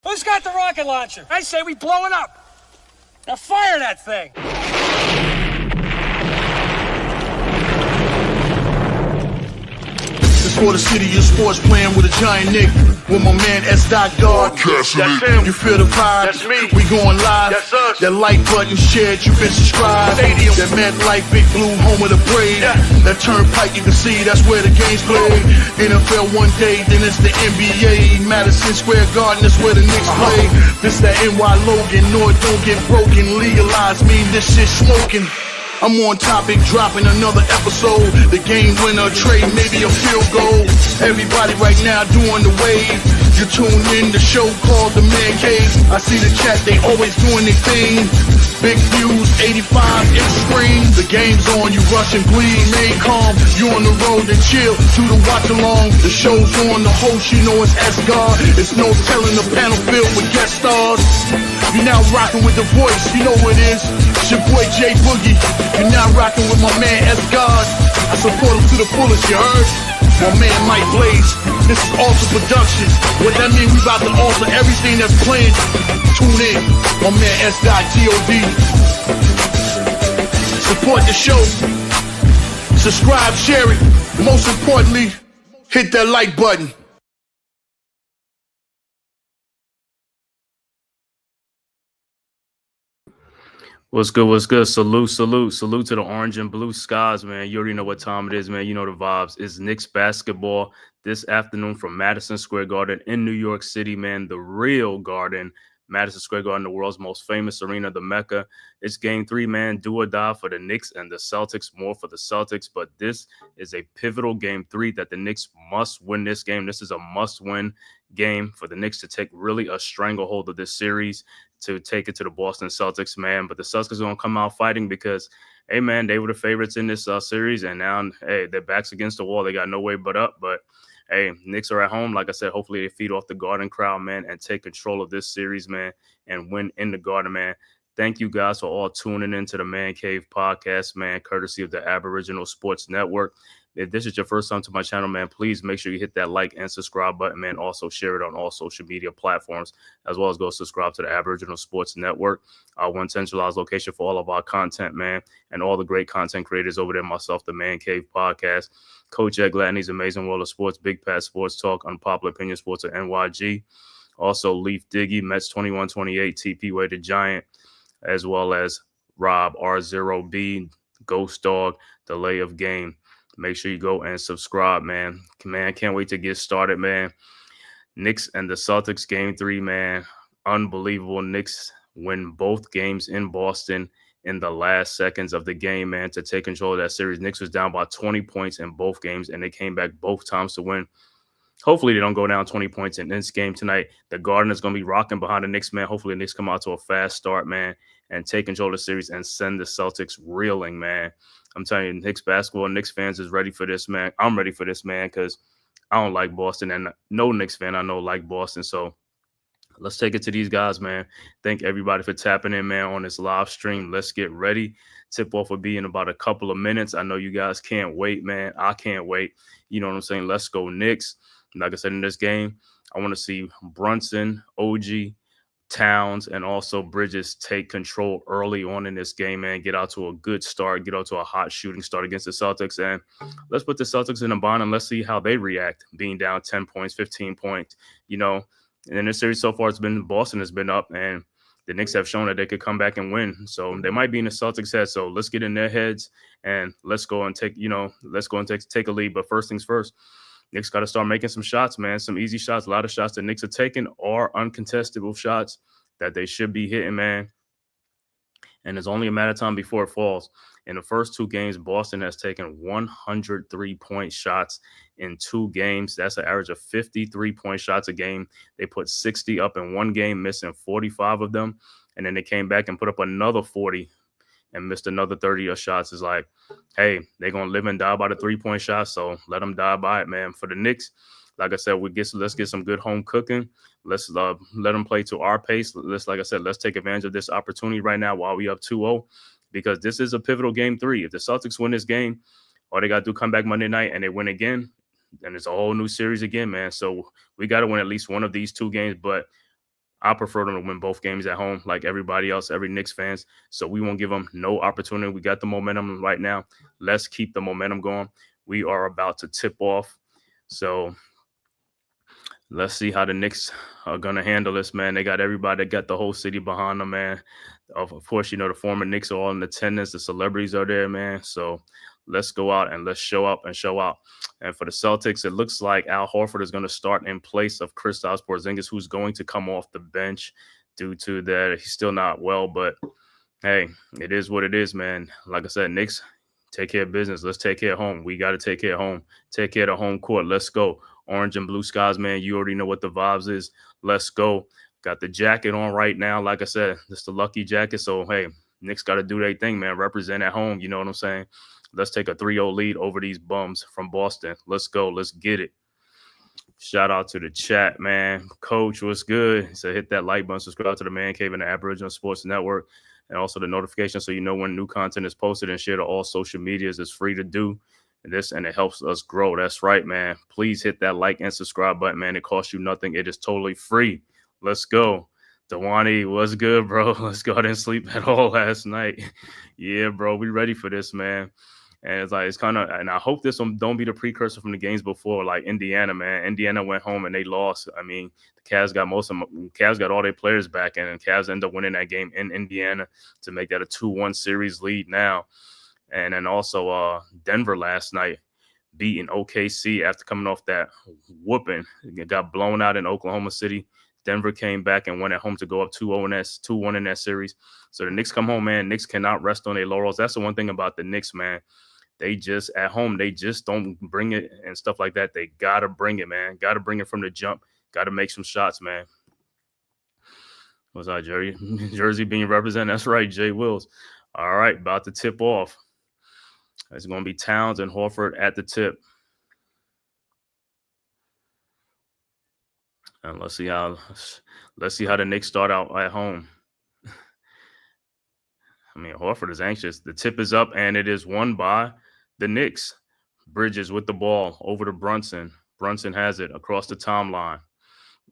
Who's got the rocket launcher? I say we blow it up. Now fire that thing. For the city of sports, playing with a giant Nick. With my man S. God. That's him. You feel the vibe? That's me. We going live. That's us. That like button shared, you been subscribed. Stadium. That MetLife, Big Blue, home of the parade. Yeah. That turnpike, you can see that's where the game's played. NFL one day, then it's the NBA. Madison Square Garden, that's where the Knicks play. This that NY Logan, North don't get broken. Legalize mean this shit smoking. I'm on topic, dropping another episode. The game winner, trade, maybe a field goal. Everybody right now doing the wave. You tune in the show called The Man Cave. I see the chat, they always doing their thing. Big views, 85 inch screen. The game's on, you rush and bleed. Remain calm, you on the road and chill. Do the watch along. The show's on, the host, you know it's S-God. It's no telling the panel filled with guest stars. You now rocking with the voice, you know who it is. It's your boy J Boogie. You now rocking with my man S-God. I support him to the fullest, you heard? My man Mike Blaze. This is Alter Productions. What that mean? We about to alter everything that's playing. Tune in. My man S.T.O.D. Support the show. Subscribe, share it. Most importantly, hit that like button. What's good? What's good? Salute to the orange and blue skies, man. You already know what time it is, man. You know the vibes. It's Knicks basketball this afternoon from Madison Square Garden in New York City, man. The real Garden, Madison Square Garden, the world's most famous arena, the Mecca. It's game 3, man. Do or die for the Knicks and the Celtics, more for the Celtics. But this is a pivotal game 3 that the Knicks must win this game. This is a must-win game for the Knicks to take really a stranglehold of this series, to take it to the Boston Celtics, man. But the Celtics are going to come out fighting because, hey, man, they were the favorites in this series. And now, hey, their back's against the wall. They got no way but up. But, hey, Knicks are at home. Like I said, hopefully they feed off the Garden crowd, man, and take control of this series, man, and win in the Garden, man. Thank you guys for all tuning into the Man Cave podcast, man, courtesy of the Aboriginal Sports Network. If this is your first time to my channel, man, please make sure you hit that like and subscribe button, man. Also share it on all social media platforms, as well as go subscribe to the Aboriginal Sports Network, our one centralized location for all of our content, man, and all the great content creators over there, myself, the Man Cave podcast, Coach Ed Gladney's Amazing World of Sports, Big Pat Sports Talk, Unpopular Opinion Sports at NYG, also Leaf Diggy, Mets 2128, TP Way the Giant, as well as Rob R0B, Ghost Dog, Delay of Game. Make sure you go and subscribe, man. Man, can't wait to get started, man. Knicks and the Celtics game 3, man. Unbelievable. Knicks win both games in Boston in the last seconds of the game, man, to take control of that series. Knicks was down by 20 points in both games, and they came back both times to win. Hopefully they don't go down 20 points in this game tonight. The Garden is going to be rocking behind the Knicks, man. Hopefully the Knicks come out to a fast start, man, and take control of the series and send the Celtics reeling, man. I'm telling you, Knicks basketball, Knicks fans is ready for this, man. I'm ready for this, man, because I don't like Boston, and no Knicks fan I know like Boston. So let's take it to these guys, man. Thank everybody for tapping in, man, on this live stream. Let's get ready. Tip-off will be in about a couple of minutes. I know you guys can't wait, man. I can't wait. You know what I'm saying? Let's go Knicks. Like I said, in this game, I want to see Brunson, OG, Towns, and also Bridges take control early on in this game, man. Get out to a good start, get out to a hot shooting start against the Celtics, and let's put the Celtics in a bind and let's see how they react, being down 10 points, 15 points, you know. And in this series so far, it's been Boston has been up, and the Knicks have shown that they could come back and win. So they might be in the Celtics' head. So let's get in their heads and let's go and take, take a lead. But first things first, Knicks got to start making some shots, man. Some easy shots. A lot of shots that Knicks are taking are uncontestable shots that they should be hitting, man. And it's only a matter of time before it falls. In the first 2 games, Boston has taken 103-point shots in 2 games. That's an average of 53-point shots a game. They put 60 up in 1 game, missing 45 of them. And then they came back and put up another 40 and missed another 30 of shots. Is like, hey, they're going to live and die by the 3-point shot, so let them die by it, man. For the Knicks, like I said, let's get some good home cooking. Let's let them play to our pace. Let's take advantage of this opportunity right now while we up 2-0, because this is a pivotal game 3. If the Celtics win this game, all they got to do come back Monday night and they win again, then it's a whole new series again, man. So we got to win at least one of these 2 games, but I prefer them to win both games at home, like everybody else, every Knicks fans. So we won't give them no opportunity. We got the momentum right now. Let's keep the momentum going. We are about to tip off. So let's see how the Knicks are gonna handle this, man. They got everybody. They got the whole city behind them, man. Of course, the former Knicks are all in attendance. The celebrities are there, man. So let's go out and let's show up and show out. And for the Celtics, it looks like Al Horford is going to start in place of Kristaps Porzingis, who's going to come off the bench due to that. He's still not well, but hey, it is what it is, man. Like I said, Knicks, take care of business. Let's take care of home. We got to take care of home. Take care of the home court. Let's go. Orange and blue skies, man. You already know what the vibes is. Let's go. Got the jacket on right now. Like I said, it's the lucky jacket. So, hey, Knicks got to do their thing, man. Represent at home. You know what I'm saying? Let's take a 3-0 lead over these bums from Boston. Let's go. Let's get it. Shout out to the chat, man. Coach, what's good? He said, hit that like button, subscribe to the Man Cave and the Aboriginal Sports Network, and also the notification so you know when new content is posted, and share to all social medias. It's free to do. And it helps us grow. That's right, man. Please hit that like and subscribe button, man. It costs you nothing. It is totally free. Let's go. Dewani, what's good, bro? Let's go ahead and sleep at all last night. Yeah, bro, we ready for this, man. And it's kind of, and I hope this don't be the precursor from the games before, like Indiana, man. Indiana went home and they lost. I mean, the Cavs got all their players back, and Cavs end up winning that game in Indiana to make that a 2-1 series lead now. And then also Denver last night beating OKC after coming off that whooping. It got blown out in Oklahoma City. Denver came back and went at home to go up 2-1 in that series. So the Knicks come home, man. Knicks cannot rest on their laurels. That's the one thing about the Knicks, man. They just, at home, they just don't bring it and stuff like that. They got to bring it, man. Got to bring it from the jump. Got to make some shots, man. What's that, Jerry? Jersey being represented. That's right, Jay Wills. All right, about to tip off. It's going to be Towns and Horford at the tip. And let's see how the Knicks start out at home. I mean, Horford is anxious. The tip is up, and it is won by the Knicks. Bridges with the ball over to Brunson. Brunson has it across the timeline.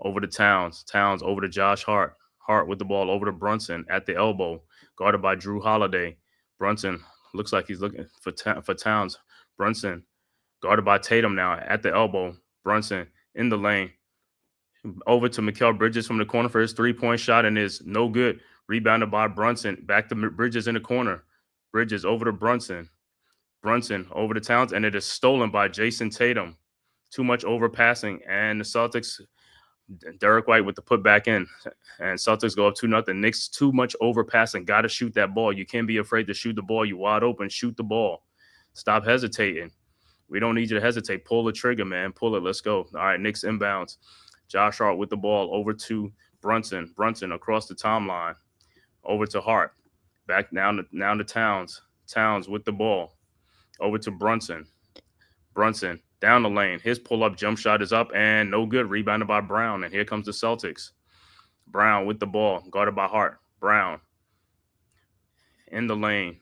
Over to Towns. Towns over to Josh Hart. Hart with the ball over to Brunson at the elbow. Guarded by Drew Holiday. Brunson looks like he's looking for Towns. Brunson guarded by Tatum now at the elbow. Brunson in the lane. Over to Mikal Bridges from the corner for his three-point shot, and is no good. Rebounded by Brunson. Back to Bridges in the corner. Bridges over to Brunson. Brunson over to Towns, and it is stolen by Jason Tatum. Too much overpassing, and the Celtics, Derek White with the putback in, and Celtics go up 2-0. Knicks, too much overpassing. Got to shoot that ball. You can't be afraid to shoot the ball. You wide open. Shoot the ball. Stop hesitating. We don't need you to hesitate. Pull the trigger, man. Pull it. Let's go. All right, Knicks inbounds. Josh Hart with the ball over to Brunson. Brunson across the timeline. Over to Hart. Back down to Towns. Towns with the ball. Over to Brunson. Brunson down the lane. His pull-up jump shot is up and no good. Rebounded by Brown. And here comes the Celtics. Brown with the ball. Guarded by Hart. Brown in the lane.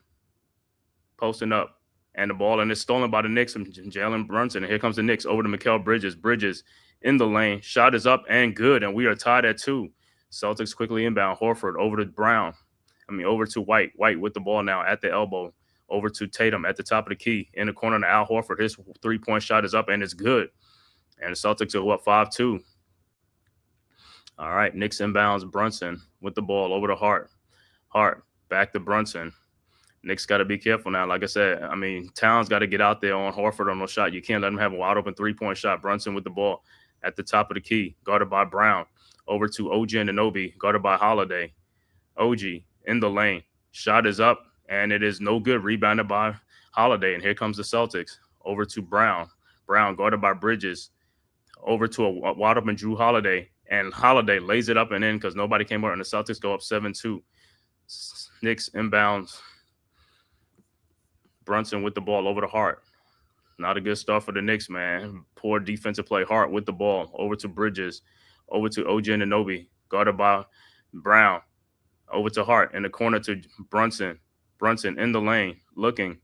Posting up. And the ball, and it's stolen by the Knicks and Jalen Brunson. And here comes the Knicks over to Mikal Bridges. Bridges in the lane. Shot is up and good. And we are tied at 2. Celtics quickly inbound. Horford over to Brown. Over to White. White with the ball now at the elbow. Over to Tatum at the top of the key. In the corner to Al Horford. His three-point shot is up and it's good. And the Celtics are up 5-2. All right, Knicks inbounds. Brunson with the ball over to Hart. Hart back to Brunson. Knicks got to be careful now. Like I said, Towns got to get out there on Horford on no shot. You can't let him have a wide open three-point shot. Brunson with the ball at the top of the key. Guarded by Brown. Over to OG Anunoby. Guarded by Holiday. OG in the lane. Shot is up, and it is no good. Rebounded by Holiday, and here comes the Celtics. Over to Brown. Brown guarded by Bridges. Over to a wide open Drew Holiday, and Holiday lays it up and in because nobody came out, and the Celtics go up 7-2. Knicks inbounds. Brunson with the ball over to Hart. Not a good start for the Knicks, man. Poor defensive play. Hart with the ball over to Bridges. Over to OG Anunoby. Guarded by Brown. Over to Hart in the corner to Brunson. Brunson in the lane, looking.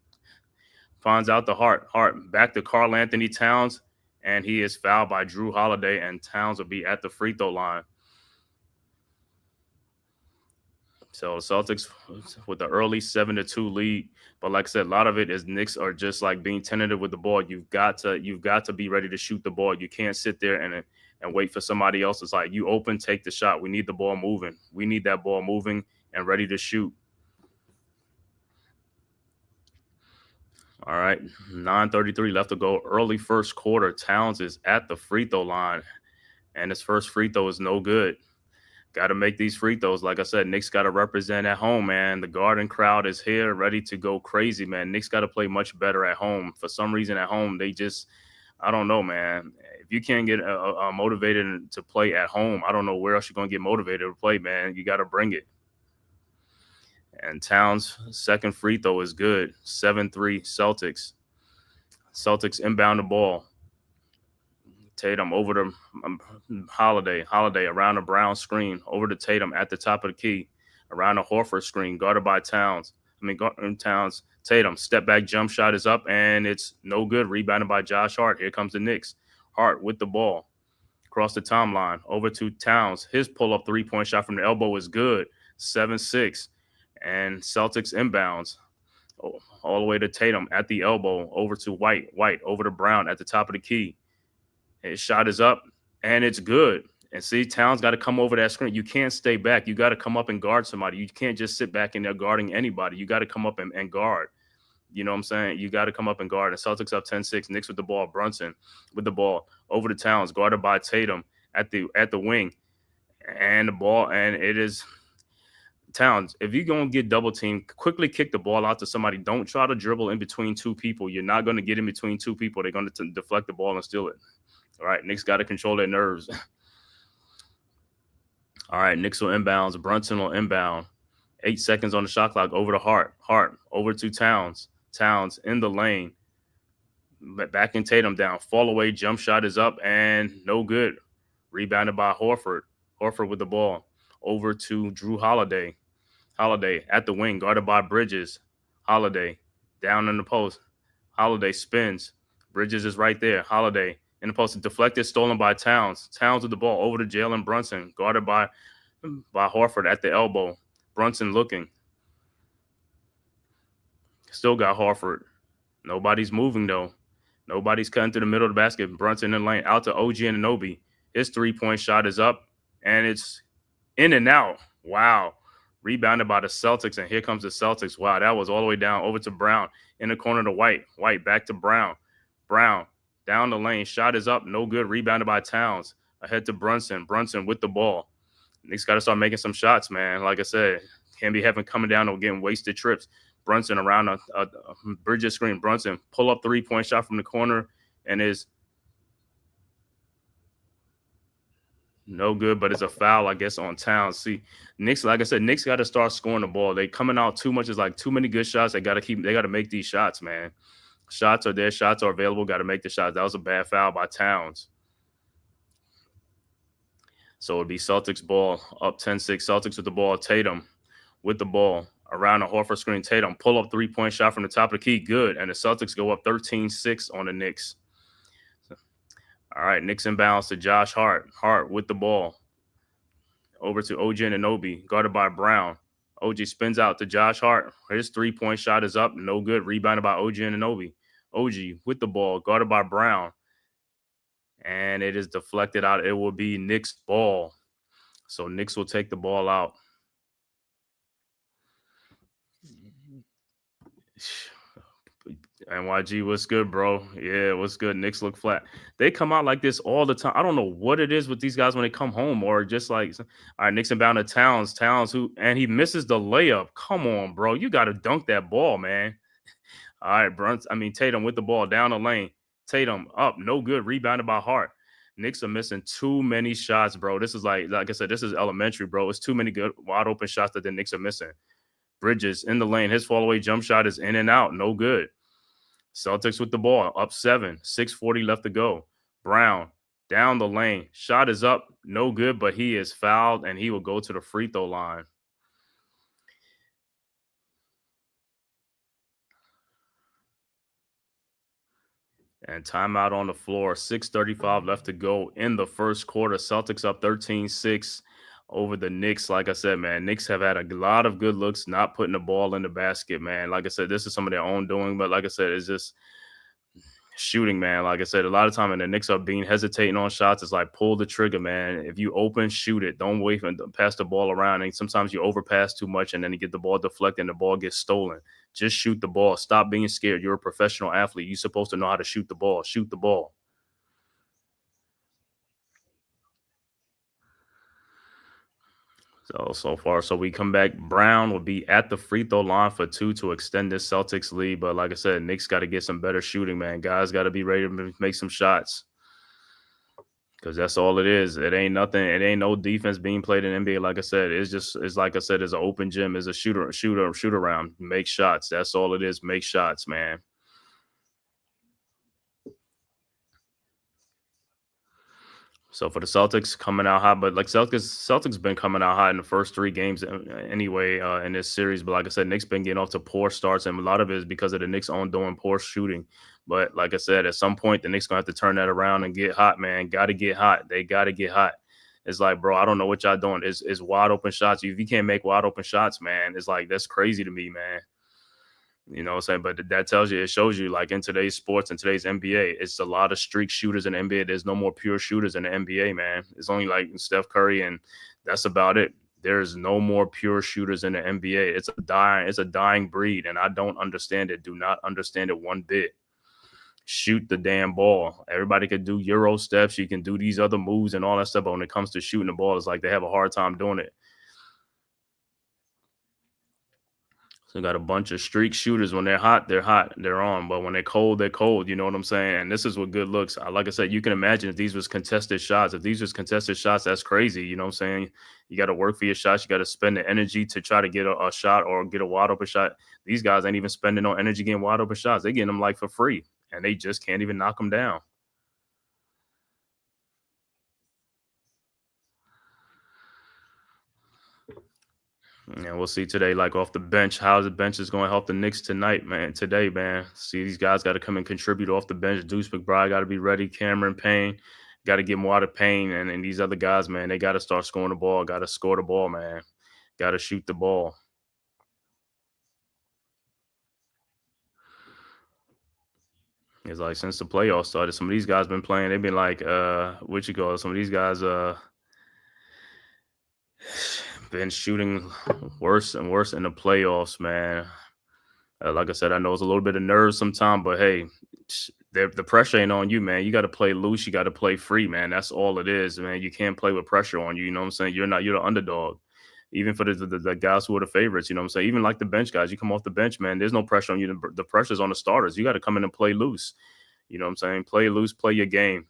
Finds out the Hart. Hart back to Karl Anthony Towns, and he is fouled by Drew Holiday, and Towns will be at the free throw line. So Celtics with the early 7-2 lead, but like I said, a lot of it is Knicks are just like being tentative with the ball. You've got to be ready to shoot the ball. You can't sit there and wait for somebody else. It's like you open, take the shot. We need the ball moving. We need that ball moving and ready to shoot. All right, 9:33 left to go. Early first quarter. Towns is at the free throw line, and his first free throw is no good. Got to make these free throws. Like I said, Knicks got to represent at home, man. The Garden crowd is here, ready to go crazy, man. Knicks got to play much better at home. For some reason, at home, they just, I don't know, man. If you can't get motivated to play at home, I don't know where else you're going to get motivated to play, man. You got to bring it. And Towns' second free throw is good. 7-3 Celtics. Celtics inbound the ball. Tatum over to Holiday around the Brown screen, over to Tatum at the top of the key, around the Horford screen, guarded by Towns. Towns. Tatum, step back jump shot is up, and it's no good. Rebounded by Josh Hart. Here comes the Knicks. Hart with the ball. Across the timeline, over to Towns. His pull-up three-point shot from the elbow is good. 7-6. And Celtics inbounds. All the way to Tatum at the elbow, over to White. White over to Brown at the top of the key. His shot is up, and it's good. And see, Towns got to come over that screen. You can't stay back. You got to come up and guard somebody. You can't just sit back in there guarding anybody. You got to come up and guard. You know what I'm saying? You got to come up and guard. And Celtics up 10-6. Knicks with the ball. Brunson with the ball. Over to Towns, guarded by Tatum at the wing. And the ball, and it is Towns. If you're going to get double teamed, quickly kick the ball out to somebody. Don't try to dribble in between two people. You're not going to get in between two people. They're going to deflect the ball and steal it. All right, Knicks got to control their nerves. All right, Knicks will inbounds. Brunson will inbound. 8 seconds on the shot clock. Over to Hart. Hart over to Towns. Towns in the lane. Backing Tatum down. Fall away. Jump shot is up and no good. Rebounded by Horford. Horford with the ball. Over to Drew Holiday. Holiday at the wing. Guarded by Bridges. Holiday down in the post. Holiday spins. Bridges is right there. Holiday in the post, deflected, stolen by Towns. Towns with the ball over to Jalen Brunson, guarded by Horford at the elbow. Brunson looking. Still got Horford. Nobody's moving, though. Nobody's cutting to the middle of the basket. Brunson in the lane, out to OG Anunoby. His three-point shot is up, and it's in and out. Wow. Rebounded by the Celtics, and here comes the Celtics. Wow, that was all the way down over to Brown. In the corner to White. White back to Brown. Brown. Down the lane, shot is up, no good. Rebounded by Towns. Ahead to Brunson. Brunson with the ball. Knicks got to start making some shots, man. Like I said, can't be having coming down or getting wasted trips. Brunson around a Bridges screen. Brunson pull up three-point shot from the corner and is no good, but it's a foul, I guess, on Towns. See, Knicks, like I said, Knicks got to start scoring the ball. They coming out too much. It's like too many good shots. They got to make these shots, man. Shots are there. Shots are available. Got to make the shots. That was a bad foul by Towns. So it'd be Celtics ball up 10-6. Celtics with the ball. Tatum with the ball around the Horford screen. Tatum pull up three-point shot from the top of the key. Good. And the Celtics go up 13-6 on the Knicks. All right. Knicks inbounds to Josh Hart. Hart with the ball. Over to OG Anunoby, guarded by Brown. OG spins out to Josh Hart. His three-point shot is up. No good. Rebounded by OG Anunoby. OG with the ball, guarded by Brown. And it is deflected out. It will be Knicks ball. So Knicks will take the ball out. NYG, what's good, bro? Yeah, what's good? Knicks look flat. They come out like this all the time. I don't know what it is with these guys when they come home, or just like, all right, Knicks inbound to Towns. Towns, and he misses the layup. Come on, bro. You got to dunk that ball, man. All right, Tatum with the ball down the lane. Tatum up, no good. Rebounded by Hart. Knicks are missing too many shots, bro. This is like I said, this is elementary, bro. It's too many good wide open shots that the Knicks are missing. Bridges in the lane. His fall away jump shot is in and out. No good. Celtics with the ball, up 7, 6:40 left to go. Brown down the lane. Shot is up, no good, but he is fouled, and he will go to the free throw line. And timeout on the floor. 6:35 left to go in the first quarter. Celtics up 13-6 over the Knicks. Like I said, man, Knicks have had a lot of good looks, not putting the ball in the basket, man. Like I said, this is some of their own doing, but like I said, it's just shooting, man. Like I said, a lot of time, and the Knicks are being hesitating on shots. It's like pull the trigger, man. If you open, shoot it. Don't wait and pass the ball around. And sometimes you overpass too much, and then you get the ball deflected, and the ball gets stolen. Just shoot the ball. Stop being scared. You're a professional athlete. You're supposed to know how to shoot the ball. Shoot the ball. So far, so we come back. Brown will be at the free throw line for 2 to extend this Celtics lead. But like I said, Knicks got to get some better shooting, man. Guys got to be ready to make some shots because that's all it is. It ain't nothing. It ain't no defense being played in NBA. Like I said, it's like I said, it's an open gym. It's a shoot around, make shots. That's all it is. Make shots, man. So for the Celtics coming out hot, but like Celtics been coming out hot in the first 3 games anyway in this series. But like I said, Knicks been getting off to poor starts, and a lot of it is because of the Knicks own doing poor shooting. But like I said, at some point the Knicks gonna have to turn that around and get hot, man. Got to get hot. They got to get hot. It's like, bro, I don't know what y'all doing. It's wide open shots. If you can't make wide open shots, man, it's like that's crazy to me, man. You know what I'm saying? But that tells you, it shows you, like in today's sports and today's NBA, it's a lot of streak shooters in the NBA. There's no more pure shooters in the NBA, man. It's only like Steph Curry, and that's about it. There's no more pure shooters in the NBA. It's a dying breed, and I don't understand it. Do not understand it one bit. Shoot the damn ball. Everybody can do Euro steps. You can do these other moves and all that stuff. But when it comes to shooting the ball, it's like they have a hard time doing it. So got a bunch of streak shooters. When they're hot, they're on. But when they're cold, they're cold. You know what I'm saying? And this is what good looks. Like I said, you can imagine if these was contested shots. If these was contested shots, that's crazy. You know what I'm saying? You got to work for your shots. You got to spend the energy to try to get a shot or get a wide open shot. These guys ain't even spending no energy getting wide open shots. They getting them like for free, and they just can't even knock them down. And we'll see today, like off the bench, how the bench is going to help the Knicks tonight, man. Today, man. See, these guys got to come and contribute off the bench. Deuce McBride got to be ready. Cameron Payne got to get more out of Payne. And these other guys, man, they got to start scoring the ball. Got to score the ball, man. Got to shoot the ball. It's like since the playoffs started, some of these guys been playing. They've been like, what you call it? Some of these guys, been shooting worse and worse in the playoffs, man. Like I said, I know it's a little bit of nerves sometimes, but hey, the pressure ain't on you, man. You got to play loose. You got to play free, man. That's all it is, man. You can't play with pressure on you. You know what I'm saying? You're the underdog. Even for the guys who are the favorites, you know what I'm saying? Even like the bench guys, you come off the bench, man, there's no pressure on you. The pressure's on the starters. You got to come in and play loose. You know what I'm saying? Play loose, play your game.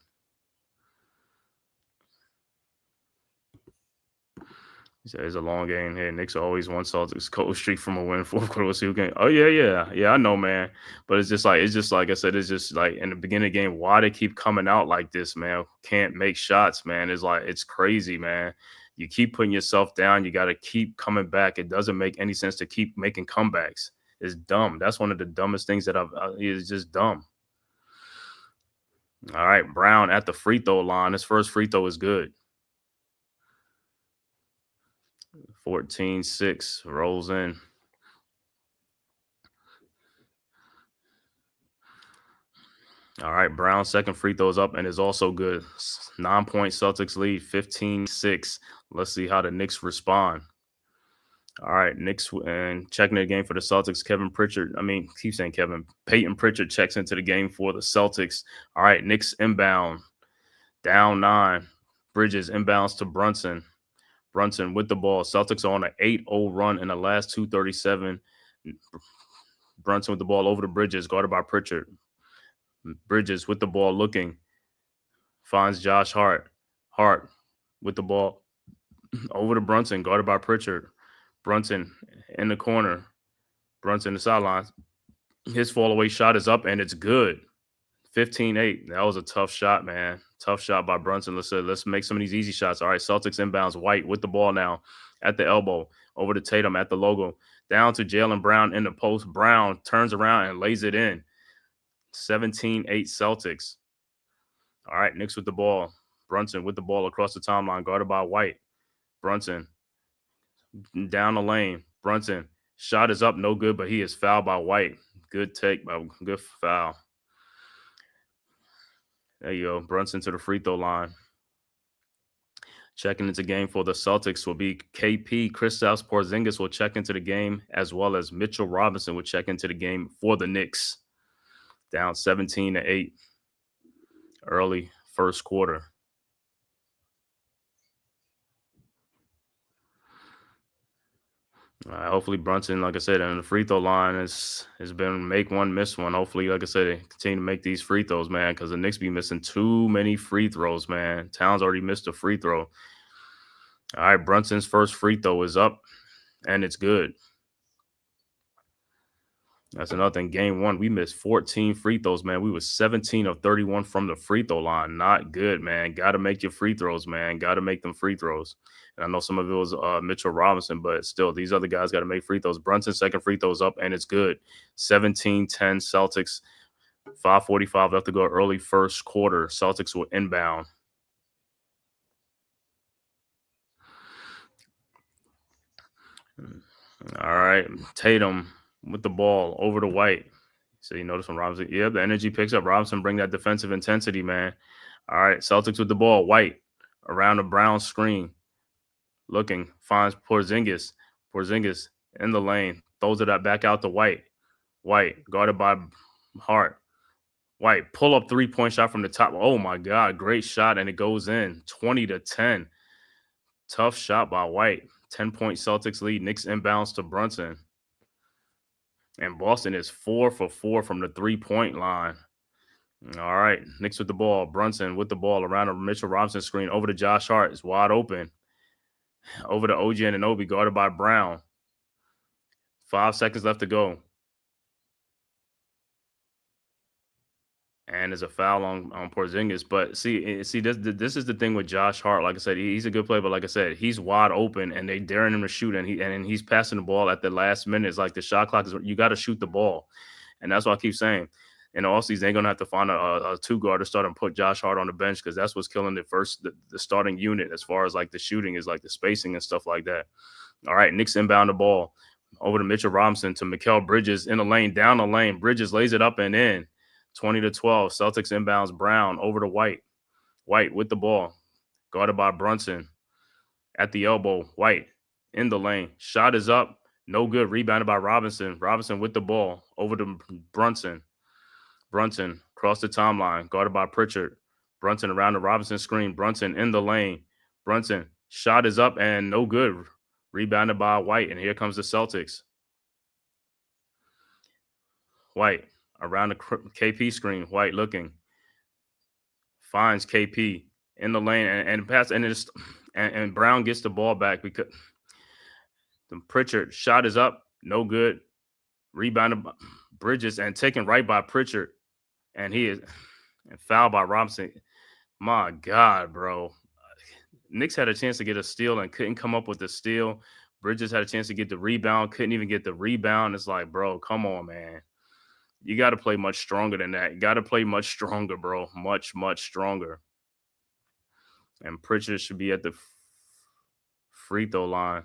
He said it's a long game here. Knicks are always one Celtics cold streak from a win. Fourth quarter, we'll see who can. Oh yeah. I know, man. But it's just like I said. It's just like in the beginning of the game, why they keep coming out like this, man? Can't make shots, man. It's like it's crazy, man. You keep putting yourself down. You got to keep coming back. It doesn't make any sense to keep making comebacks. It's dumb. That's one of the dumbest things that it's just dumb. All right, Brown at the free throw line. His first free throw is good. 14-6 rolls in. All right, Brown's second free throw is up and is also good. 9-point Celtics lead, 15-6. Let's see how the Knicks respond. All right, Knicks and checking the game for the Celtics. Peyton Pritchard checks into the game for the Celtics. All right, Knicks inbound, down 9. Bridges inbounds to Brunson. Brunson with the ball. Celtics are on an 8-0 run in the last 2:37. Brunson with the ball over to Bridges, guarded by Pritchard. Bridges with the ball looking. Finds Josh Hart. Hart with the ball over to Brunson, guarded by Pritchard. Brunson in the corner. Brunson the sidelines. His fall-away shot is up, and it's good. 15-8. That was a tough shot, man. Tough shot by Brunson. Let's make some of these easy shots. All right, Celtics inbounds. White with the ball now at the elbow. Over to Tatum at the logo. Down to Jaylen Brown in the post. Brown turns around and lays it in. 17-8 Celtics. All right, Knicks with the ball. Brunson with the ball across the timeline, guarded by White. Brunson down the lane. Brunson shot is up, no good, but he is fouled by White. Good take, good foul. There you go. Brunson to the free throw line. Checking into game for the Celtics will be KP. Kristaps Porzingis will check into the game, as well as Mitchell Robinson will check into the game for the Knicks. Down 17-8 early first quarter. Hopefully Brunson, like I said, on the free throw line has been make one, miss one. Hopefully, like I said, they continue to make these free throws, man, because the Knicks be missing too many free throws, man. Towns already missed a free throw. All right, Brunson's first free throw is up, and it's good. That's another thing. Game one, we missed 14 free throws, man. We was 17 of 31 from the free throw line. Not good, man. Got to make your free throws, man. Got to make them free throws. And I know some of it was Mitchell Robinson, but still, these other guys got to make free throws. Brunson's second free throw is up, and it's good. 17-10 Celtics. 5:45 left to go early first quarter. Celtics will inbound. All right, Tatum with the ball over to White. So you notice when Robinson, the energy picks up. Robinson bring that defensive intensity, man. All right, Celtics with the ball. White around the Brown screen. Looking, finds Porzingis. Porzingis in the lane. Throws it back out to White. White guarded by Hart. White pull up 3-point shot from the top. Oh my God, great shot, and it goes in. 20-10. Tough shot by White. 10-point Celtics lead. Knicks inbounds to Brunson. And Boston is 4 for 4 from the 3-point line. All right, Knicks with the ball. Brunson with the ball around a Mitchell Robinson screen. Over to Josh Hart. It's wide open. Over to OG Anunoby, guarded by Brown. 5 seconds left to go. And there's a foul on Porzingis. But see, this is the thing with Josh Hart. Like I said, he's a good player, but like I said, he's wide open, and they daring him to shoot, and he's passing the ball at the last minute. It's like the shot clock is, you got to shoot the ball, and that's what I keep saying. In the offseason, they're gonna have to find a two guard to start and put Josh Hart on the bench, because that's what's killing the starting unit as far as like the shooting is, like the spacing and stuff like that. All right, Knicks inbound the ball over to Mitchell Robinson to Mikal Bridges in the lane, down the lane. Bridges lays it up and in. 20-12. Celtics inbounds Brown over to White. White with the ball, guarded by Brunson at the elbow. White in the lane. Shot is up. No good. Rebounded by Robinson. Robinson with the ball over to Brunson. Brunson across the timeline, guarded by Pritchard. Brunson around the Robinson screen. Brunson in the lane. Brunson shot is up and no good. Rebounded by White. And here comes the Celtics. White around the KP screen. White looking. Finds KP in the lane and pass, and Brown gets the ball back because the Pritchard shot is up, no good. Rebounded by Bridges and taken right by Pritchard, and he is fouled by Robinson. My God, bro. Knicks had a chance to get a steal and couldn't come up with the steal. Bridges had a chance to get the rebound, couldn't even get the rebound. It's like, bro, come on, man. You got to play much stronger than that. You got to play much stronger, bro. Much, much stronger. And Pritchard should be at the free throw line.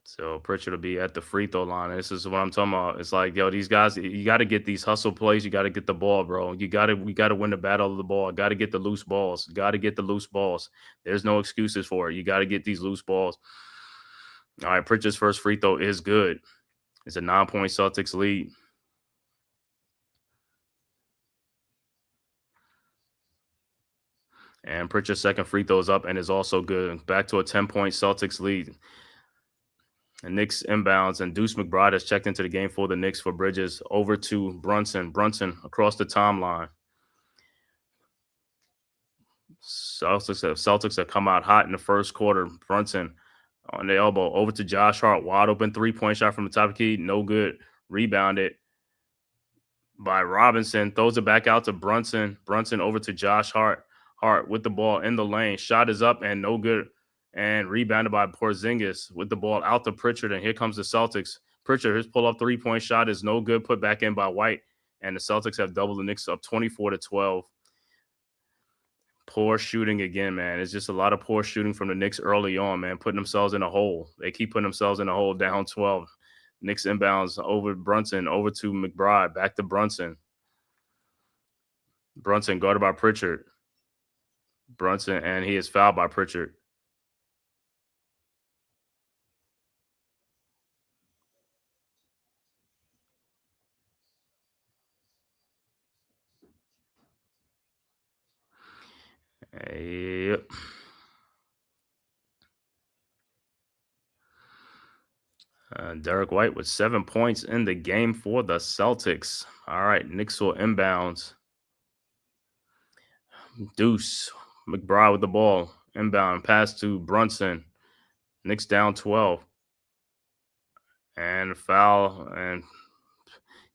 So Pritchard will be at the free throw line. This is what I'm talking about. It's like, yo, these guys, you got to get these hustle plays. You got to get the ball, bro. We got to win the battle of the ball. Got to get the loose balls. Got to get the loose balls. There's no excuses for it. You got to get these loose balls. All right, Pritchard's first free throw is good. It's a 9-point Celtics lead. And Pritchard's second free throw is up and is also good. Back to a 10-point Celtics lead. And Knicks inbounds, and Deuce McBride has checked into the game for the Knicks for Bridges. Over to Brunson. Brunson across the timeline. Celtics have come out hot in the first quarter. Brunson on the elbow. Over to Josh Hart. Wide open 3-point shot from the top of the key. No good. Rebounded by Robinson. Throws it back out to Brunson. Brunson over to Josh Hart. Hart with the ball in the lane. Shot is up and no good. and rebounded by Porzingis with the ball out to Pritchard. And here comes the Celtics. Pritchard, his pull-up three-point shot is no good, put back in by White. And the Celtics have doubled the Knicks up 24-12. Poor shooting again, man. It's just a lot of poor shooting from the Knicks early on, man, putting themselves in a hole. They keep putting themselves in a hole down 12. Knicks inbounds over Brunson, over to McBride, back to Brunson. Brunson guarded by Pritchard. Brunson, and he is fouled by Pritchard. Yep. Derek White with 7 points in the game for the Celtics. All right, Knicks will inbounds. Deuce, McBride with the ball. Inbound, pass to Brunson. Knicks down 12. And foul, and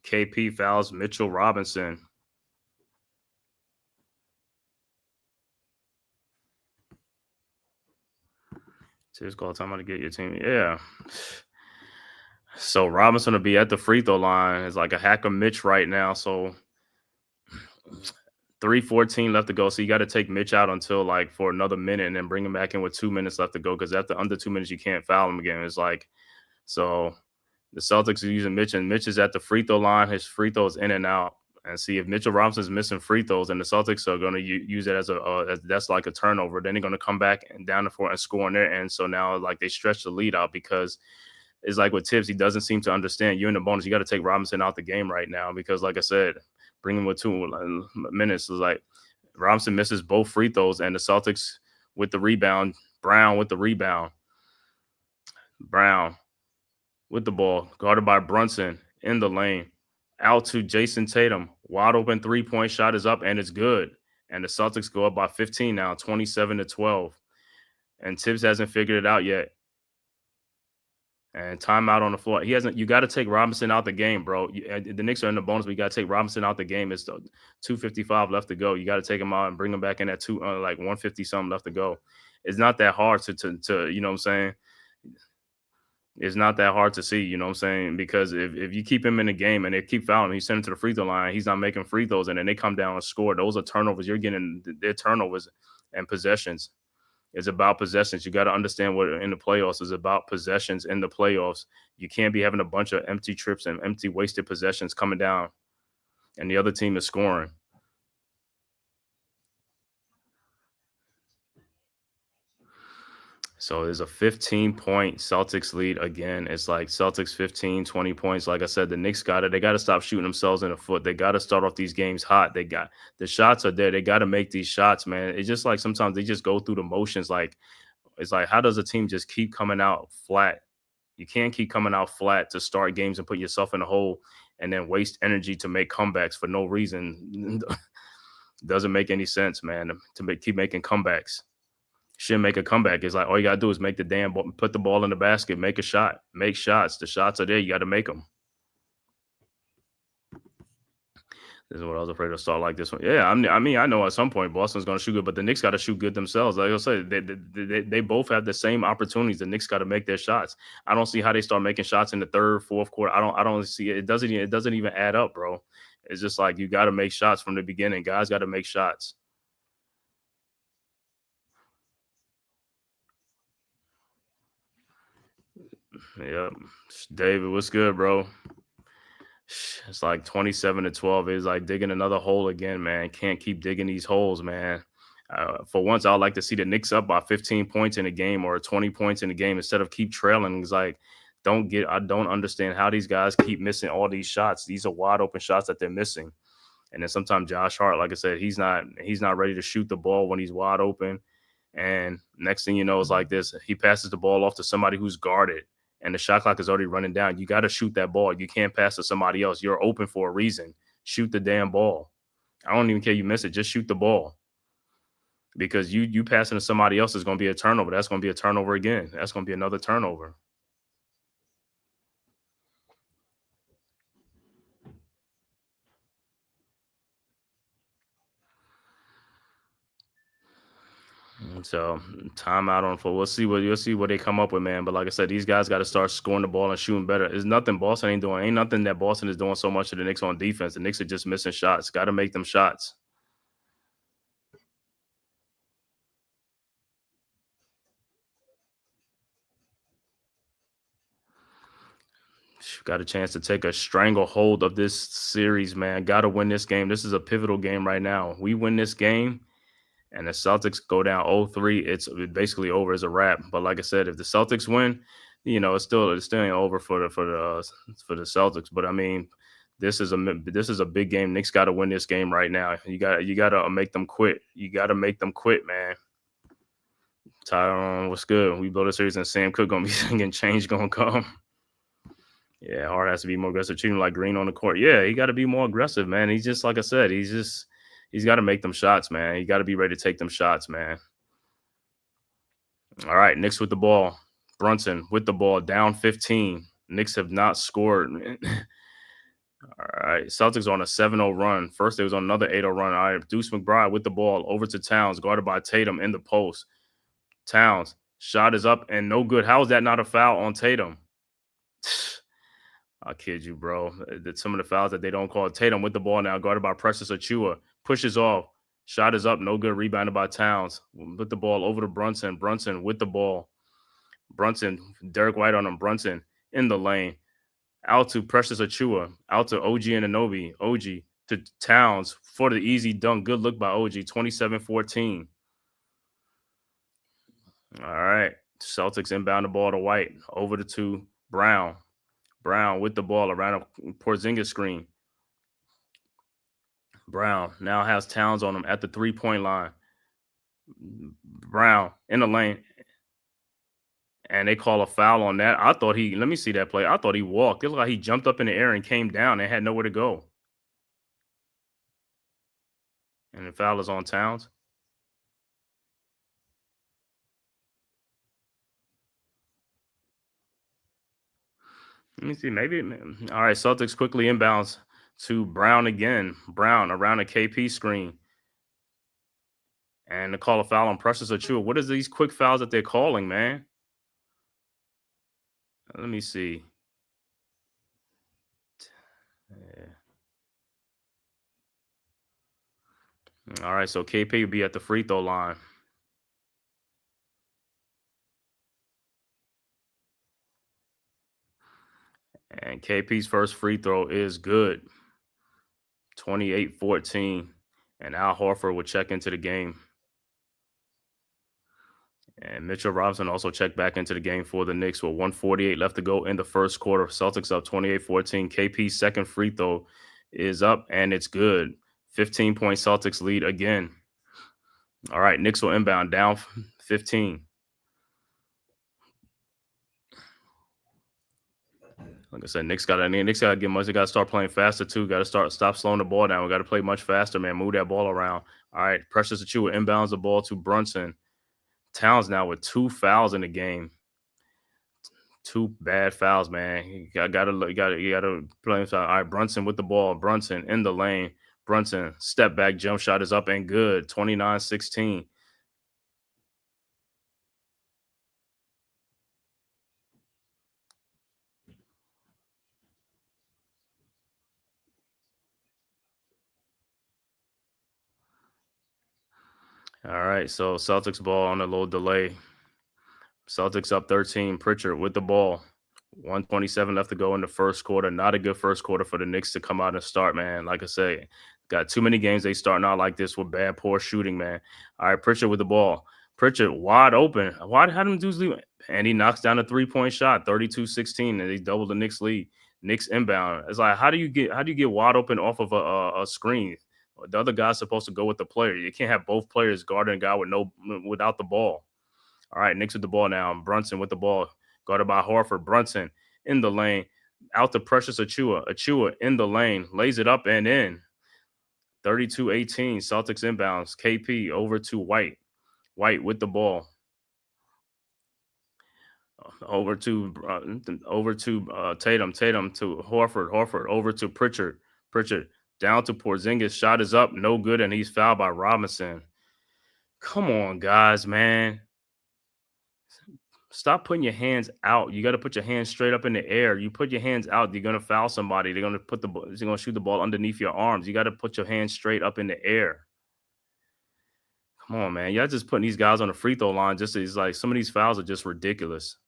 KP fouls Mitchell Robinson. Just call time out to get your team. Yeah. So Robinson will be at the free throw line. It's like a hack of Mitch right now. So 3:14 left to go. So you got to take Mitch out until like for another minute and then bring him back in with 2 minutes left to go. Because after under 2 minutes, you can't foul him again. It's like, so the Celtics are using Mitch, and Mitch is at the free throw line. His free throws in and out. And see, if Mitchell Robinson's missing free throws, and the Celtics are going to use it as that's like a turnover, then they're going to come back and down the floor and score on their end. So now like they stretch the lead out, because it's like with Tibbs, he doesn't seem to understand. You're in the bonus. You got to take Robinson out the game right now, because like I said, bring him with 2 minutes is like Robinson misses both free throws, and the Celtics with the rebound. Brown with the rebound. Brown with the ball, guarded by Brunson in the lane. Out to Jason Tatum. Wide open 3-point shot is up, and it's good. And the Celtics go up by 15 now, 27-12. And Tibbs hasn't figured it out yet. And timeout on the floor. He hasn't. You got to take Robinson out the game, bro. The Knicks are in the bonus, but you got to take Robinson out the game. It's 2:55 left to go. You got to take him out and bring him back in at 150 something left to go. It's not that hard to you know what I'm saying. It's not that hard to see, you know what I'm saying? Because if you keep him in the game and they keep fouling him, you send him to the free throw line, he's not making free throws, and then they come down and score. Those are turnovers. You're getting their turnovers and possessions. It's about possessions. You got to understand what in the playoffs is about possessions in the playoffs. You can't be having a bunch of empty trips and empty wasted possessions coming down, and the other team is scoring. So there's a 15-point Celtics lead again. It's like Celtics 15, 20 points. Like I said, the Knicks got it. They got to stop shooting themselves in the foot. They got to start off these games hot. They got the shots are there. They got to make these shots, man. It's just like sometimes they just go through the motions. Like it's like, how does a team just keep coming out flat? You can't keep coming out flat to start games and put yourself in a hole and then waste energy to make comebacks for no reason. Doesn't make any sense, man, to keep making comebacks. Should make a comeback. It's like all you gotta do is make the damn ball, put the ball in the basket, make a shot, make shots. The shots are there. You got to make them. This is what I was afraid to start like this one. Yeah, I mean, I know at some point Boston's going to shoot good, but the Knicks got to shoot good themselves. Like I said, they both have the same opportunities. The Knicks got to make their shots. I don't see how they start making shots in the third, fourth quarter. I don't see it. It doesn't even add up, bro. It's just like you got to make shots from the beginning. Guys got to make shots. Yep. David, what's good, bro? It's like 27-12. It's like digging another hole again, man. Can't keep digging these holes, man. For once, I'd like to see the Knicks up by 15 points in a game or 20 points in a game instead of keep trailing. It's like, I don't understand how these guys keep missing all these shots. These are wide open shots that they're missing. And then sometimes Josh Hart, like I said, he's not ready to shoot the ball when he's wide open. And next thing you know, it's like this. He passes the ball off to somebody who's guarded, and the shot clock is already running down. You got to shoot that ball. You can't pass to somebody else. You're open for a reason. Shoot the damn ball. I don't even care you miss it. Just shoot the ball. Because you passing to somebody else is going to be a turnover. That's going to be a turnover again. That's going to be another turnover. So timeout on foot. You'll see what they come up with, man. But like I said, these guys got to start scoring the ball and shooting better. There's nothing Boston ain't doing. Ain't nothing that Boston is doing so much to the Knicks on defense. The Knicks are just missing shots. Got to make them shots. Got a chance to take a stranglehold of this series, man. Got to win this game. This is a pivotal game right now. We win this game and the Celtics go down 0-3, it's basically over as a wrap. But like I said, if the Celtics win, it's still ain't over for the Celtics. But I mean, this is a big game. Knicks got to win this game right now. You got to make them quit. You got to make them quit, man. Tyrone, what's good? We build a series and Sam Cook gonna be singing "Change Gonna Come." Yeah, Hart has to be more aggressive, treating like Green on the court. Yeah, he got to be more aggressive, man. He's just like I said. He's got to make them shots, man. You got to be ready to take them shots, man. All right, Knicks with the ball. Brunson with the ball, down 15. Knicks have not scored. All right, Celtics on a 7-0 run. First, they was on another 8-0 run. All right, Deuce McBride with the ball over to Towns, guarded by Tatum in the post. Towns, shot is up and no good. How is that not a foul on Tatum? I kid you, bro. Some of the fouls that they don't call. Tatum with the ball now, guarded by Precious Achiuwa. Pushes off. Shot is up. No good. Rebounded by Towns. Put the ball over to Brunson. Brunson with the ball. Brunson, Derek White on him. Brunson in the lane. Out to Precious Achiuwa. Out to OG Anunoby. OG to Towns for the easy dunk. Good look by OG. 27-14. All right. Celtics inbound the ball to White. Over to Brown. Brown with the ball around a Porzingis screen. Brown now has Towns on him at the 3-point line. Brown in the lane. And they call a foul on that. Let me see that play. I thought he walked. It looked like he jumped up in the air and came down and had nowhere to go. And the foul is on Towns. Let me see. Maybe. All right. Celtics quickly inbounds to Brown again. Brown around a KP screen. And to call a foul on Precious Achiuwa. What is these quick fouls that they're calling, man? Let me see. Yeah. All right. So KP will be at the free throw line. And KP's first free throw is good. 28-14. And Al Horford will check into the game. And Mitchell Robinson also checked back into the game for the Knicks with 1:48 left to go in the first quarter. Celtics up 28-14. KP's second free throw is up, and it's good. 15-point Celtics lead again. All right, Knicks will inbound down 15. Like I said, Knicks got to get much. They got to start playing faster too. Got to stop slowing the ball down. We got to play much faster, man. Move that ball around. All right, Precious Achiuwa inbounds the ball to Brunson. Towns now with 2 fouls in the game. 2 bad fouls, man. You gotta play him. All right, Brunson with the ball. Brunson in the lane. Brunson step back jump shot is up and good. 29-16. All right, so Celtics ball on a little delay. Celtics up 13. Pritchard with the ball. 1:27 left to go in the first quarter. Not a good first quarter for the Knicks to come out and start, man. Like I say, got too many games they starting out like this with bad, poor shooting, man. All right, Pritchard with the ball. Pritchard wide open. Why had him do leave? And he knocks down a 3-point shot, 32-16, and they double the Knicks lead. Knicks inbound. It's like, how do you get wide open off of a screen? The other guy's supposed to go with the player. You can't have both players guarding a guy without the ball. All right, Knicks with the ball now. Brunson with the ball. Guarded by Horford. Brunson in the lane. Out to Precious Achiuwa. Achiuwa in the lane. Lays it up and in. 32-18. Celtics inbounds. KP over to White. White with the ball. Over to Tatum. Tatum to Horford. Horford over to Pritchard. Pritchard down to Porzingis. Shot is up. No good, and he's fouled by Robinson. Come on, guys, man. Stop putting your hands out. You got to put your hands straight up in the air. You put your hands out, you're gonna foul somebody. They're gonna shoot the ball underneath your arms. You got to put your hands straight up in the air. Come on, man. Y'all just putting these guys on the free throw line. Just is like some of these fouls are just ridiculous.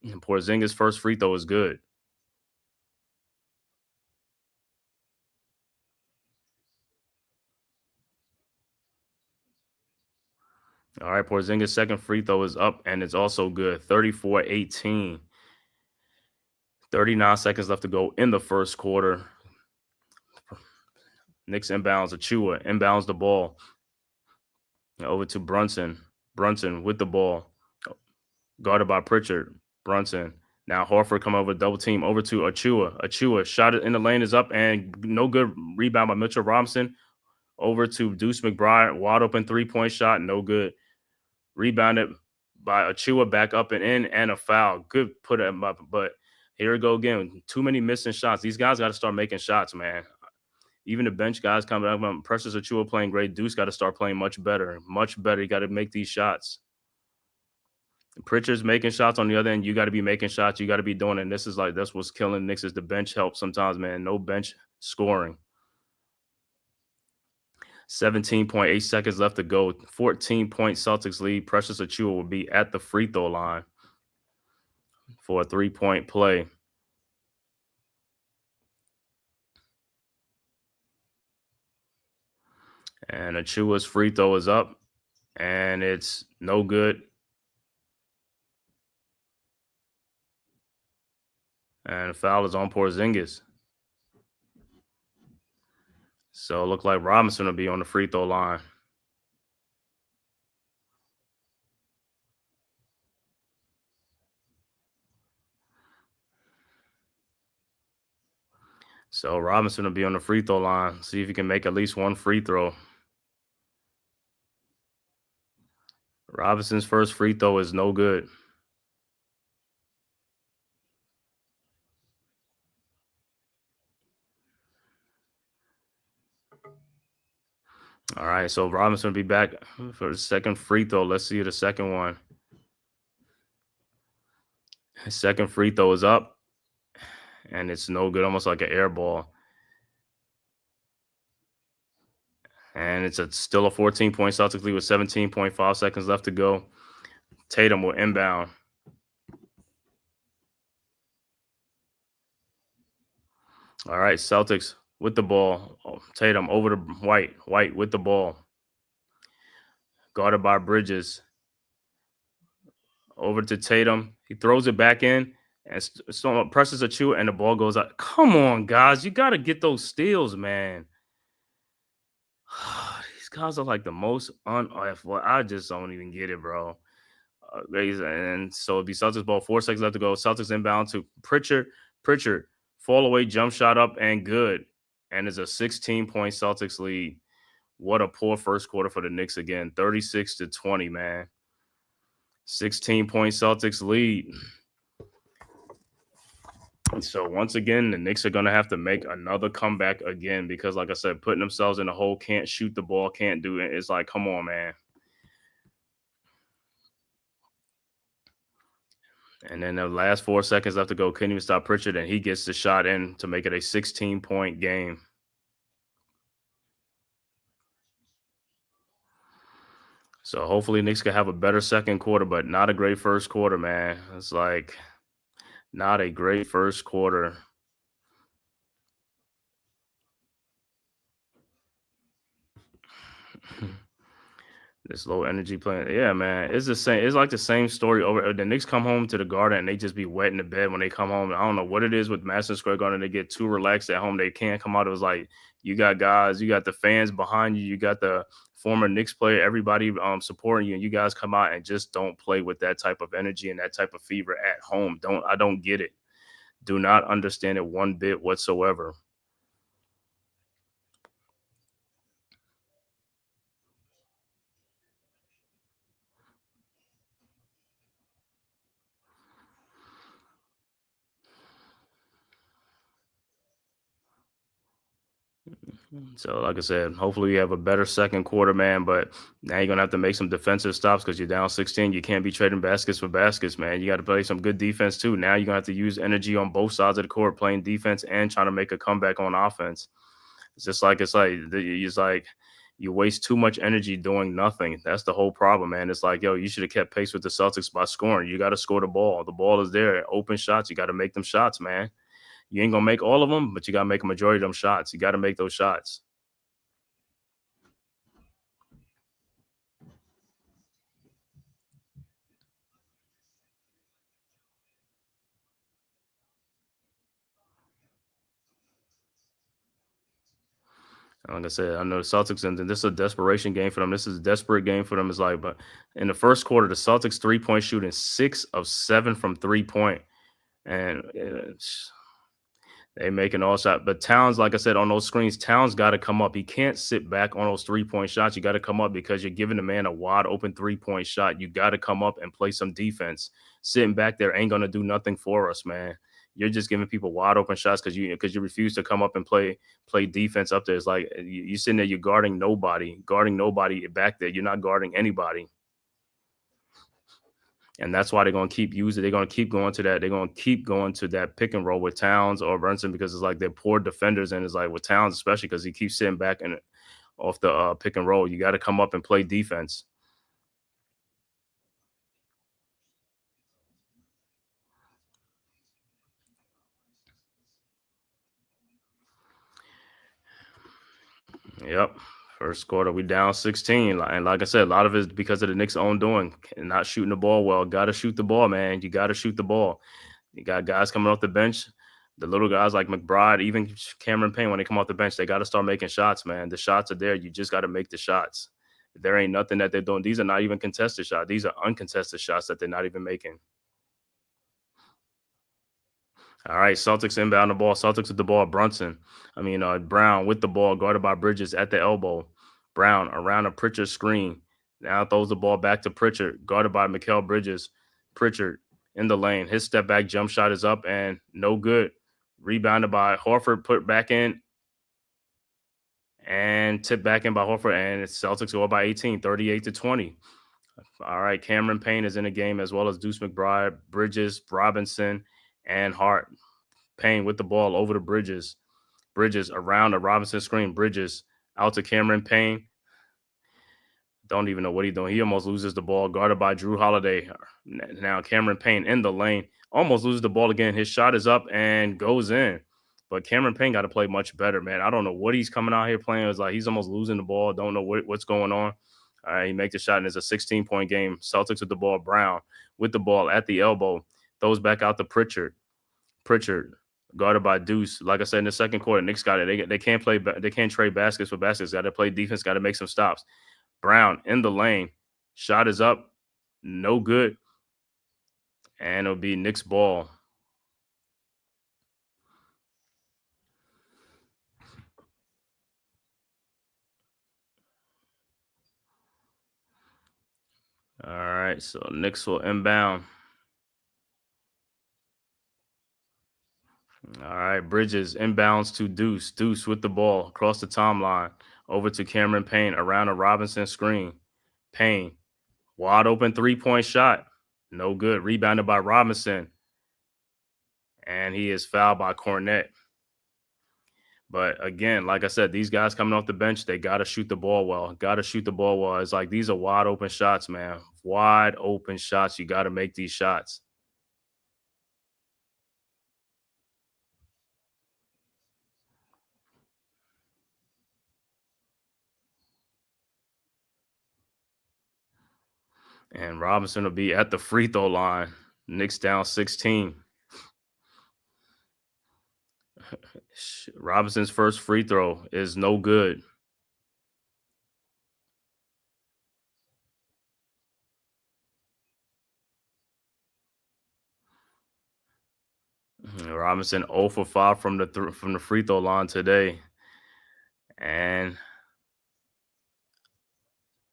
And Porzingis' first free throw is good. All right, Porzingis' second free throw is up, and it's also good. 34-18. 39 seconds left to go in the first quarter. Knicks inbounds. Achua inbounds the ball over to Brunson. Brunson with the ball. Guarded by Pritchard. Brunson. Now Horford come over, double team over to Achua. Achua shot it in the lane is up, and no good. Rebound by Mitchell Robinson. Over to Deuce McBride. Wide open 3-point shot. No good. Rebounded by Achua, back up and in, and a foul. Good put him up, but here we go again. Too many missing shots. These guys got to start making shots, man. Even the bench guys coming up. Precious Achua playing great. Deuce got to start playing much better. Much better. You got to make these shots. Pritchard's making shots on the other end. You got to be making shots. You got to be doing it. And this is like, that's what's killing Knicks is the bench help sometimes, man. No bench scoring. 17.8 seconds left to go. 14-point Celtics lead. Precious Achua will be at the free throw line for a 3-point play. And Achua's free throw is up, and it's no good. And the foul is on Porzingis. So it looked like Robinson will be on the free throw line. So Robinson will be on the free throw line. See if he can make at least one free throw. Robinson's first free throw is no good. All right, so Robinson will be back for the second free throw. Let's see the second one. His second free throw is up, and it's no good, almost like an air ball. And it's still a 14-point Celtics lead with 17.5 seconds left to go. Tatum will inbound. All right, Celtics with the ball. Tatum over to White. White with the ball. Guarded by Bridges. Over to Tatum. He throws it back in and presses Achua, and the ball goes out. Come on, guys. You got to get those steals, man. These guys are like the most unathletic. I just don't even get it, bro. And so it'll be Celtics ball. 4 seconds left to go. Celtics inbound to Pritchard. Pritchard, fall away, jump shot up, and good. And it's a 16-point Celtics lead. What a poor first quarter for the Knicks again. 36-20, man. 16-point Celtics lead. And so once again, the Knicks are going to have to make another comeback again because, like I said, putting themselves in a hole, can't shoot the ball, can't do it. It's like, come on, man. And then the last 4 seconds left to go. Couldn't even stop Pritchard, and he gets the shot in to make it a 16-point game. So hopefully Knicks can have a better second quarter, but not a great first quarter, man. It's like not a great first quarter. This low energy playing. Yeah, man. It's the same. It's like the same story over. The Knicks come home to the Garden and they just be wet in the bed when they come home. I don't know what it is with Madison Square Garden. They get too relaxed at home. They can't come out. It was like you got guys, you got the fans behind you, you got the former Knicks player, everybody supporting you, and you guys come out and just don't play with that type of energy and that type of fever at home. I don't get it. Do not understand it one bit whatsoever. So, like I said, hopefully you have a better second quarter, man. But now you're gonna have to make some defensive stops because you're down 16. You can't be trading baskets for baskets, man. You got to play some good defense too. Now you're gonna have to use energy on both sides of the court, playing defense and trying to make a comeback on offense. It's like you waste too much energy doing nothing. That's the whole problem, man. It's like, yo, you should have kept pace with the Celtics by scoring. You got to score the ball. The ball is there. Open shots. You got to make them shots, man. You ain't gonna make all of them, but you gotta make a majority of them shots. You got to make those shots. Like I said, I know the Celtics, and this is a desperation game for them. This is a desperate game for them. It's like, but in the first quarter, the Celtics 3-point shooting 6 of 7 from 3-point, and they making all shots. But Towns, like I said, on those screens, Towns got to come up. He can't sit back on those 3-point shots. You got to come up because you're giving the man a wide open 3-point shot. You got to come up and play some defense. Sitting back there ain't gonna do nothing for us, man. You're just giving people wide open shots because you refuse to come up and play defense up there. It's like you sitting there, you're guarding nobody back there. You're not guarding anybody. And that's why they're going to keep using. They're going to keep going to that. They're going to keep going to that pick and roll with Towns or Brunson because it's like they're poor defenders. And it's like with Towns, especially because he keeps sitting back and off the pick and roll. You got to come up and play defense. Yep. First quarter, we down 16. And like I said, a lot of it is because of the Knicks' own doing and not shooting the ball well. Got to shoot the ball, man. You got to shoot the ball. You got guys coming off the bench. The little guys like McBride, even Cameron Payne, when they come off the bench, they got to start making shots, man. The shots are there. You just got to make the shots. There ain't nothing that they're doing. These are not even contested shots. These are uncontested shots that they're not even making. All right, Celtics inbound the ball. Celtics with the ball. Brown with the ball, guarded by Bridges at the elbow. Brown around a Pritchard screen. Now throws the ball back to Pritchard, guarded by Mikal Bridges. Pritchard in the lane. His step back jump shot is up and no good. Rebounded by Horford, put back in and tipped back in by Horford. And it's Celtics go up by 18, 38-20. All right, Cameron Payne is in the game as well as Deuce McBride, Bridges, Robinson, and Hart. Payne with the ball over to Bridges. Bridges around the Robinson screen. Bridges out to Cameron Payne. Don't even know what he's doing. He almost loses the ball, guarded by Drew Holiday. Now Cameron Payne in the lane. Almost loses the ball again. His shot is up and goes in. But Cameron Payne got to play much better, man. I don't know what he's coming out here playing. It's like he's almost losing the ball. Don't know what's going on. All right, he makes the shot, and it's a 16-point game. Celtics with the ball. Brown with the ball at the elbow. Throws back out to Pritchard. Pritchard guarded by Deuce. Like I said in the second quarter, Knicks got it. They can't play. They can't trade baskets for baskets. Got to play defense. Got to make some stops. Brown in the lane. Shot is up. No good. And it'll be Knicks ball. All right, so Knicks will inbound. All right, Bridges inbounds to Deuce. Deuce with the ball across the timeline over to Cameron Payne around a Robinson screen. Payne, wide open 3-point shot. No good. Rebounded by Robinson. And he is fouled by Cornette. But again, like I said, these guys coming off the bench, they got to shoot the ball well. Got to shoot the ball well. It's like these are wide open shots, man. Wide open shots. You got to make these shots. And Robinson will be at the free throw line. Knicks down 16. Robinson's first free throw is no good. Robinson 0 for 5 from the free throw line today. And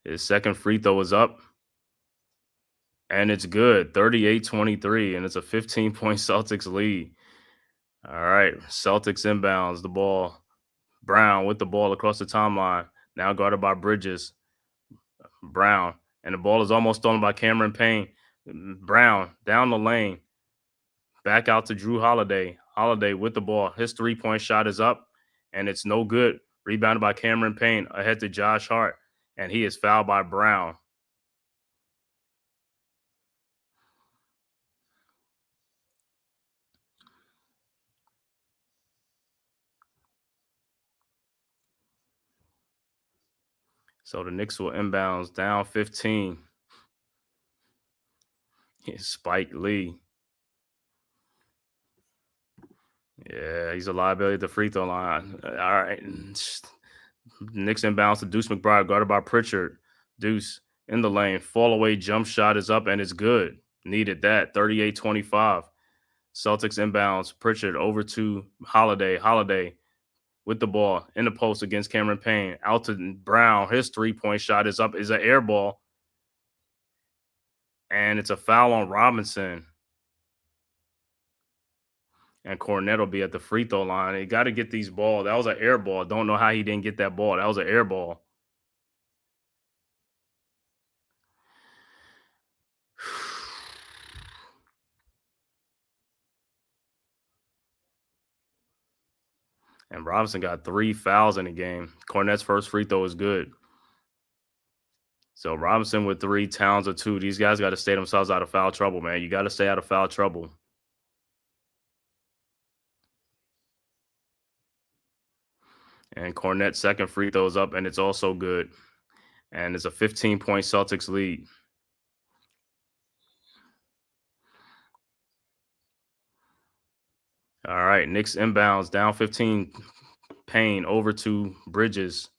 his second free throw is up. And it's good. 38-23. And it's a 15-point Celtics lead. All right. Celtics inbounds the ball. Brown with the ball across the timeline. Now guarded by Bridges. Brown. And the ball is almost stolen by Cameron Payne. Brown down the lane. Back out to Drew Holiday. Holiday with the ball. His 3-point shot is up, and it's no good. Rebounded by Cameron Payne. Ahead to Josh Hart, and he is fouled by Brown. So the Knicks will inbounds down 15. Spike Lee. Yeah, he's a liability at the free throw line. All right. Knicks inbounds to Deuce McBride, guarded by Pritchard. Deuce in the lane. Fall away jump shot is up, and it's good. Needed that. 38-25. Celtics inbounds. Pritchard over to Holiday. Holiday with the ball in the post against Cameron Payne. Out to Brown. His 3-point shot is up. Is an air ball. And it's a foul on Robinson. And Cornette will be at the free throw line. He got to get these balls. That was an air ball. Don't know how he didn't get that ball. That was an air ball. And Robinson got 3 fouls in the game. Cornette's first free throw is good. So Robinson with 3, Towns with 2. These guys got to stay themselves out of foul trouble, man. You got to stay out of foul trouble. And Cornette's second free throw is up, and it's also good. And it's a 15-point Celtics lead. All right, Knicks inbounds, down 15. Payne over to Bridges.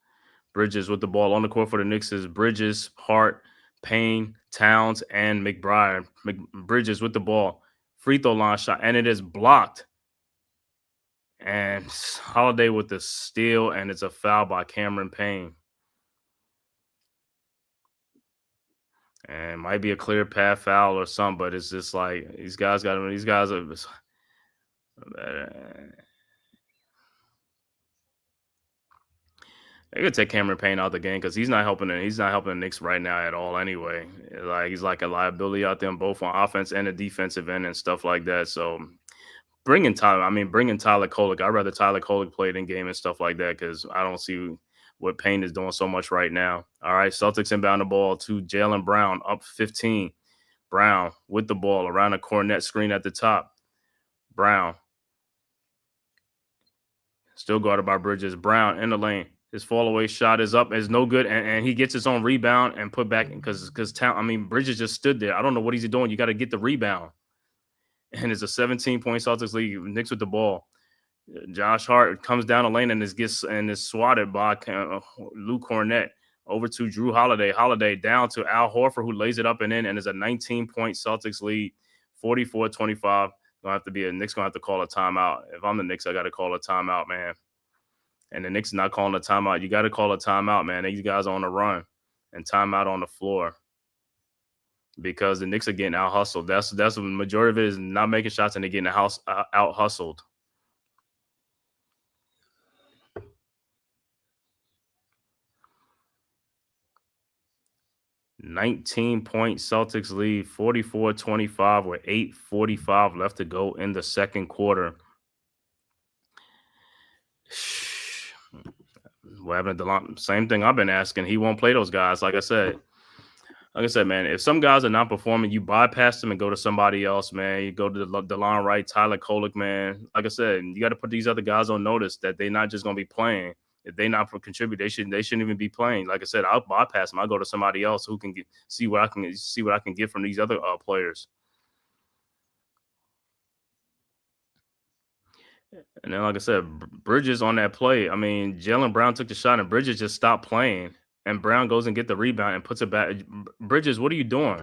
Bridges with the ball on the court for the Knicks is Bridges, Hart, Payne, Towns, and McBride. Bridges with the ball. Free throw line shot, and it is blocked. And Holiday with the steal, and it's a foul by Cameron Payne. And it might be a clear path foul or something, but it's just like these guys are. They could take Cameron Payne out the game because he's not helping the Knicks right now at all anyway. Like he's like a liability out there both on offense and the defensive end and stuff like that. So bringing Tyler Kolek. I'd rather Tyler Kolek play in game and stuff like that because I don't see what Payne is doing so much right now. All right, Celtics inbound the ball to Jaylen Brown, up 15. Brown with the ball around a Cornette screen at the top. Brown still guarded by Bridges. Brown in the lane. His fall away shot is up, is no good, and he gets his own rebound and put back because Bridges just stood there. I don't know what he's doing. You got to get the rebound, and it's a 17-point Celtics lead. Knicks with the ball. Josh Hart comes down the lane and is swatted by Lou Cornette over to Drew Holiday. Holiday down to Al Horford, who lays it up and in, and is a 19-point Celtics lead, 44-25. Knicks gonna have to call a timeout. If I'm the Knicks, I got to call a timeout, man. And the Knicks not calling a timeout. You got to call a timeout, man. These guys are on the run and timeout on the floor because the Knicks are getting out hustled. That's the majority of it is not making shots and they're getting out hustled. $19-point Celtics lead, 44-25 with 8:45 left to go in the second quarter. What happened to DeLon? Same thing I've been asking. He won't play those guys. Like I said, man, if some guys are not performing, you bypass them and go to somebody else, man. You go to DeLon Wright, Tyler Kolek, man. Like I said, you got to put these other guys on notice that they're not just going to be playing. If they not contribute, they shouldn't even be playing. Like I said, I'll bypass them. I'll go to somebody else who can see what I can get from these other players. And then, like I said, Bridges on that play. I mean, Jaylen Brown took the shot and Bridges just stopped playing. And Brown goes and get the rebound and puts it back. Bridges, what are you doing?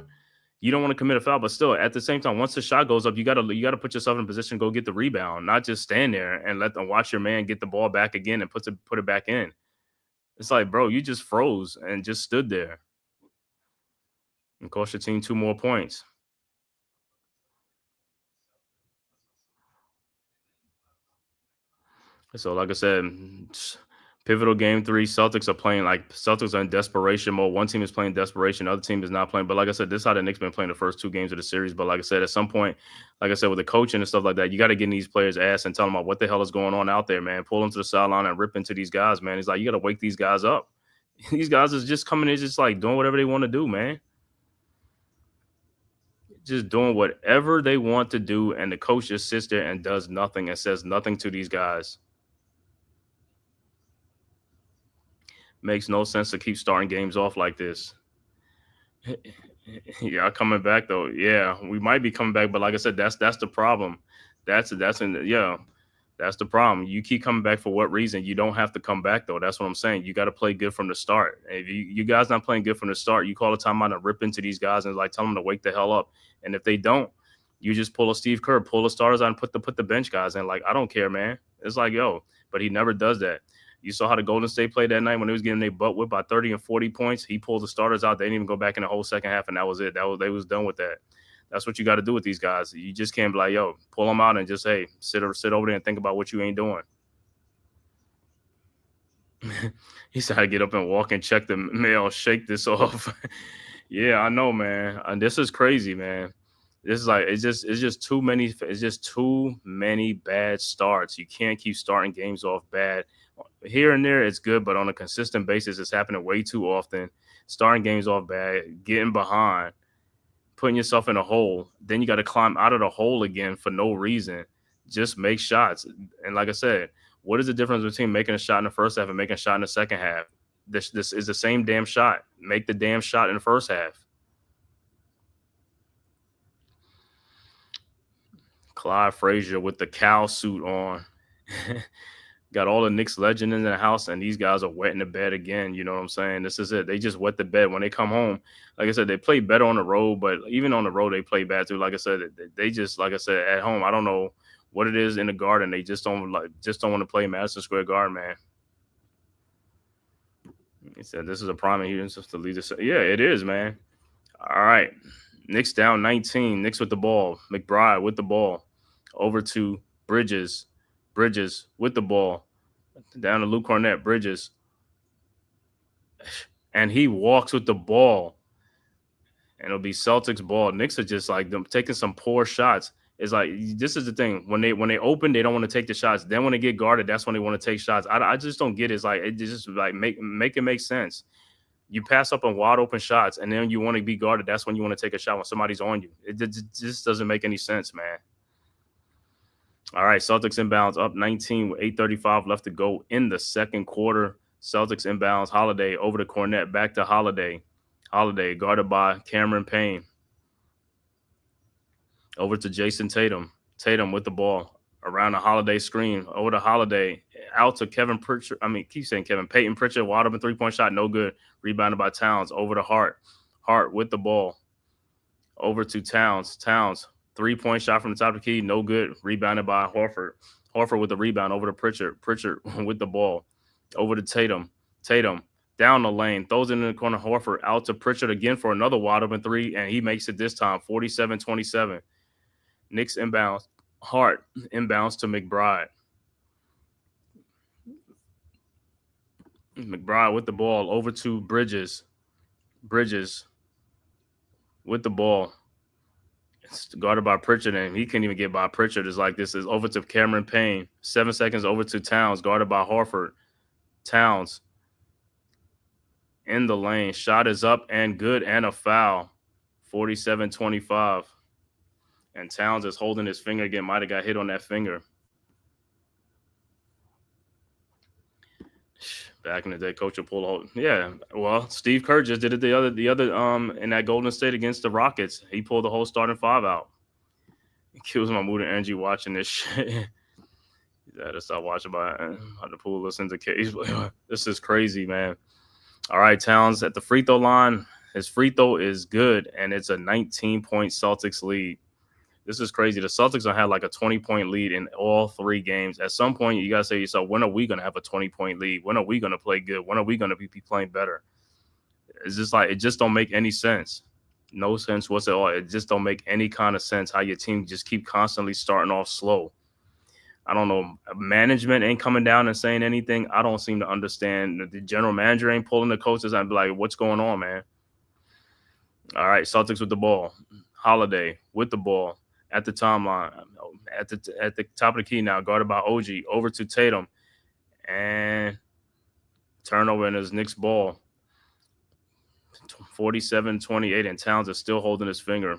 You don't want to commit a foul, but still, at the same time, once the shot goes up, you gotta put yourself in a position to go get the rebound, not just stand there and let them watch your man get the ball back again and put it back in. It's like, bro, you just froze and just stood there and cost your team 2 more points. So, like I said, Pivotal game 3. Celtics are in desperation mode. One team is playing desperation, the other team is not playing. But like I said, this is how the Knicks been playing the first 2 games of the series. But like I said, at some point, like I said, with the coaching and stuff like that, you got to get in these players' ass and tell them about what the hell is going on out there, man. Pull them to the sideline and rip into these guys, man. It's like you got to wake these guys up. These guys is just coming in, just like doing whatever they want to do, man. Just doing whatever they want to do, and the coach just sits there and does nothing and says nothing to these guys. Makes no sense to keep starting games off like this. Yeah, coming back though. Yeah, we might be coming back, but like I said, that's the problem. That's the problem. You keep coming back for what reason? You don't have to come back though. That's what I'm saying. You got to play good from the start. If you guys not playing good from the start, you call a timeout and rip into these guys and like tell them to wake the hell up. And if they don't, you just pull a Steve Kerr, pull the starters out and put the bench guys in. Like, I don't care, man. It's like, yo, but he never does that. You saw how the Golden State played that night when they was getting their butt whipped by 30 and 40 points. He pulled the starters out. They didn't even go back in the whole second half, and that was it. They was done with that. That's what you got to do with these guys. You just can't be like, yo, pull them out and just, hey, sit over there and think about what you ain't doing. He said to get up and walk and check the mail, shake this off. Yeah, I know, man. And this is crazy, man. This is like it's just too many bad starts. You can't keep starting games off bad. Here and there, it's good, but on a consistent basis, it's happening way too often. Starting games off bad, getting behind, putting yourself in a hole. Then you got to climb out of the hole again for no reason. Just make shots. And like I said, what is the difference between making a shot in the first half and making a shot in the second half? This is the same damn shot. Make the damn shot in the first half. Clyde Frazier with the cow suit on. Got all the Knicks legends in the house, and these guys are wetting the bed again. You know what I'm saying? This is it. They just wet the bed when they come home. Like I said, they play better on the road, but even on the road, they play bad too. Like I said, they just, like I said, at home, I don't know what it is in the Garden. They just don't want to play Madison Square Garden, man. He said this is a prime here to lead this. Yeah, it is, man. All right. Knicks down 19. Knicks with the ball. McBride with the ball. Over to Bridges. Bridges with the ball. Down to Luke Cornett. Bridges. And he walks with the ball. And it'll be Celtics ball. Knicks are just like them taking some poor shots. It's like, this is the thing. When they open, they don't want to take the shots. Then when they get guarded, that's when they want to take shots. I just don't get it. It's like, it just like make it make sense. You pass up on wide open shots, and then you want to be guarded. That's when you want to take a shot when somebody's on you. It just doesn't make any sense, man. All right, Celtics inbounds up 19 with 8:35 left to go in the second quarter. Celtics inbounds. Holiday over to Cornett. Back to Holiday. Holiday guarded by Cameron Payne. Over to Jason Tatum. Tatum with the ball around the Holiday screen. Over to Holiday. Out to Kevin Pritchard. Keep saying Kevin. Peyton Pritchard. Wide open three-point shot. No good. Rebounded by Towns. Over to Hart. Hart with the ball. Over to Towns. Towns. Three-point shot from the top of the key. No good. Rebounded by Horford. Horford with the rebound. Over to Pritchard. Pritchard with the ball. Over to Tatum. Tatum. Down the lane. Throws it in the corner. Horford out to Pritchard again for another wide open three. And he makes it this time. 47-27. Knicks inbounds. Hart inbounds to McBride. McBride with the ball over to Bridges. Bridges with the ball. It's guarded by Pritchard, and he can't even get by Pritchard. It's like this is over to Cameron Payne. 7 seconds over to Towns, guarded by Horford. Towns in the lane. Shot is up and good, and a foul. 47-25. And Towns is holding his finger again. Might have got hit on that finger. Back in the day, coach would pull a hold. Yeah, well, Steve Kerr just did it the other in that Golden State against the Rockets. He pulled the whole starting five out. It kills my mood and energy watching this shit. You gotta stop watching by the pool, listen to Cage. This is crazy, man. All right, Towns at the free throw line. His free throw is good, and it's a 19-point Celtics lead. This is crazy. The Celtics have had like a 20-point lead in all 3 games. At some point, you got to say to yourself, when are we going to have a 20-point lead? When are we going to play good? When are we going to be playing better? It's just like, it just don't make any sense. No sense whatsoever. It just don't make any kind of sense how your team just keep constantly starting off slow. I don't know, management ain't coming down and saying anything. I don't seem to understand. The general manager ain't pulling the coaches. I'd be like, what's going on, man? All right, Celtics with the ball. Holiday with the ball at the timeline, at the top of the key now, guarded by OG, over to Tatum, and turnover in his Knicks ball. 47-28, and Towns is still holding his finger.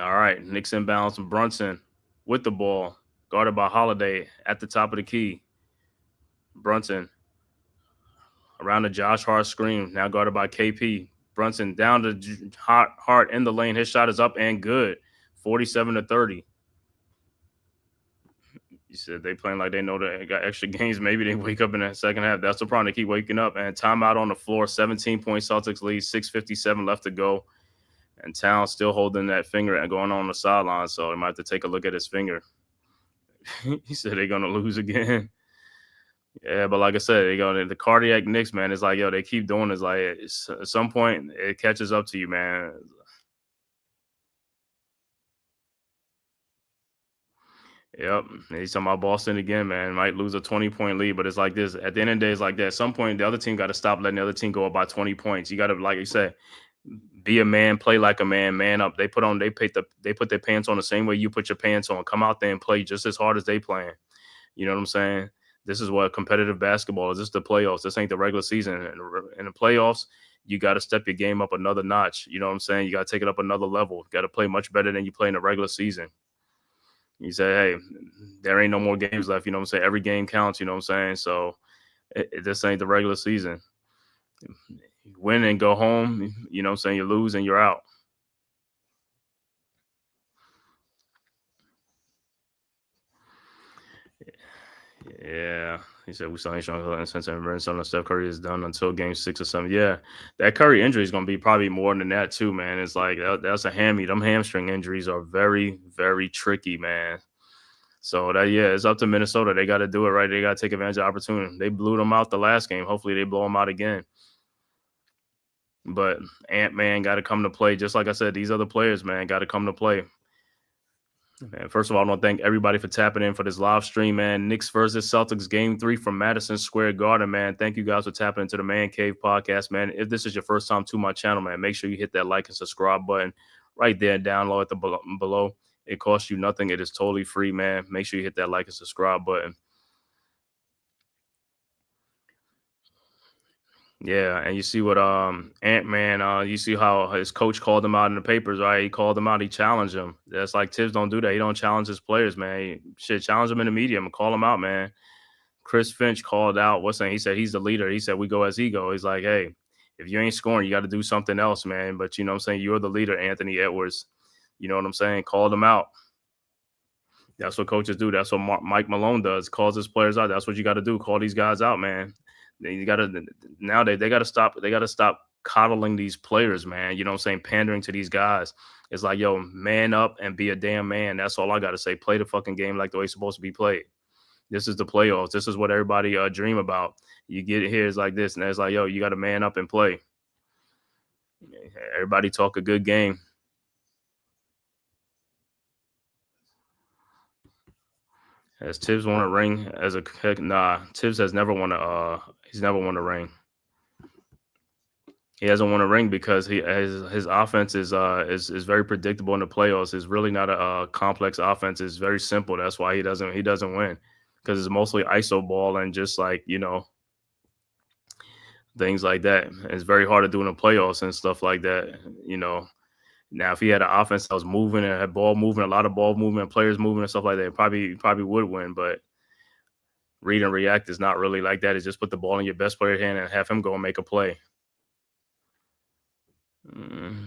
All right, Knicks inbounds, Brunson with the ball, guarded by Holiday at the top of the key. Brunson around the Josh Hart screen, now guarded by KP. Brunson down to Hart in the lane. His shot is up and good, 47-30. You said they playing like they know they got extra games. Maybe they wake up in the second half. That's the problem. They keep waking up. And timeout on the floor, 17-point Celtics lead, 6:57 left to go. And Towns still holding that finger and going on the sideline. So they might have to take a look at his finger. He said they're going to lose again. Yeah, but like I said, the cardiac Knicks, man, it's like, yo, they keep doing this. Like, at some point, it catches up to you, man. Yep. He's talking about Boston again, man. Might lose a 20-point lead, but it's like this. At the end of the day, it's like that. At some point, the other team got to stop letting the other team go up by 20 points. You got to, like you said, be a man, play like a man up. They put their pants on the same way you put your pants on. Come out there and play just as hard as they playing. You know what I'm saying? This is what competitive basketball is. This is the playoffs. This ain't the regular season. In the playoffs, you got to step your game up another notch. You know what I'm saying? You got to take it up another level. You got to play much better than you play in the regular season. You say, hey, there ain't no more games left. You know what I'm saying? Every game counts. You know what I'm saying? So this ain't the regular season. You win and go home. You know what I'm saying? You lose and you're out. Yeah, he said we still ain't showing since something Steph Curry is done until game 6 or 7. Yeah, that Curry injury is going to be probably more than that too, man. It's like that's a hammy. Them hamstring injuries are very, very tricky, man. So it's up to Minnesota. They got to do it right. They got to take advantage of the opportunity. They blew them out the last game. Hopefully, they blow them out again. But Ant-Man got to come to play. Just like I said, these other players, man, got to come to play. Man, first of all, I want to thank everybody for tapping in for this live stream, man. Knicks versus Celtics game 3 from Madison Square Garden, man. Thank you guys for tapping into the Man Cave podcast, man. If this is your first time to my channel, man, make sure you hit that like and subscribe button right there down low at the below. It costs you nothing. It is totally free, man. Make sure you hit that like and subscribe button. Yeah, and you see what Ant-Man, you see how his coach called him out in the papers, right? He called him out, he challenged him. That's like Tibbs don't do that. He don't challenge his players, man. He challenge them in the media and call him out, man. Chris Finch called out, he said he's the leader. He said we go as he go. He's like, hey, if you ain't scoring, you got to do something else, man. But you know what I'm saying? You're the leader, Anthony Edwards. You know what I'm saying? Called him out. That's what coaches do. That's what Mike Malone does. Calls his players out. That's what you got to do. Call these guys out, man. You got to nowadays. They got to stop. They got to stop coddling these players, man. You know what I'm saying? Pandering to these guys. It's like, yo, man up and be a damn man. That's all I got to say. Play the fucking game like the way it's supposed to be played. This is the playoffs. This is what everybody dream about. You get it here, it's like this, and it's like, yo, you got to man up and play. Everybody talk a good game. Has Tibbs won a ring as a nah? Tibbs has never won a. He's never won a ring. He hasn't won a ring because his offense is very predictable in the playoffs. It's really not a complex offense. It's very simple. That's why he doesn't win, because it's mostly ISO ball and just like, you know, things like that. It's very hard to do in the playoffs and stuff like that. You know, now if he had an offense that was moving and had ball movement, a lot of ball movement, players moving and stuff like that, probably would win. But read and react is not really like that. It's just put the ball in your best player's hand and have him go and make a play. Mm-hmm.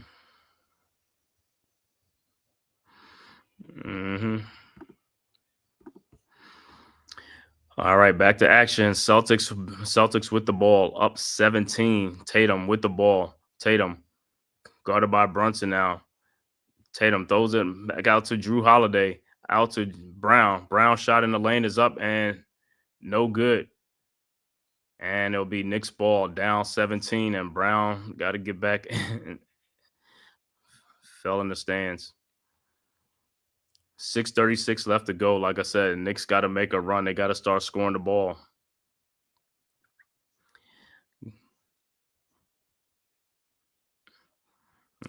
All right, back to action. Celtics with the ball, up 17. Tatum with the ball. Tatum guarded by Brunson now. Tatum throws it back out to Drew Holiday, out to Brown. Brown shot in the lane is up and no good. And it'll be Knicks ball, down 17, and Brown got to get back Fell in the stands. 6:36 left to go. Like I said, Knicks got to make a run. They got to start scoring the ball.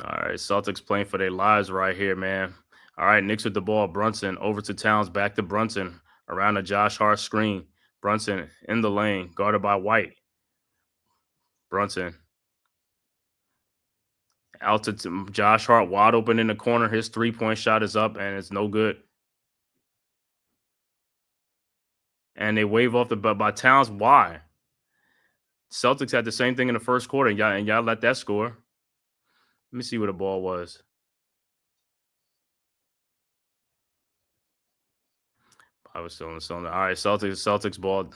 All right, Celtics playing for their lives right here, man. All right, Knicks with the ball. Brunson over to Towns, back to Brunson. Around the Josh Hart screen. Brunson in the lane, guarded by White. Brunson out to Josh Hart, wide open in the corner. His three-point shot is up, and it's no good. And they wave off the but by Towns. Why? Celtics had the same thing in the first quarter, and y'all let that score. Let me see where the ball was. I was still in the cylinder. All right, Celtics ball.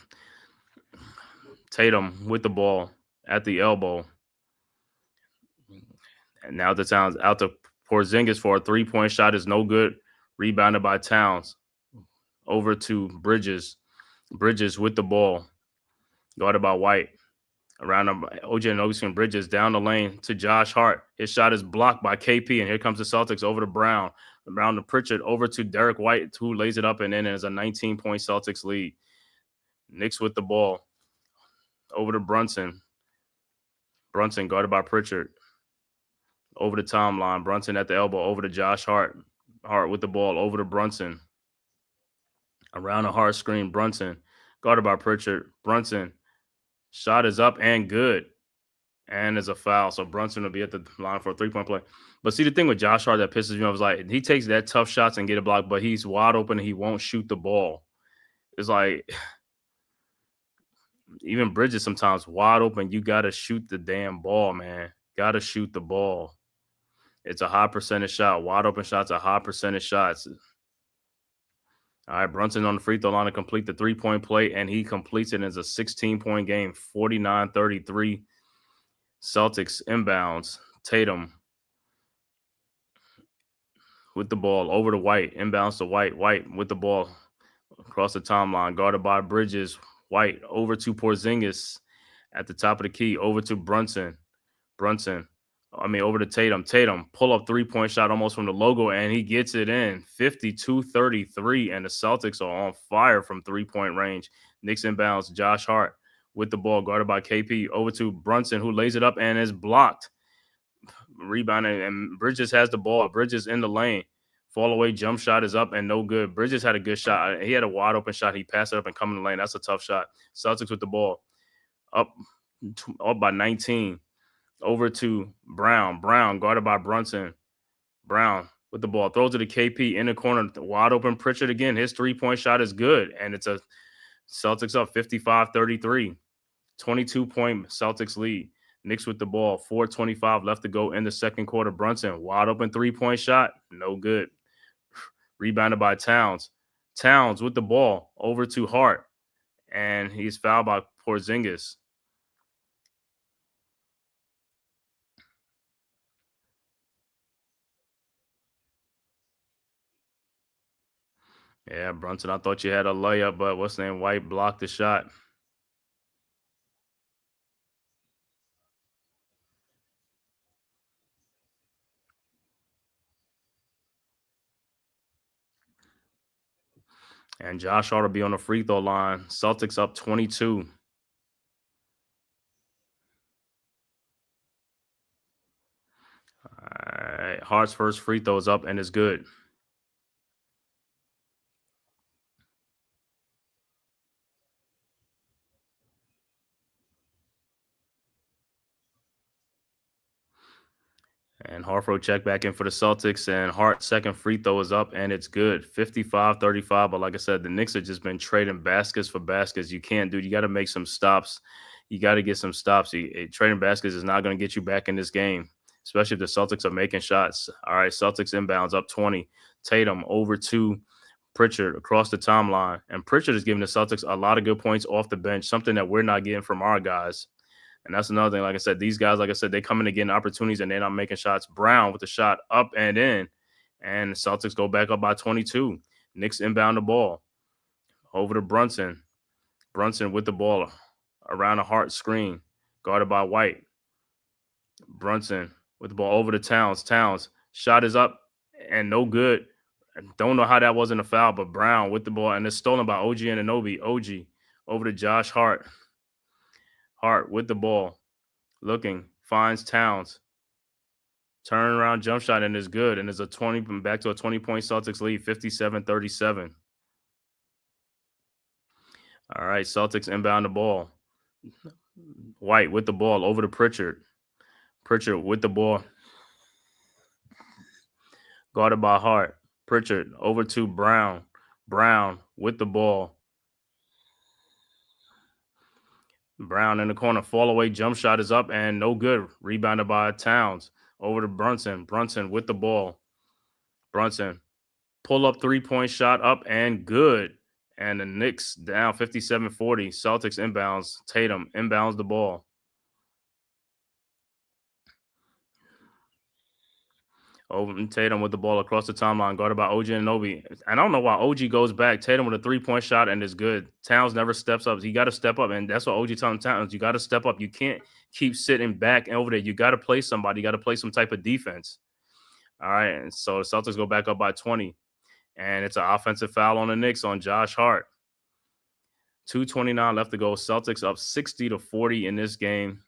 Tatum with the ball at the elbow. And now the Towns out to Porzingis for a three-point shot is no good. Rebounded by Towns. Over to Bridges. Bridges with the ball. Guarded by White. Around OJ Anunoby, Bridges down the lane to Josh Hart. His shot is blocked by KP, and here comes the Celtics over to Brown. Brown to Pritchard, over to Derek White, who lays it up and in, and it's a 19-point Celtics lead. Knicks with the ball. Over to Brunson. Brunson guarded by Pritchard. Over the timeline. Brunson at the elbow. Over to Josh Hart. Hart with the ball. Over to Brunson. Around the Hart screen. Brunson guarded by Pritchard. Brunson. Shot is up and good. And there's a foul. So Brunson will be at the line for a three-point play. But see, the thing with Josh Hart that pisses me off is like he takes that tough shots and get a block, but he's wide open and he won't shoot the ball. It's like even Bridges sometimes wide open. You got to shoot the damn ball, man. Got to shoot the ball. It's a high percentage shot. Wide open shots are high percentage shots. All right, Brunson on the free throw line to complete the three-point play, and he completes it as a 16-point game, 49-33. Celtics inbounds. Tatum with the ball over to White. Inbounds to White. White with the ball across the timeline. Guarded by Bridges. White over to Porzingis at the top of the key. Over to Brunson. Over to Tatum. Tatum, pull-up three-point shot almost from the logo, and he gets it in. 52-33, and the Celtics are on fire from three-point range. Knicks inbounds. Josh Hart with the ball, guarded by KP. Over to Brunson, who lays it up and is blocked. Rebounding, and Bridges has the ball. Bridges in the lane. Fall away jump shot is up and no good. Bridges had a good shot. He had a wide open shot. He passed it up and come in the lane. That's a tough shot. Celtics with the ball. Up by 19. Over to Brown. Brown guarded by Brunson. Brown with the ball. Throws to the KP in the corner. Wide open Pritchard again. His three-point shot is good. And it's a Celtics up 55-33. 22-point Celtics lead. Knicks with the ball. 4:25 left to go in the second quarter. Brunson, wide open three-point shot. No good. Rebounded by Towns. Towns with the ball. Over to Hart. And he's fouled by Porzingis. Yeah, Brunson, I thought you had a layup, but what's the name? White blocked the shot. And Josh Hart will be on the free throw line. Celtics up 22. All right, Hart's first free throw is up and is good. And Hartford check back in for the Celtics, and Hart's second free throw is up, and it's good. 55-35. But like I said, the Knicks have just been trading baskets for baskets. You can't do it. You got to make some stops. You got to get some stops. Trading baskets is not going to get you back in this game, especially if the Celtics are making shots. All right, Celtics inbounds up 20. Tatum over to Pritchard across the timeline. And Pritchard is giving the Celtics a lot of good points off the bench, something that we're not getting from our guys. And that's another thing. Like I said, these guys, like I said, they come in to get opportunities and they're not making shots. Brown with the shot up and in. And the Celtics go back up by 22. Knicks inbound the ball. Over to Brunson. Brunson with the ball around a Hart screen. Guarded by White. Brunson with the ball over to Towns. Towns Shot is up and no good. Don't know how that wasn't a foul, but Brown with the ball, and it's stolen by OG Anunoby. OG over to Josh Hart. Hart with the ball. Looking. Finds Towns. Turnaround jump shot and is good. And it's a 20 back to a 20-point Celtics lead, 57-37. All right, Celtics inbound the ball. White with the ball over to Pritchard. Pritchard with the ball. Guarded by Hart. Pritchard over to Brown. Brown with the ball. Brown in the corner. Fall away jump shot is up and no good. Rebounded by Towns. Over to Brunson. Brunson with the ball. Brunson. Pull up 3-point shot up and good. And the Knicks down 57-40. Celtics inbounds. Tatum inbounds the ball. Over Tatum with the ball across the timeline, guarded by OG Anunoby. I don't know why OG goes back. Tatum with a 3-point shot and is good. Towns never steps up. He got to step up, and that's what OG telling Towns. You got to step up. You can't keep sitting back over there. You got to play somebody. You got to play some type of defense. All right, and so the Celtics go back up by 20, and it's an offensive foul on the Knicks on Josh Hart. 2:29 left to go. Celtics up 60-40 in this game.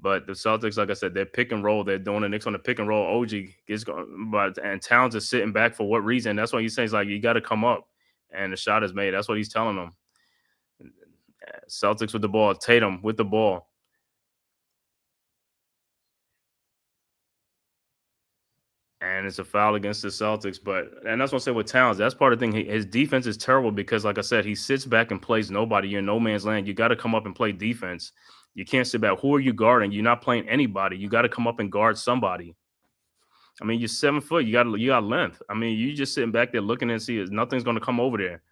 But the Celtics, like I said, they're pick and roll. They're doing the Knicks on the pick and roll. OG gets going, and Towns is sitting back for what reason? That's why he's saying, like, you got to come up, and the shot is made. That's what he's telling them. Celtics with the ball. Tatum with the ball. And it's a foul against the Celtics. And that's what I say with Towns. That's part of the thing. His defense is terrible because, like I said, he sits back and plays nobody. You're in no man's land. You got to come up and play defense. You can't sit back. Who are you guarding? You're not playing anybody. You got to come up and guard somebody. I mean, you're 7 foot. You got length. I mean, you just sitting back there looking and see nothing's going to come over there.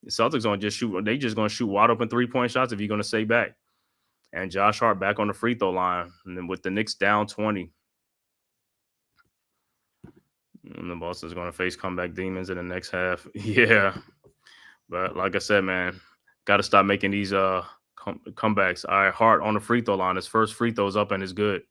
The Celtics going to just shoot. They just going to shoot wide open 3-point shots if you're going to stay back. And Josh Hart back on the free throw line. And then with the Knicks down 20. And the Boston's going to face comeback demons in the next half. Yeah. But like I said, man, got to stop making these comebacks. All right, Hart on the free throw line. His first free throw's up and is good.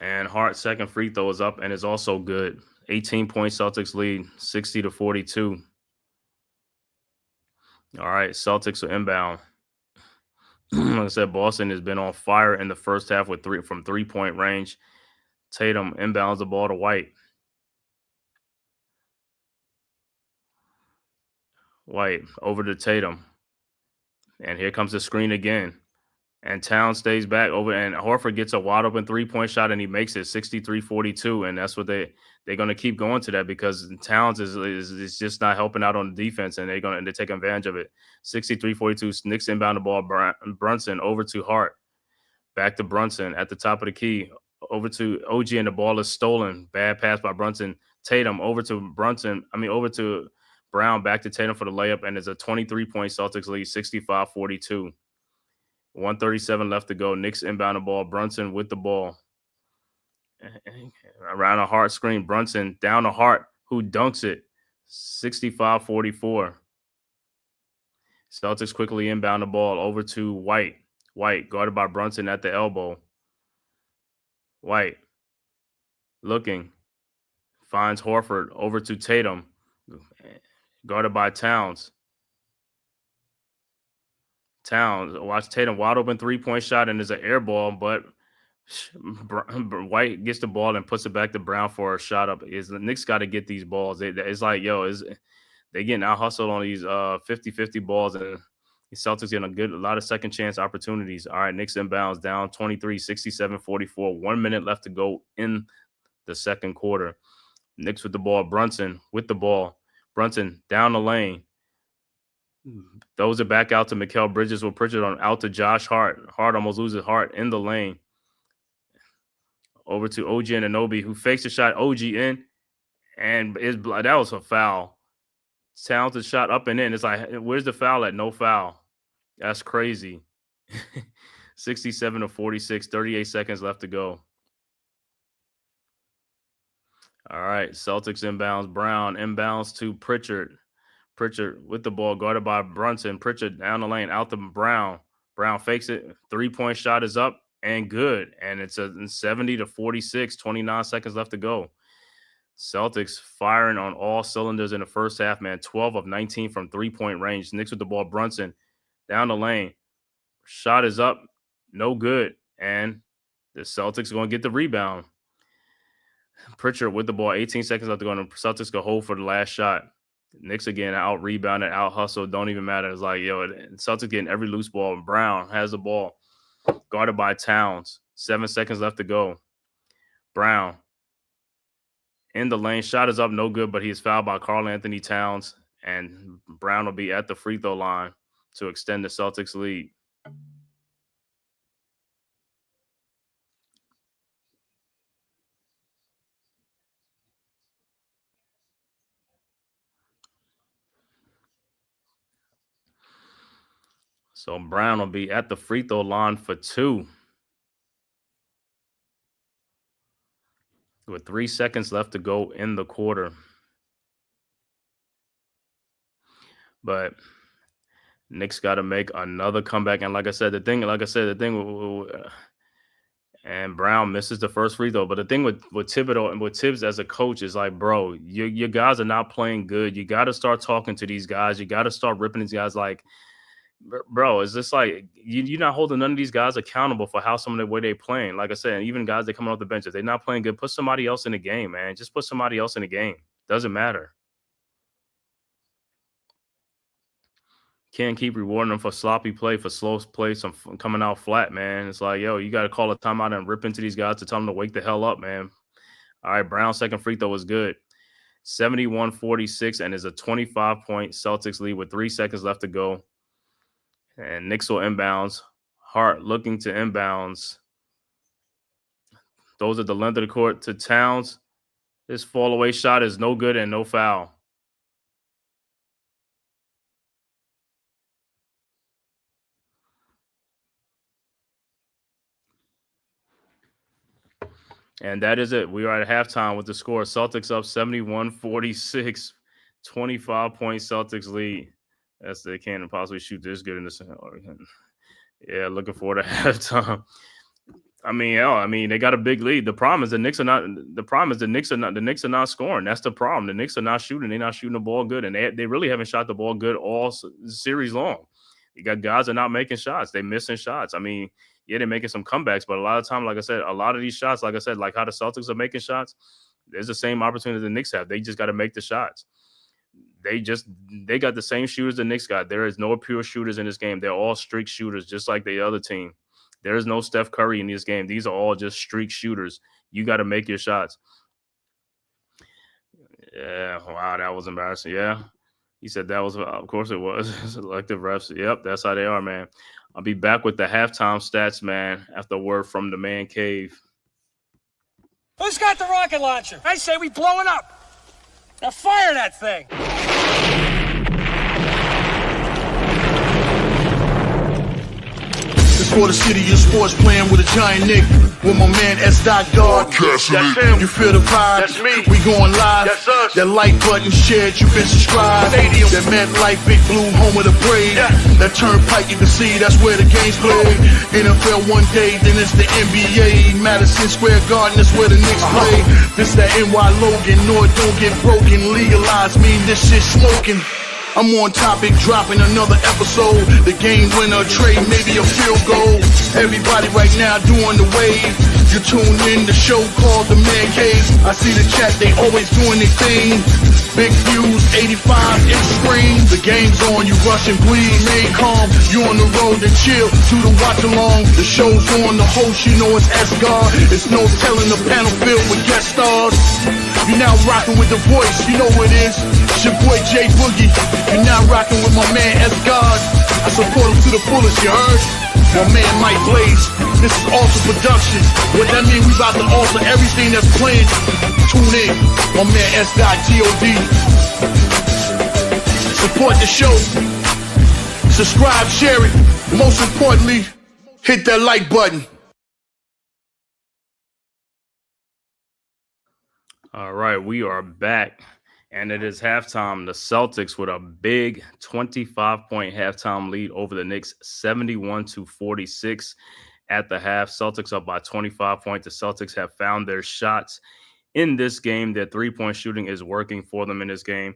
And Hart's second free throw is up and is also good. 18-point Celtics lead, 60-42. All right, Celtics are inbound. Like I said, Boston has been on fire in the first half with from 3-point range. Tatum inbounds the ball to White. White over to Tatum. And here comes the screen again. And Towns stays back over, and Horford gets a wide open 3-point shot, and he makes it 63-42. And that's what they're going to keep going to that because Towns is just not helping out on the defense, and they're taking advantage of it. 63-42. Knicks inbound the ball. Brunson over to Hart. Back to Brunson at the top of the key. Over to OG, and the ball is stolen. Bad pass by Brunson. Tatum over to over to Brown. Back to Tatum for the layup, and it's a 23-point Celtics lead, 65-42. 1:37 left to go. Knicks inbound the ball. Brunson with the ball. Around a Hart screen. Brunson down to Hart, who dunks it. 65-44. Celtics quickly inbound the ball over to White. White guarded by Brunson at the elbow. White looking. Finds Horford over to Tatum. Guarded by Towns. Watch Tatum wide open 3-point shot, and there's an air ball, but White gets the ball and puts it back to Brown for a shot up. The Knicks got to get these balls. It's like, they getting out hustled on these 50-50 balls, and the Celtics getting a lot of second chance opportunities. All right, Knicks inbounds down 23, 67-44. 1 minute left to go in the second quarter. Knicks with the ball. Brunson with the ball. Brunson down the lane. Throws it back out to Mikal Bridges with Pritchard out to Josh Hart. Hart almost loses Hart in the lane. Over to OG Anunoby, who fakes a shot. OG in, and that was a foul. Talented shot up and in. It's like, where's the foul at? No foul. That's crazy. 67-46, 38 seconds left to go. All right, Celtics inbounds. Brown inbounds to Pritchard. Pritchard with the ball, guarded by Brunson. Pritchard down the lane, out to Brown. Brown fakes it. 3-point shot is up and good. And it's a 70-46, 29 seconds left to go. Celtics firing on all cylinders in the first half, man. 12 of 19 from 3-point range. Knicks with the ball. Brunson down the lane. Shot is up. No good. And the Celtics are going to get the rebound. Pritchard with the ball. 18 seconds left to go. And the Celtics go hold for the last shot. Knicks again out rebounded, out hustled. Don't even matter. It's like, Celtics getting every loose ball. Brown has the ball. Guarded by Towns. 7 seconds left to go. Brown in the lane. Shot is up. No good, but he is fouled by Karl Anthony Towns. And Brown will be at the free throw line to extend the Celtics lead. So Brown will be at the free throw line for 2. With 3 seconds left to go in the quarter. But Knicks got to make another comeback. And like I said, the thing, and Brown misses the first free throw. But the thing with Thibodeau and with Tibbs as a coach is like, bro, your guys are not playing good. You got to start talking to these guys. You got to start ripping these guys. Like, bro, is this like you're not holding none of these guys accountable for how some of the way they playing? Like I said, even guys that come off the bench, if they're not playing good, put somebody else in the game, man. Just put somebody else in the game. Doesn't matter. Can't keep rewarding them for sloppy play, for slow play, some coming out flat, man. It's like, you got to call a timeout and rip into these guys to tell them to wake the hell up, man. All right, Brown's second free throw was good. 71-46, and is a 25-point Celtics lead with 3 seconds left to go. And Knicks will inbounds. Hart looking to inbounds. Those at the length of the court to Towns. This fall away shot is no good and no foul. And that is it. We are at halftime with the score. Celtics up 71-46. 25-point Celtics lead. They can't possibly shoot this good in this. Yeah, looking forward to halftime. I mean, they got a big lead. The problem is the Knicks are not. The problem is the Knicks are not scoring. That's the problem. The Knicks are not shooting. They're not shooting the ball good, and they really haven't shot the ball good all series long. You got guys that are not making shots. They're missing shots. I mean, yeah, they're making some comebacks, but a lot of time, like I said, a lot of these shots, like I said, like how the Celtics are making shots, there's the same opportunity the Knicks have. They just got to make the shots. They got the same shooters the Knicks got. There is no pure shooters in this game. They're all streak shooters, just like the other team. There is no Steph Curry in this game. These are all just streak shooters. You got to make your shots. Yeah, wow, that was embarrassing. Yeah, he said that was, of course it was. Selective refs. Yep, that's how they are, man. I'll be back with the halftime stats, man, after a word from the man cave. Who's got the rocket launcher? I say we blow it up. Now fire that thing. It's for the city of sports, playing with a giant Nick. With my man S. God. That's him. You feel the vibe? That's me. We going live. That's us. That like button shared, you been subscribed. Stadium. That MetLife, Big Blue, home of the Braves. Yeah. That turnpike, you can see that's where the game's played. NFL one day, then it's the NBA. Madison Square Garden, that's where the Knicks play. This that NY Logan, no it don't get broken. Legalize, mean this shit smoking. I'm on topic, dropping another episode. The game winner, trade, maybe a field goal. Everybody right now doing the wave. You tune in the show called The Man Cave. I see the chat, they always doing their thing. Big views, 85 inch screen. The game's on, you rushing, please. Stay calm, you on the road and chill. Do the watch along. The show's on, the host, you know it's S-God. It's no telling the panel filled with guest stars. You're now rocking with the voice, you know who it is. It's your boy J Boogie. You're now rocking with my man S-God. I support him to the fullest, you heard? My man Mike Blaze. This is Alter Production. What that mean? We about to alter everything that's playing. Tune in. My man S.God. Support the show. Subscribe, share it. Most importantly, hit that like button. All right, we are back And it is halftime. The Celtics with a big 25-point halftime lead over the Knicks, 71-46 at the half. Celtics up by 25 points. The Celtics have found their shots in this game. Their three-point shooting is working for them in this game.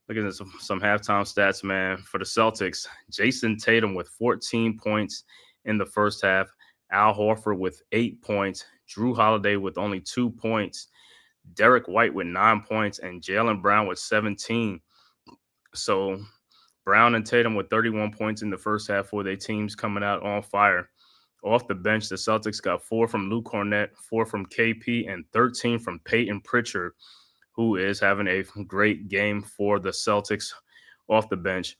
Look at some halftime stats, man. For the Celtics, Jason Tatum with 14 points in the first half. Al Horford with 8 points. Drew Holiday with only 2 points. Derek White with 9 points. And Jaylen Brown with 17. So Brown and Tatum with 31 points in the first half for their teams coming out on fire. Off the bench, the Celtics got 4 from Luke Cornett, 4 from KP, and 13 from Peyton Pritchard, who is having a great game for the Celtics off the bench.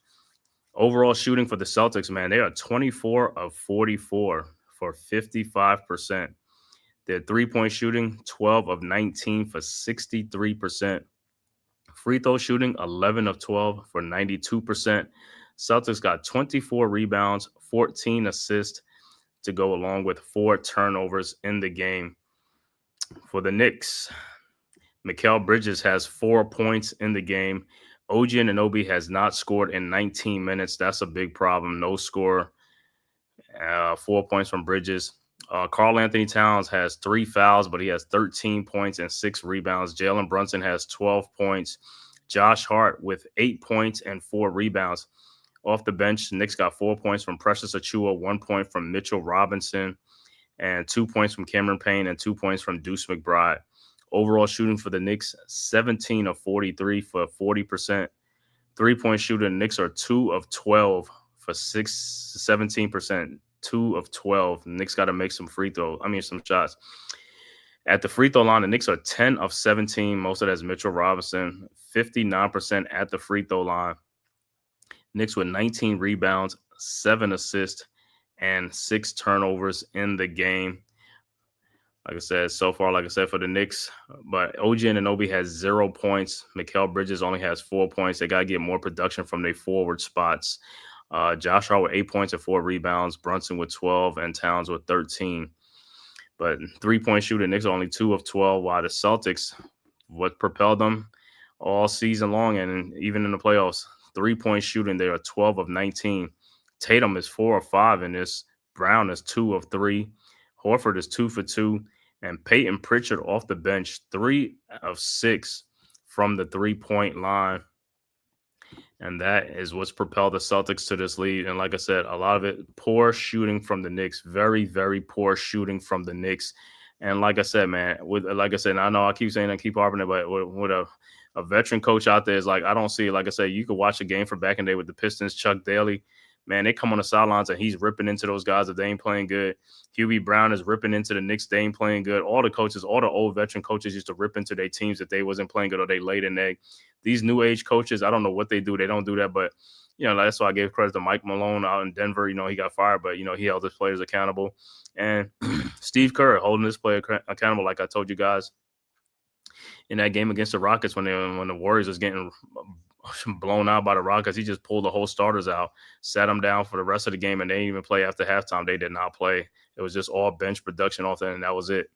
Overall shooting for the Celtics, man, they are 24 of 44 for 55%. Their three-point shooting, 12 of 19 for 63%. Free throw shooting, 11 of 12 for 92%. Celtics got 24 rebounds, 14 assists to go along with 4 turnovers in the game. For the Knicks, Mikal Bridges has 4 points in the game. OG Anunoby has not scored in 19 minutes. That's a big problem. No score. 4 points from Bridges. Karl Anthony Towns has 3 fouls, but he has 13 points and 6 rebounds. Jalen Brunson has 12 points. Josh Hart with 8 points and 4 rebounds. Off the bench, Knicks got 4 points from Precious Achiuwa, 1 point from Mitchell Robinson, and 2 points from Cameron Payne, and 2 points from Deuce McBride. Overall shooting for the Knicks, 17 of 43 for 40%. Three-point shooting, the Knicks are 2 of 12 for 17%. 2 of 12. The Knicks got to make some some shots. At the free throw line, the Knicks are 10 of 17. Most of that is Mitchell Robinson, 59% at the free throw line. Knicks with 19 rebounds, 7 assists, and 6 turnovers in the game. Like I said, so far, for the Knicks, but OG Anunoby has 0 points. Mikal Bridges only has 4 points. They got to get more production from their forward spots. Josh Hart with 8 points and 4 rebounds. Brunson with 12 and Towns with 13. But three-point shooting, Knicks are only 2 of 12, while the Celtics, what propelled them all season long and even in the playoffs, three-point shooting, they are 12 of 19. Tatum is 4 of 5 in this. Brown is 2 of 3. Horford is 2 for 2. And Peyton Pritchard off the bench, 3 of 6 from the three-point line. And that is what's propelled the Celtics to this lead. And like I said, a lot of it, poor shooting from the Knicks. Very, very poor shooting from the Knicks. And like I said, man, I know I keep saying I keep harping it, but with a veteran coach out there is like, I don't see it. Like I said, you could watch a game from back in the day with the Pistons, Chuck Daly. Man, they come on the sidelines and he's ripping into those guys if they ain't playing good. Hubie Brown is ripping into the Knicks. They ain't playing good. All the coaches, all the old veteran coaches used to rip into their teams if they wasn't playing good or they laid an egg. These new age coaches, I don't know what they do. They don't do that. But, that's why I gave credit to Mike Malone out in Denver. He got fired, but, he held his players accountable. And Steve Kerr holding his player accountable, like I told you guys in that game against the Rockets when the Warriors was getting blown out by the Rockets. He just pulled the whole starters out, sat them down for the rest of the game, and they didn't even play after halftime. They did not play. It was just all bench production off that, and that was it.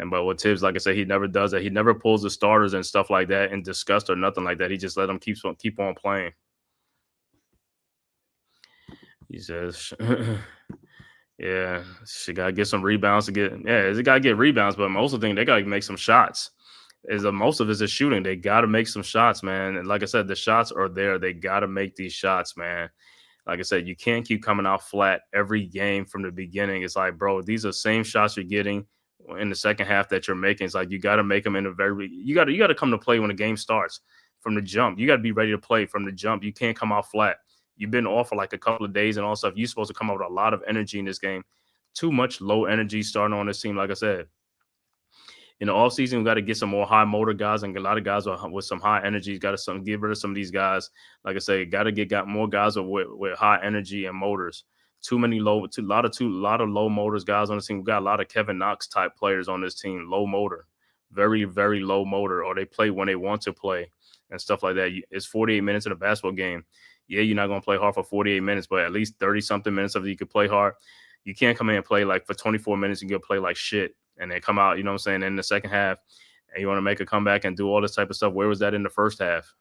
But with Tibbs, like I said, he never does that. He never pulls the starters and stuff like that in disgust or nothing like that. He just let them keep on playing. He says, yeah, she got to get some rebounds they got to get rebounds, but most of the thing, they got to make some shots. Most of it is shooting. They got to make some shots, man. And like I said, the shots are there. They got to make these shots, man. Like I said, you can't keep coming out flat every game from the beginning. It's like, bro, these are the same shots you're getting in the second half that you're making. It's like you got to make them you got to come to play when the game starts from the jump. You got to be ready to play from the jump. You can't come out flat. You've been off for like a couple of days and all stuff. You're supposed to come out with a lot of energy in this game. Too much low energy starting on this team, like I said. In the offseason, we got to get some more high motor guys and a lot of guys with some high energy. Got to get rid of some of these guys. Like I say, got to get more guys with high energy and motors. A lot of low motors guys on the team. We got a lot of Kevin Knox type players on this team. Low motor, very, very low motor, or they play when they want to play and stuff like that. It's 48 minutes in a basketball game. Yeah, you're not going to play hard for 48 minutes, but at least 30-something minutes of it you could play hard. You can't come in and play like for 24 minutes and you'll play like shit. And they come out, in the second half and you want to make a comeback and do all this type of stuff. Where was that in the first half?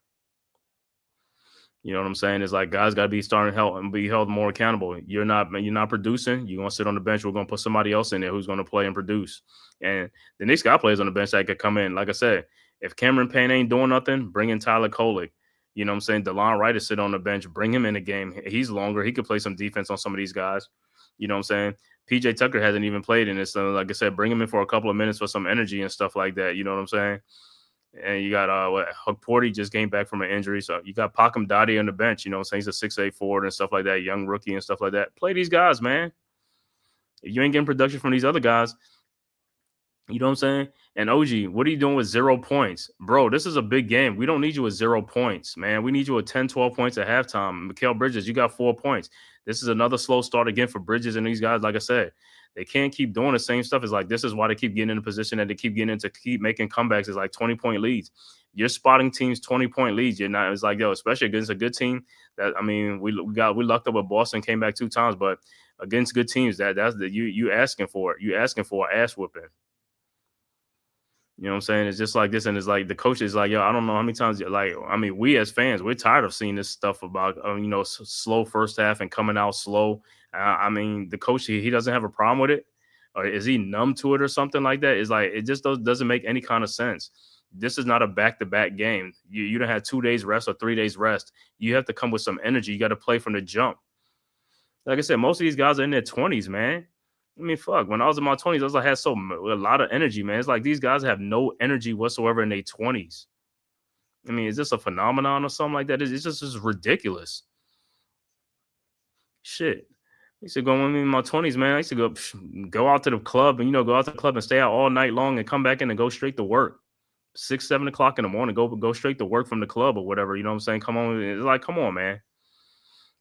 You know what I'm saying? It's like guys got to be starting held and be held more accountable. You're not producing. You're gonna sit on the bench. We're gonna put somebody else in there who's gonna play and produce. And the Knicks got players on the bench that could come in. Like I said, if Cameron Payne ain't doing nothing, bring in Tyler Kolek. You know what I'm saying? DeLon Wright is sit on the bench. Bring him in the game. He's longer. He could play some defense on some of these guys. You know what I'm saying? PJ Tucker hasn't even played in this. So like I said, bring him in for a couple of minutes for some energy and stuff like that. You know what I'm saying? And you got Porty just came back from an injury. So you got Pakem Dottie on the bench. You know what I'm saying? He's a 6'8" forward and stuff like that, young rookie and stuff like that. Play these guys, man. If you ain't getting production from these other guys, you know what I'm saying? And OG, what are you doing with 0 points? Bro, this is a big game. We don't need you with 0 points, man. We need you with 10, 12 points at halftime. Mikal Bridges, you got 4 points. This is another slow start again for Bridges and these guys. Like I said, they can't keep doing the same stuff. It's like this is why they keep getting in a position that they keep getting into, keep making comebacks. It's like 20-point leads. You're spotting teams 20-point leads. You're not. It's like, yo, especially against a good team. That I mean, we lucked up with Boston, came back 2 times, but against good teams, that's you asking for it. You asking for an ass whooping. You know what I'm saying? It's just like this, and it's like the coach is like, yo, I don't know how many times. Like, I mean, we as fans, we're tired of seeing this stuff about slow first half and coming out slow. I mean, the coach he doesn't have a problem with it, or is he numb to it or something like that? It's like it just doesn't make any kind of sense. This is not a back-to-back game. You don't have 2 days rest or 3 days rest. You have to come with some energy. You got to play from the jump. Like I said, most of these guys are in their 20s, man. I mean, fuck. When I was in my 20s, I had a lot of energy, man. It's like these guys have no energy whatsoever in their 20s. I mean, is this a phenomenon or something like that? It's just ridiculous. Shit. I used to go in my 20s, man. I used to go out to the club and, go out to the club and stay out all night long and come back in and go straight to work. 6, 7 o'clock in the morning, go straight to work from the club or whatever. You know what I'm saying? Come on. It's like, come on, man.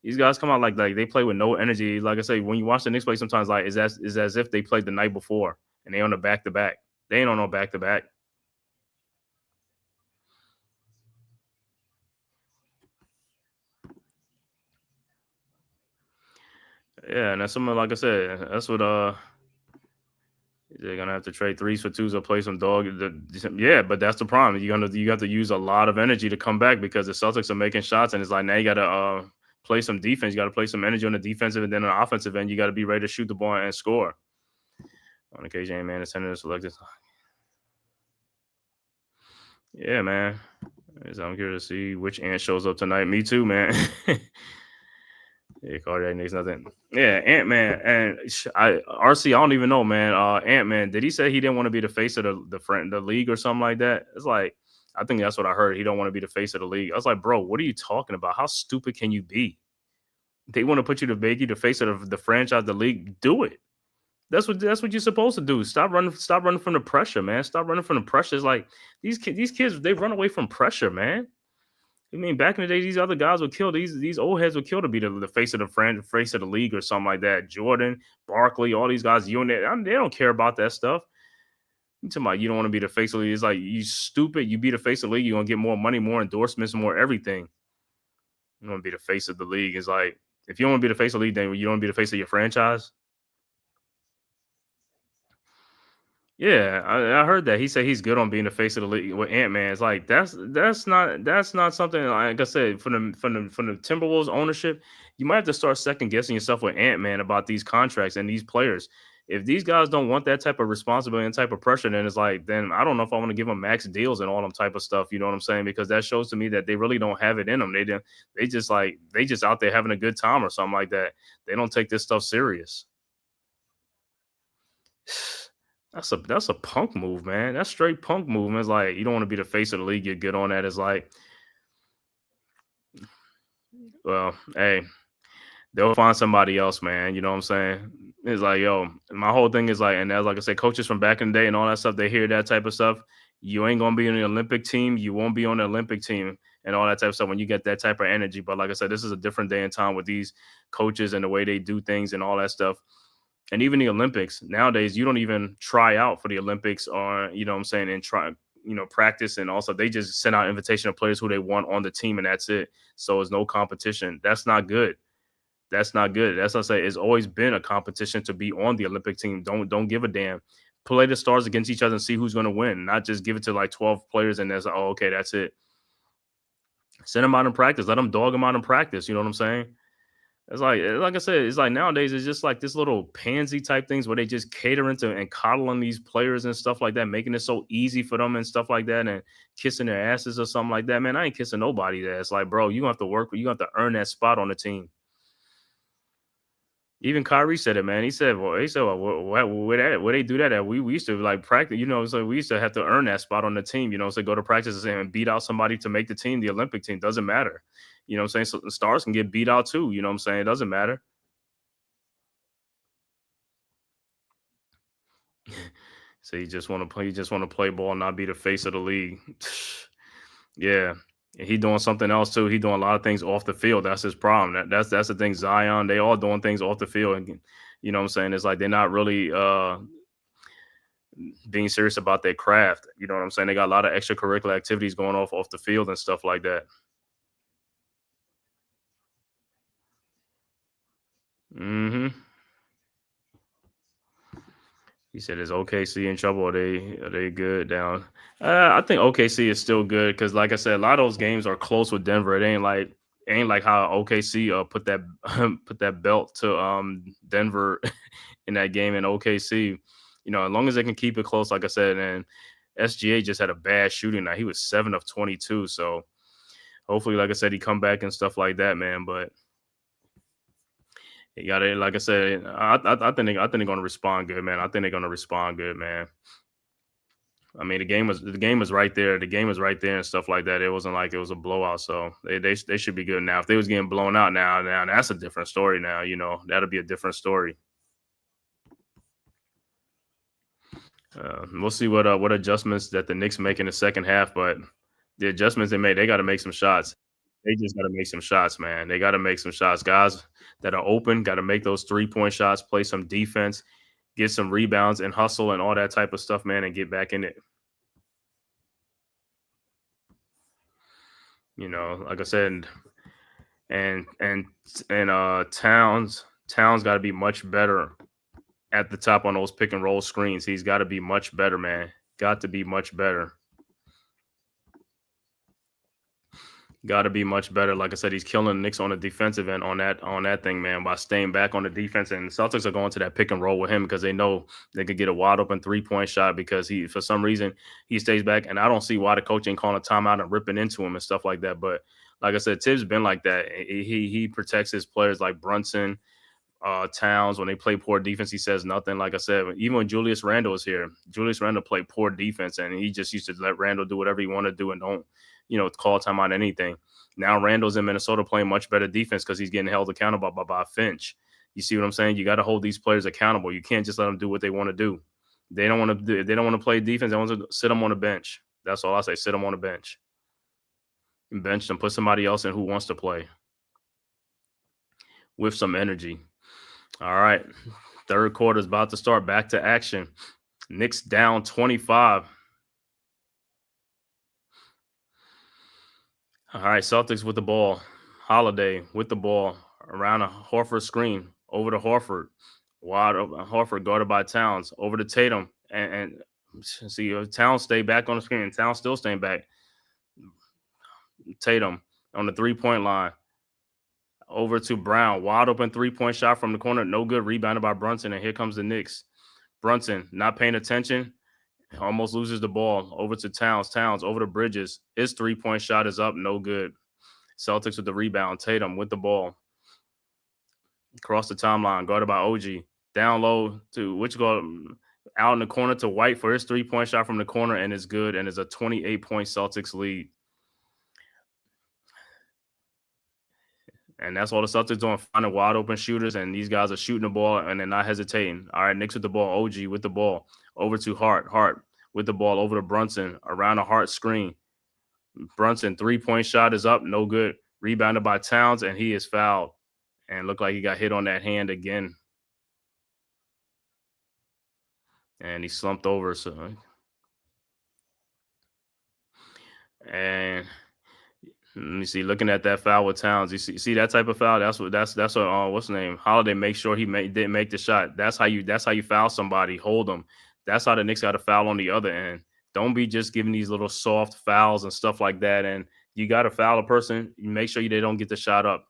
These guys come out like they play with no energy. Like I say, when you watch the Knicks play, sometimes like it's as if they played the night before and they on the back-to-back. They ain't on no back-to-back. Yeah, and that's something like I said. That's what they're gonna have to trade 3s for 2s or play some dog. Yeah, but that's the problem. You have to use a lot of energy to come back because the Celtics are making shots, and it's like now you gotta play some defense. You got to play some energy on the defensive and then on the offensive end. You got to be ready to shoot the ball and score. On occasion, man, the center is selected. Yeah, man. I'm curious to see which ant shows up tonight. Me too, man. Yeah, cardiac Knicks, nothing. Yeah, Ant-Man and RC. I don't even know, man. Ant-Man, did he say he didn't want to be the face of the league or something like that? It's like I think that's what I heard. He don't want to be the face of the league. I was like, bro, what are you talking about? How stupid can you be? They want to put you to make you the face of the franchise, the league. Do it. That's what you're supposed to do. Stop running from the pressure, man. Stop running from the pressure. It's like these kids, they run away from pressure, man. I mean, back in the day, these other guys would kill. These old heads would kill to be the face of the face of the league or something like that. Jordan, Barkley, all these guys, they don't care about that stuff. You talking about you don't want to be the face of the league. It's like, you stupid. You be the face of the league, you're going to get more money, more endorsements, more everything. You want to be the face of the league. It's like, if you don't want to be the face of the league, then you don't want to be the face of your franchise. Yeah, I heard that. He said he's good on being the face of the league with Ant-Man. It's like that's not something, like I said, from the Timberwolves ownership, you might have to start second guessing yourself with Ant-Man about these contracts and these players. If these guys don't want that type of responsibility and type of pressure, then it's like, then I don't know if I want to give them max deals and all them type of stuff. You know what I'm saying? Because that shows to me that they really don't have it in them. They just out there having a good time or something like that. They don't take this stuff serious. That's a punk move, man. That's straight punk move. It's like, you don't want to be the face of the league. You're good on that. It's like, well, hey, they'll find somebody else, man. You know what I'm saying? It's like, yo, my whole thing is like, and as like I said, coaches from back in the day and all that stuff, they hear that type of stuff. You ain't gonna be in the Olympic team. You won't be on the Olympic team and all that type of stuff when you get that type of energy. But like I said, this is a different day and time with these coaches and the way they do things and all that stuff. And even the Olympics nowadays, you don't even try out for the Olympics or, you know what I'm saying, and try, practice. And also they just send out invitation of players who they want on the team and that's it. So it's no competition. That's not good. That's not good. That's what I say. It's always been a competition to be on the Olympic team. Don't give a damn. play the stars against each other and see who's going to win, not just give it to like 12 players and that's like, oh, okay, that's it. Send them out in practice. Let them dog them out in practice. You know what I'm saying? It's like I said, it's like nowadays it's just like this little pansy type things where they just catering to and coddling these players and stuff like that, making it so easy for them and stuff like that, and kissing their asses or something like that. Man, I ain't kissing nobody's ass. Like, bro, you gonna have to work, you gonna have to earn that spot on the team. Even Kyrie said it, man. He said, where they do that at? We used to like practice, so we used to have to earn that spot on the team, so go to practice and beat out somebody to make the team, the Olympic team. Doesn't matter. You know what I'm saying? So the stars can get beat out too. You know what I'm saying? It doesn't matter. So you just want to play ball and not be the face of the league. Yeah. He doing something else too. He doing a lot of things off the field. That's his problem. That's the thing. Zion, they all doing things off the field. And you know what I'm saying? It's like they're not really being serious about their craft. You know what I'm saying? They got a lot of extracurricular activities going off the field and stuff like that. Mm-hmm. He said, "Is OKC in trouble? Are they good down?" I think OKC is still good because, like I said, a lot of those games are close with Denver. It ain't like how OKC put that put that belt to Denver in that game in OKC. As long as they can keep it close, like I said, and SGA just had a bad shooting night. He was 7 of 22. So hopefully, like I said, he come back and stuff like that, man. But you got to, like I said, I think they're going to respond good, man. I think they're going to respond good, man. I mean, the game was right there. The game was right there and stuff like that. It wasn't like it was a blowout, so they should be good now. If they was getting blown out now that's a different story. Now that'll be a different story. We'll see what adjustments that the Knicks make in the second half, but the adjustments they made, they got to make some shots. They just got to make some shots, man. They got to make some shots. Guys that are open got to make those 3-point shots, play some defense, get some rebounds and hustle and all that type of stuff, man, and get back in it. Like I said, and Towns got to be much better at the top on those pick and roll screens. He's got to be much better, man. Got to be much better. Got to be much better. Like I said, he's killing the Knicks on the defensive end on that thing, man, by staying back on the defense. And the Celtics are going to that pick and roll with him because they know they could get a wide open 3-point shot because for some reason, he stays back. And I don't see why the coach ain't calling a timeout and ripping into him and stuff like that. But like I said, Tibbs been like that. He protects his players like Brunson, Towns. When they play poor defense, he says nothing. Like I said, even when Julius Randle was here, Julius Randle played poor defense, and he just used to let Randle do whatever he wanted to do and don't, call time on anything. Now Randall's in Minnesota playing much better defense because he's getting held accountable by Finch. You see what I'm saying? You got to hold these players accountable. You can't just let them do what they want to do. They don't want to play defense. They want to sit them on the bench. That's all I say. Sit them on the bench. And bench them. Put somebody else in who wants to play with some energy. All right. Third quarter is about to start. Back to action. Knicks down 25. All right, Celtics with the ball. Holiday with the ball around a Horford screen. Over to Horford. Wide open. Horford guarded by Towns. Over to Tatum. And see, Towns stay back on the screen. Towns still staying back. Tatum on the 3-point line. Over to Brown. Wide open 3-point shot from the corner. No good. Rebounded by Brunson. And here comes the Knicks. Brunson not paying attention. Almost loses the ball. Over to Towns. Towns over to Bridges. His 3-point shot is up. No good. Celtics with the rebound. Tatum with the ball. Across the timeline. Guarded by OG. Down low to out in the corner to White for his 3-point shot from the corner, and it's good. And it's a 28-point Celtics lead. And that's all the Celtics doing, finding wide open shooters, and these guys are shooting the ball and they're not hesitating. All right, Knicks with the ball, OG with the ball, over to Hart with the ball, over to Brunson, around a Hart screen. Brunson, 3-point shot is up, no good. Rebounded by Towns, and he is fouled. And looked like he got hit on that hand again. And he slumped over. And let me see. Looking at that foul with Towns, you see that type of foul. That's what what's the name? Holiday makes sure he didn't make the shot. That's how you foul somebody. Hold them. That's how the Knicks got to foul on the other end. Don't be just giving these little soft fouls and stuff like that. And you got to foul a person. You make sure they don't get the shot up.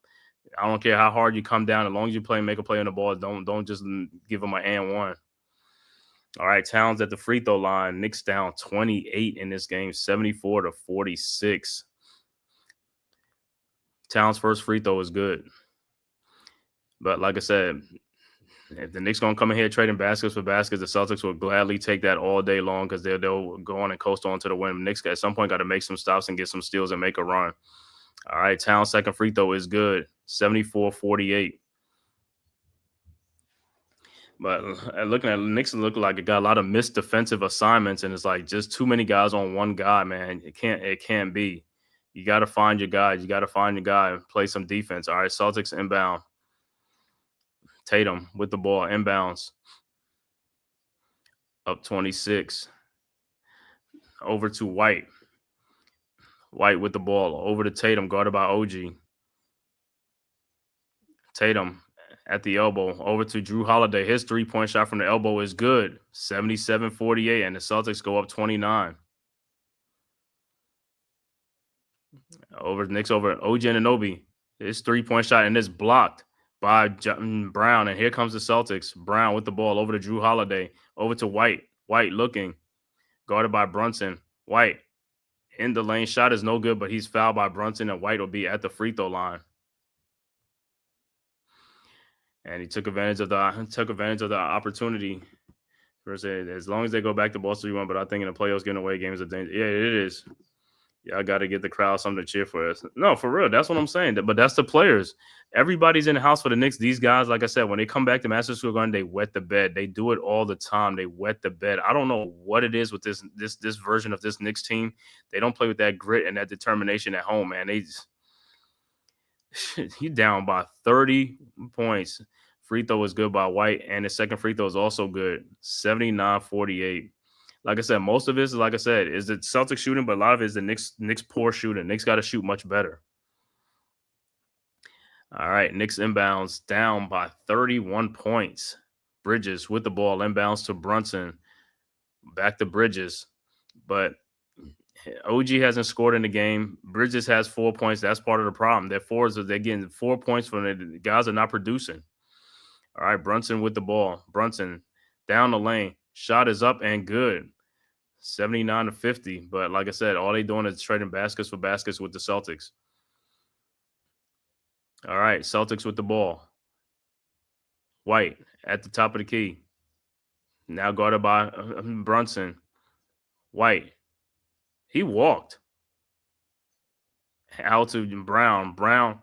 I don't care how hard you come down. As long as you make a play on the ball, don't just give them an and one. All right, Towns at the free throw line. Knicks down 28 in this game, 74-46. Towns' first free throw is good. But like I said, if the Knicks going to come in here trading baskets for baskets, the Celtics will gladly take that all day long because they'll go on and coast on to the win. The Knicks at some point got to make some stops and get some steals and make a run. All right, Towns' second free throw is good, 74-48. But looking at the Knicks, look like it got a lot of missed defensive assignments, and it's like just too many guys on one guy, man. It can't be. You got to find your guys. You got to find your guy and play some defense. All right, Celtics inbound. Tatum with the ball, inbounds. Up 26. Over to White. White with the ball. Over to Tatum, guarded by OG. Tatum at the elbow, over to Drew Holiday. His three-point shot from the elbow is good, 77-48, and the Celtics go up 29. Knicks over OG Anunoby. His three-point shot, and it's blocked by Brown, and here comes the Celtics. Brown with the ball over to Drew Holiday, over to White. White looking, guarded by Brunson. White in the lane. Shot is no good, but he's fouled by Brunson, and White will be at the free throw line. And he took advantage of the opportunity. As long as they go back to Boston, 3-1, but I think in the playoffs, getting away games are dangerous. Yeah, it is. Yeah, I got to get the crowd something to cheer for us. No, for real. That's what I'm saying. But that's the players. Everybody's in the house for the Knicks. These guys, like I said, when they come back to Madison Square Garden, they wet the bed. They do it all the time. They wet the bed. I don't know what it is with this version of this Knicks team. They don't play with that grit and that determination at home, man. You down by 30 points. Free throw is good by White, and his second free throw is also good, 79-48. Like I said, most of it is, like I said, is the Celtics shooting, but a lot of it is the Knicks poor shooting. Knicks got to shoot much better. All right, Knicks inbounds down by 31 points. Bridges with the ball, inbounds to Brunson. Back to Bridges, but OG hasn't scored in the game. Bridges has 4 points. That's part of the problem. They're getting 4 points from it. The guys are not producing. All right, Brunson with the ball. Brunson down the lane. Shot is up and good. 79-50. But like I said, all they doing is trading baskets for baskets with the Celtics. All right, Celtics with the ball. White at the top of the key. Now guarded by Brunson. White. He walked. Out to Brown. Brown,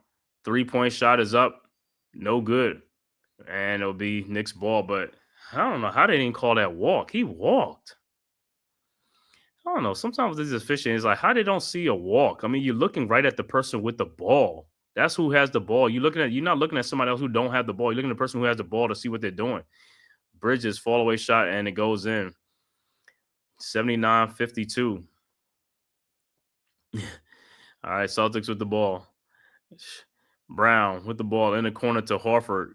three-point shot is up. No good. And it'll be Knicks ball, but I don't know how they didn't call that walk. He walked. I don't know. Sometimes this officiating is like how they don't see a walk. I mean, you're looking right at the person with the ball. That's who has the ball. You're not looking at somebody else who don't have the ball. You're looking at the person who has the ball to see what they're doing. Bridges fall away shot and it goes in. 79-52. All right, Celtics with the ball. Brown with the ball in the corner to Horford.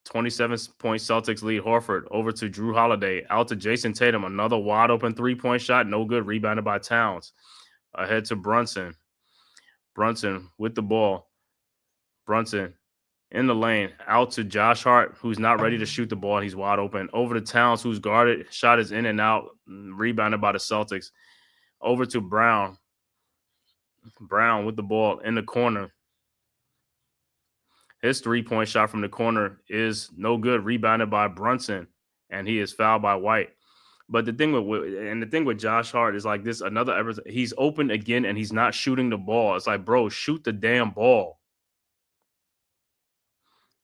27-point Celtics lead. Horford over to Drew Holiday. Out to Jason Tatum. Another wide open three-point shot. No good. Rebounded by Towns. Ahead to Brunson. Brunson with the ball. Brunson in the lane. Out to Josh Hart, who's not ready to shoot the ball. He's wide open. Over to Towns, who's guarded. Shot is in and out. Rebounded by the Celtics. Over to Brown. Brown with the ball in the corner. His three-point shot from the corner is no good, rebounded by Brunson, and he is fouled by White. But the thing with Josh Hart is like this. He's open again, and he's not shooting the ball. It's like, bro, shoot the damn ball.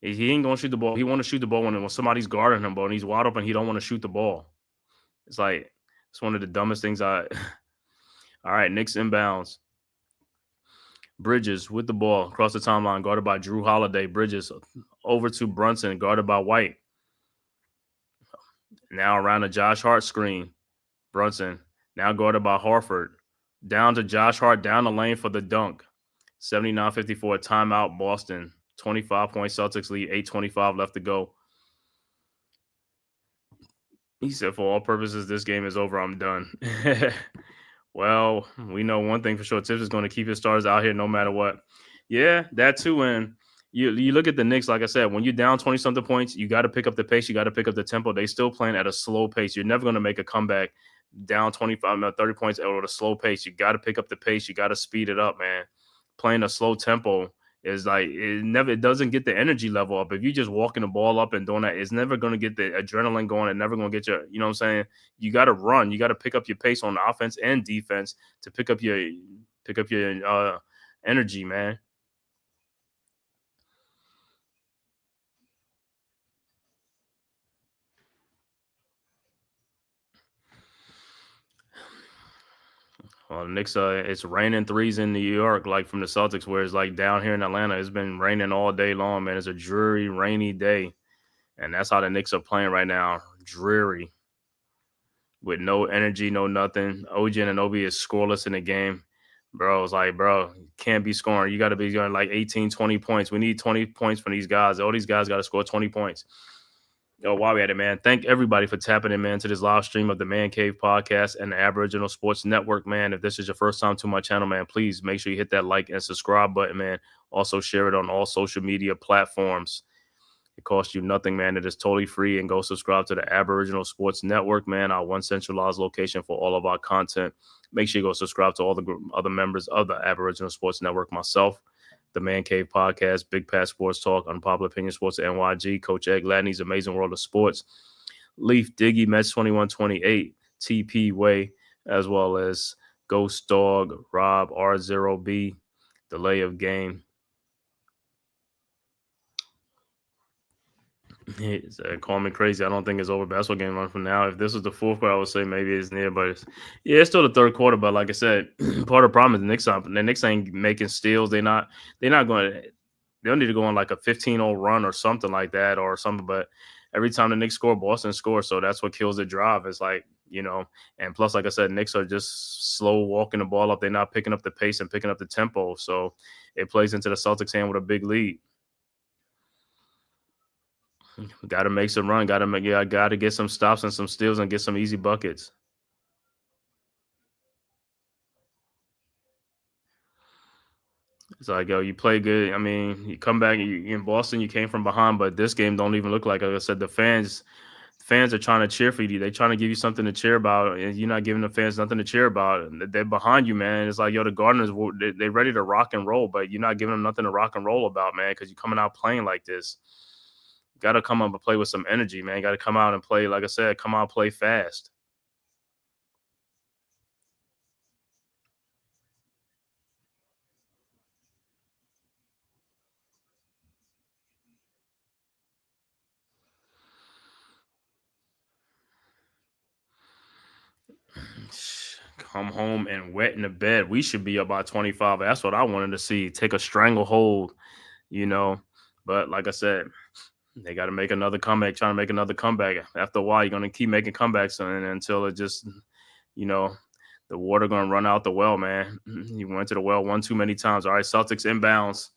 He ain't gonna shoot the ball. He want to shoot the ball when somebody's guarding him, bro, and he's wide open. He don't want to shoot the ball. It's like it's one of the dumbest things. All right, Knicks inbounds. Bridges with the ball across the timeline, guarded by Drew Holiday. Bridges over to Brunson, guarded by White. Now around the Josh Hart screen. Brunson now guarded by Horford. Down to Josh Hart, down the lane for the dunk. 79-54, timeout, Boston. 25-point Celtics lead, 8:25 left to go. He said, "For all purposes, this game is over. I'm done." Well, we know one thing for sure. Tibbs is going to keep his stars out here no matter what. Yeah, that too. And you look at the Knicks, like I said, when you're down 20 something points, you got to pick up the pace. You got to pick up the tempo. They still playing at a slow pace. You're never going to make a comeback down 25, 30 points at a slow pace. You got to pick up the pace. You got to speed it up, man. Playing a slow tempo is like it doesn't get the energy level up. If you just walking the ball up and doing that, it's never going to get the adrenaline going and never going to get your, you know what I'm saying? You got to run. You got to pick up your pace on offense and defense to pick up your energy, man. Well, the Knicks, it's raining threes in New York, like from the Celtics, where it's like down here in Atlanta, it's been raining all day long, man. It's a dreary, rainy day, and that's how the Knicks are playing right now. Dreary, with no energy, no nothing. OG and Anobi is scoreless in the game. Bro, it's like, bro, you can't be scoring. You got to be going like 18, 20 points. We need 20 points from these guys. All these guys got to score 20 points. Yo, while we at it, man, thank everybody for tapping in, man, to this live stream of the Man Cave podcast and the Aboriginal Sports Network, man. If this is your first time to my channel, man, please make sure you hit that like and subscribe button, man. Also share it on all social media platforms. It costs you nothing, man. It is totally free. And go subscribe to the Aboriginal Sports Network, man, our one centralized location for all of our content. Make sure you go subscribe to all the other members of the Aboriginal Sports Network, myself, the Man Cave Podcast, Big Pat Sports Talk, Unpopular Opinion Sports, NYG, Coach Egg, Ladney's Amazing World of Sports, Leaf, Diggy, Mets 2128, TP Way, as well as Ghost Dog, Rob, R0B, Delay of Game. Call me crazy. I don't think it's over. Basketball game run from now. If this was the fourth quarter, I would say maybe it's near, but it's still the third quarter. But like I said, part of the problem is the Knicks ain't making steals. They're not going to. They'll need to go on like a 15-0 run or something like that or something. But every time the Knicks score, Boston scores. So that's what kills the drive. It's like, and plus, like I said, Knicks are just slow walking the ball up. They're not picking up the pace and picking up the tempo. So it plays into the Celtics' hand with a big lead. Got to make some run. Got to get some stops and some steals and get some easy buckets. It's like, yo, you play good. I mean, you come back in Boston. You came from behind, but this game don't even look like I said. The fans are trying to cheer for you. They're trying to give you something to cheer about, and you're not giving the fans nothing to cheer about. They're behind you, man. It's like, yo, the Gardeners, they're ready to rock and roll, but you're not giving them nothing to rock and roll about, man, because you're coming out playing like this. Got to come up and play with some energy, man. Got to come out and play, like I said, come out, play fast. Come home and wet in the bed. We should be up by 25. That's what I wanted to see. Take a stranglehold, But like I said, they got to make another comeback, trying to make another comeback. After a while, you're going to keep making comebacks until it just, the water going to run out the well, man. You went to the well one too many times. All right, Celtics inbounds.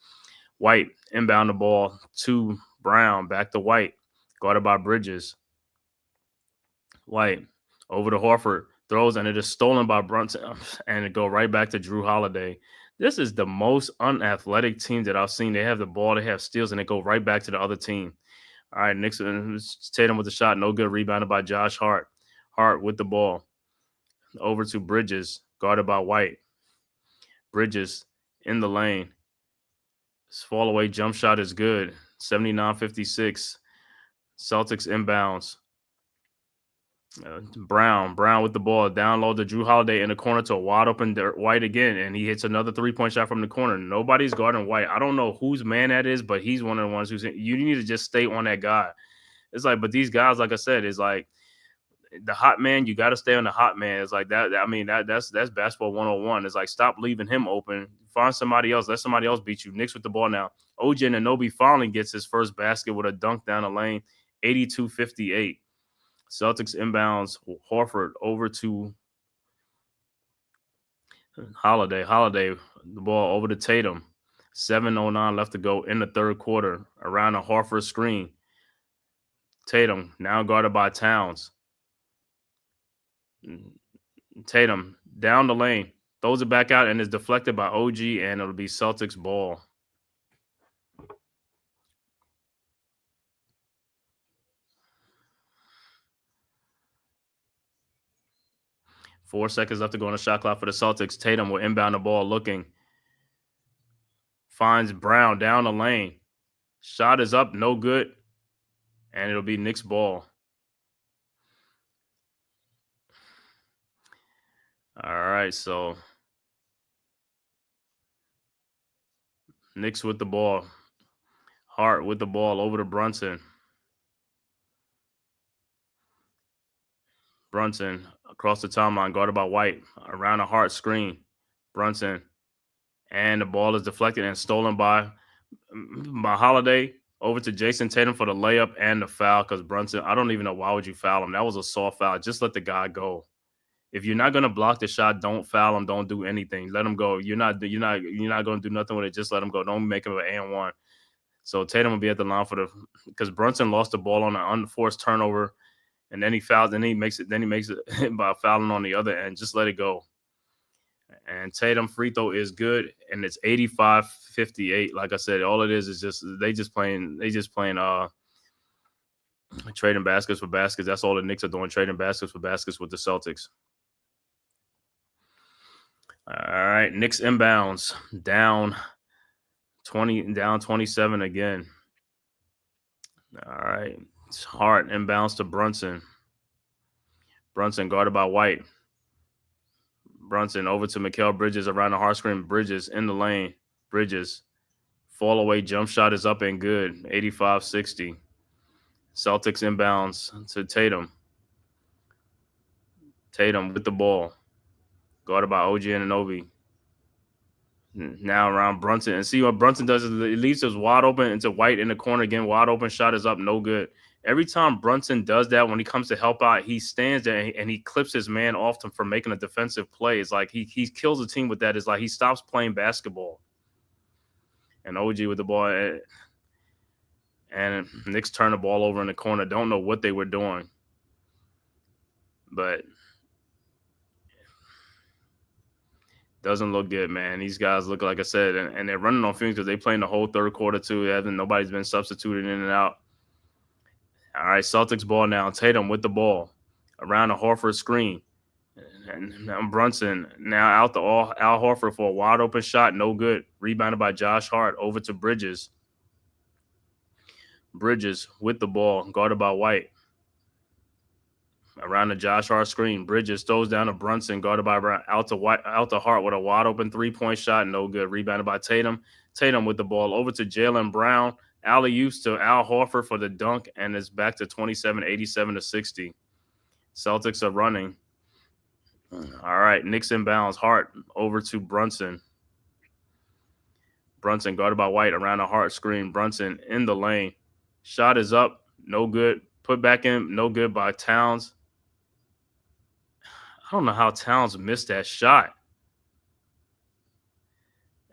White inbound the ball to Brown, back to White, guarded by Bridges. White over to Horford, throws, and it is stolen by Brunson, and it go right back to Drew Holiday. This is the most unathletic team that I've seen. They have the ball, they have steals, and they go right back to the other team. All right, Nixon, Tatum with the shot, no good, rebounded by Josh Hart. Hart with the ball. Over to Bridges, guarded by White. Bridges in the lane. His fall away jump shot is good. 79-56. Celtics inbounds. Brown with the ball, down low to Drew Holiday in the corner to a wide open White again, and he hits another 3-point shot from the corner. Nobody's guarding White. I don't know whose man that is, but he's one of the ones you need to just stay on that guy. It's like, but these guys, like I said, is like the hot man. You got to stay on the hot man. It's like that. I mean, that's basketball 101. It's like, stop leaving him open. Find somebody else. Let somebody else beat you. Knicks with the ball now. OG Anunoby finally gets his first basket with a dunk down the lane, 82-58. Celtics inbounds. Horford over to Holiday. Holiday, the ball over to Tatum. 7:09 left to go in the third quarter. Around a Horford screen. Tatum now guarded by Towns. Tatum down the lane. Throws it back out and is deflected by OG, and it'll be Celtics ball. Four seconds left to go on the shot clock for the Celtics. Tatum will inbound the ball looking. Finds Brown down the lane. Shot is up, no good. And it'll be Knicks ball. All right, so Knicks with the ball. Hart with the ball over to Brunson. Brunson across the timeline, guarded by White. Around a Hart screen. Brunson. And the ball is deflected and stolen by Holiday. Over to Jason Tatum for the layup and the foul, because Brunson, I don't even know why would you foul him. That was a soft foul. Just let the guy go. If you're not going to block the shot, don't foul him. Don't do anything. Let him go. You're not going to do nothing with it. Just let him go. Don't make him an and-one. So Tatum will be at the line because Brunson lost the ball on an unforced turnover, and then he fouled. Then he makes it by fouling on the other end. Just let it go. And Tatum free throw is good, and it's 85-58. Like I said, all it is just they just playing trading baskets for baskets. That's all the Knicks are doing, trading baskets for baskets with the Celtics. All right, Knicks inbounds down 27 again. All right, it's Hart inbounds to Brunson. Brunson guarded by White. Brunson over to Mikal Bridges around the hard screen. Bridges in the lane. Bridges. Fall away jump shot is up and good. 85-60. Celtics inbounds to Tatum. Tatum with the ball. Guarded by OG Anunoby. Now around Brunson. And see what Brunson does is it leaves us wide open into White in the corner again. Wide open shot is up. No good. Every time Brunson does that, when he comes to help out, he stands there and he clips his man off for making a defensive play. It's like he kills the team with that. It's like he stops playing basketball. And OG with the ball. And Knicks turn the ball over in the corner. Don't know what they were doing. But doesn't look good, man. These guys look, like I said, and they're running on fumes because they playing the whole third quarter too. Nobody's been substituted in and out. All right, Celtics ball now. Tatum with the ball around the Horford screen. And now Brunson now out to Al Horford for a wide open shot. No good. Rebounded by Josh Hart over to Bridges. Bridges with the ball, guarded by White. Around the Josh Hart screen. Bridges throws down to Brunson, guarded by Brown. Out to Hart with a wide open 3-point shot. No good. Rebounded by Tatum. Tatum with the ball over to Jaylen Brown. Alley-oops to Al Horford for the dunk, and it's back to 87-60. Celtics are running. All right, Knicks inbounds. Hart over to Brunson. Brunson guarded by White around the Hart screen. Brunson in the lane. Shot is up. No good. Put back in. No good by Towns. I don't know how Towns missed that shot.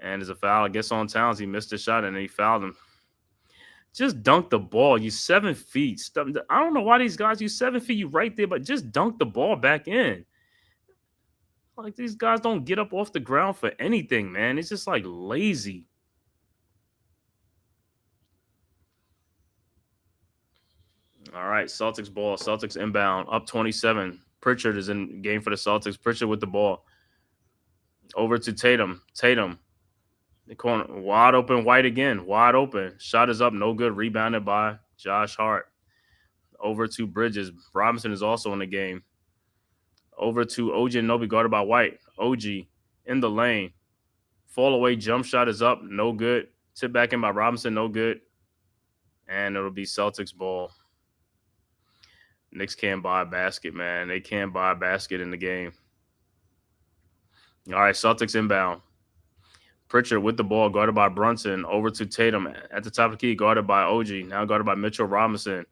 And there's a foul, I guess, on Towns. He missed the shot, and he fouled him. Just dunk the ball. You 7 feet. I don't know why these guys, you 7 feet, you right there, but just dunk the ball back in. Like, these guys don't get up off the ground for anything, man. It's just like lazy. All right, Celtics ball. Celtics inbound. Up 27. Pritchard is in game for the Celtics. Pritchard with the ball. Over to Tatum. Tatum. The corner. Wide open. White again. Wide open. Shot is up. No good. Rebounded by Josh Hart. Over to Bridges. Robinson is also in the game. Over to OG Anunoby, guarded by White. OG in the lane. Fall away jump shot is up. No good. Tip back in by Robinson. No good. And it'll be Celtics ball. Knicks can't buy a basket, man. They can't buy a basket in the game. All right, Celtics inbound. Pritchard with the ball, guarded by Brunson. Over to Tatum at the top of the key, guarded by OG. Now guarded by Mitchell Robinson.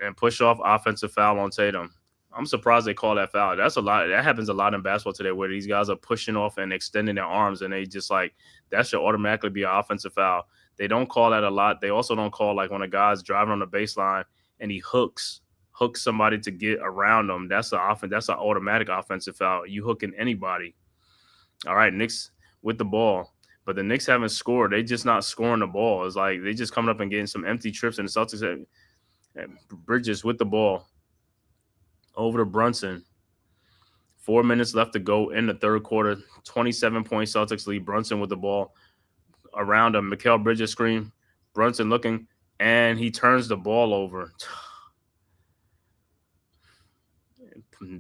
And push off offensive foul on Tatum. I'm surprised they call that foul. That's a lot. That happens a lot in basketball today, where these guys are pushing off and extending their arms, and they just like, that should automatically be an offensive foul. They don't call that a lot. They also don't call like when a guy's driving on the baseline and he hooks hook somebody to get around them, that's an automatic offensive foul. You hooking anybody. All right, Knicks with the ball. But the Knicks haven't scored. They just not scoring the ball. It's like they just coming up and getting some empty trips, and the Celtics have Bridges with the ball over to Brunson. 4 minutes left to go in the third quarter. 27-point Celtics lead. Brunson with the ball around a Mikal Bridges screen. Brunson looking, and he turns the ball over.